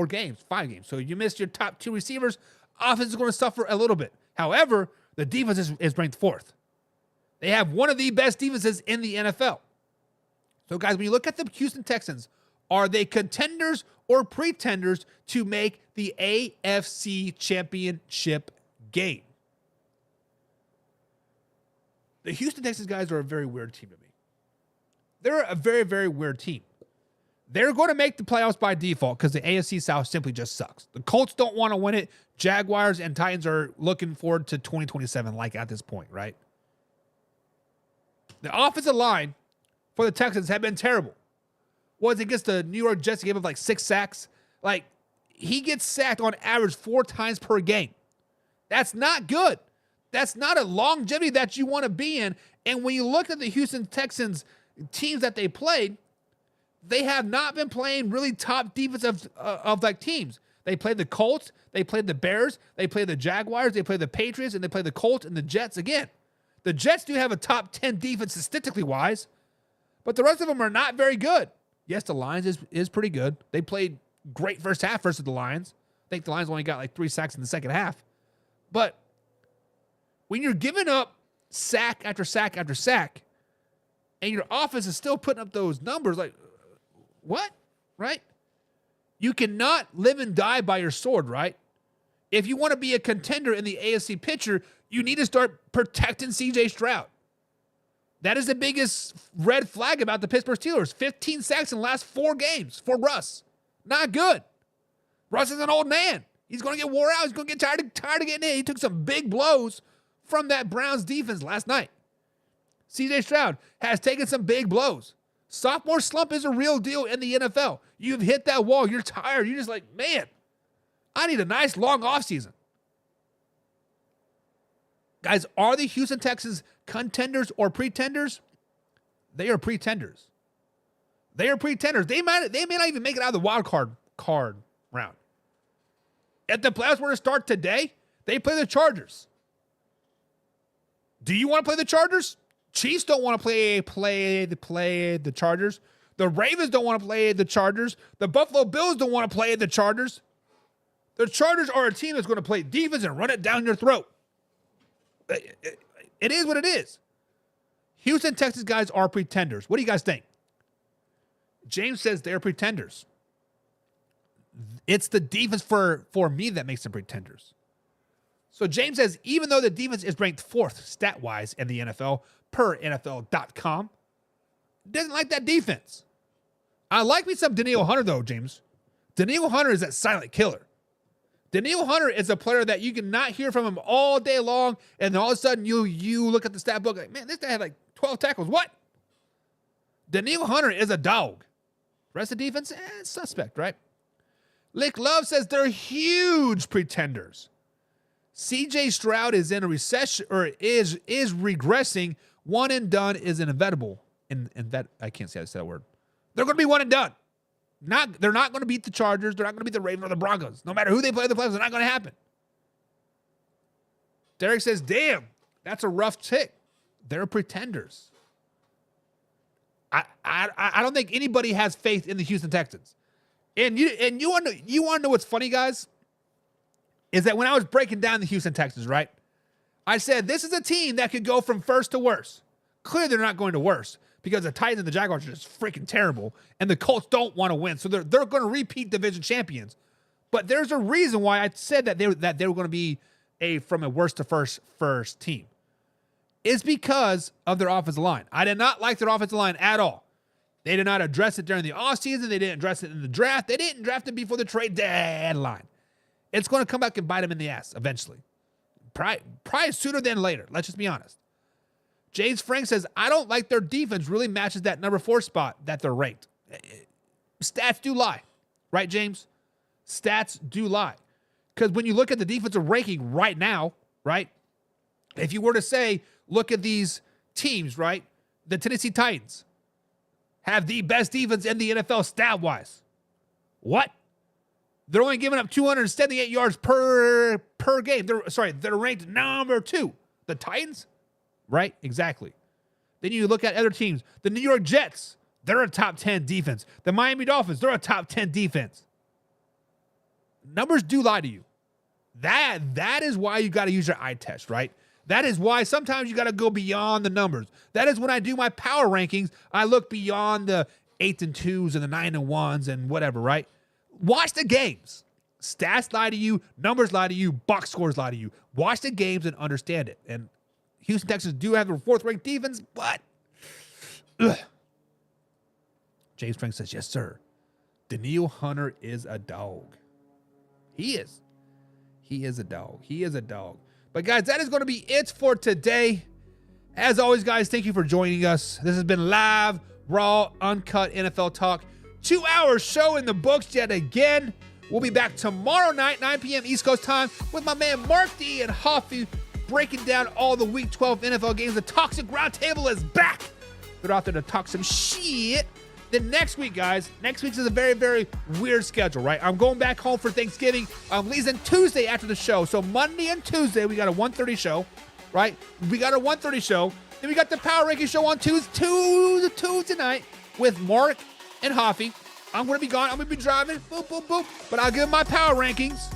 games. So you missed your top two receivers. Offense is going to suffer a little bit. However, the defense is ranked 4th. They have one of the best defenses in the NFL. So, guys, when you look at the Houston Texans, are they contenders or pretenders to make the AFC Championship game? The Houston Texans guys are a very weird team to me. They're a very, very weird team. They're going to make the playoffs by default because the AFC South simply just sucks. The Colts don't want to win it. Jaguars and Titans are looking forward to 2027, like at this point, right? The offensive line for the Texans have been terrible. Was against the New York Jets, he gave up like 6 sacks. Like, he gets sacked on average 4 times per game. That's not good. That's not a longevity that you want to be in. And when you look at the Houston Texans teams that they played, they have not been playing really top defensive of like teams. They played the Colts, they played the Bears, they played the Jaguars, they played the Patriots, and they played the Colts and the Jets again. The Jets do have a top 10 defense statistically wise, but the rest of them are not very good. Yes, the Lions is pretty good. They played great first half versus the Lions. I think the Lions only got like 3 sacks in the second half. But when you're giving up sack after sack after sack, and your offense is still putting up those numbers, like, what? Right? You cannot live and die by your sword, right? If you want to be a contender in the AFC picture, you need to start protecting CJ Stroud. That is the biggest red flag about the Pittsburgh Steelers. 15 sacks in the last 4 games for Russ. Not good. Russ is an old man. He's going to get wore out. He's going to get tired of getting in. He took some big blows from that Browns defense last night. CJ Stroud has taken some big blows. Sophomore slump is a real deal in the NFL. You've hit that wall. You're tired. You're just like, man, I need a nice long offseason. Guys, are the Houston Texans contenders or pretenders? They are pretenders. They are pretenders. They may not even make it out of the wild card round. If the playoffs were to start today, they play the Chargers. Do you want to play the Chargers? Chiefs don't want to play the Chargers. The Ravens don't want to play the Chargers. The Buffalo Bills don't want to play the Chargers. The Chargers are a team that's going to play defense and run it down your throat. It is what it is. Houston Texans guys are pretenders. What do you guys think? James says they're pretenders. It's the defense for me that makes them pretenders. So James says, even though the defense is ranked 4th stat-wise in the NFL, per NFL.com, doesn't like that defense. I like me some Danielle Hunter, though, James. Danielle Hunter is that silent killer. Danielle Hunter is a player that you can not hear from him all day long, and then all of a sudden you look at the stat book like, man, this guy had like 12 tackles. What? Danielle Hunter is a dog. Rest of the defense, suspect, right? Lick Love says they're huge pretenders. CJ Stroud is in a recession, or is regressing. One and done is inevitable. I can't say that word. They're going to be one and done. They're not going to beat the Chargers. They're not going to beat the Ravens or the Broncos. No matter who they play in the playoffs, it's not going to happen. Derek says, damn, that's a rough tick. They're pretenders. I don't think anybody has faith in the Houston Texans. And you want to know what's funny, guys? Is that when I was breaking down the Houston Texans, right? I said, this is a team that could go from first to worst. Clearly, they're not going to worst because the Titans and the Jaguars are just freaking terrible, and the Colts don't want to win, so they're going to repeat division champions. But there's a reason why I said that they were going to be from a worst to first team. It's because of their offensive line. I did not like their offensive line at all. They did not address it during the offseason. They didn't address it in the draft. They didn't draft it before the trade deadline. It's going to come back and bite them in the ass eventually. Probably sooner than later. Let's just be honest. James Frank says, I don't like their defense really matches that number 4 spot that they're ranked. Stats do lie. Right, James? Stats do lie. Because when you look at the defensive ranking right now, right? If you were to say, look at these teams, right? The Tennessee Titans have the best defense in the NFL stat-wise. What? They're only giving up 278 yards per game. They're ranked number 2. The Titans? Right? Exactly. Then you look at other teams. The New York Jets, they're a top 10 defense. The Miami Dolphins, they're a top 10 defense. Numbers do lie to you. That is why you got to use your eye test, right? That is why sometimes you got to go beyond the numbers. That is when I do my power rankings, I look beyond the 8s and 2s and the 9 and 1s and whatever, right? Watch the games. Stats lie to you. Numbers lie to you. Box scores lie to you. Watch the games and understand it. And Houston Texans do have the 4th-ranked defense, but James Frank says, yes, sir. Daniil Hunter is a dog. He is. He is a dog. He is a dog. But, guys, that is going to be it for today. As always, guys, thank you for joining us. This has been live, raw, uncut NFL talk. 2-hour show in the books yet again. We'll be back tomorrow night, 9 p.m. East Coast time, with my man Mark D and Hoffy breaking down all the Week 12 NFL games. The Toxic Roundtable is back. They're out there to talk some shit. Then next week, guys, next week's is a very, very weird schedule, right? I'm going back home for Thanksgiving. I'm leaving Tuesday after the show. So Monday and Tuesday, we got a 1:30 show, right? We got a 1:30 show. Then we got the Power Ranking show on Tuesday night with Mark and Hoffy. I'm going to be gone. I'm going to be driving. Boop, boop, boop. But I'll give them my power rankings.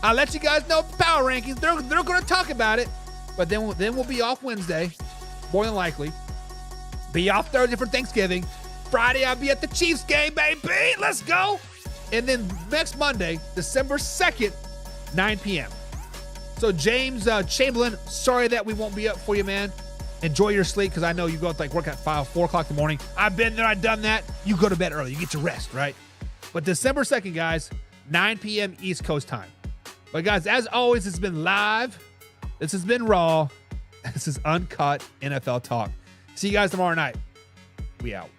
I'll let you guys know the power rankings. They're going to talk about it. But then we'll be off Wednesday, more than likely. Be off Thursday for Thanksgiving. Friday, I'll be at the Chiefs game, baby. Let's go. And then next Monday, December 2nd, 9 p.m. So James Chamberlain, sorry that we won't be up for you, man. Enjoy your sleep, because I know you go to work at 4 o'clock in the morning. I've been there. I've done that. You go to bed early. You get your rest, right? But December 2nd, guys, 9 p.m. East Coast time. But, guys, as always, it's been live. This has been raw. This is uncut NFL talk. See you guys tomorrow night. We out.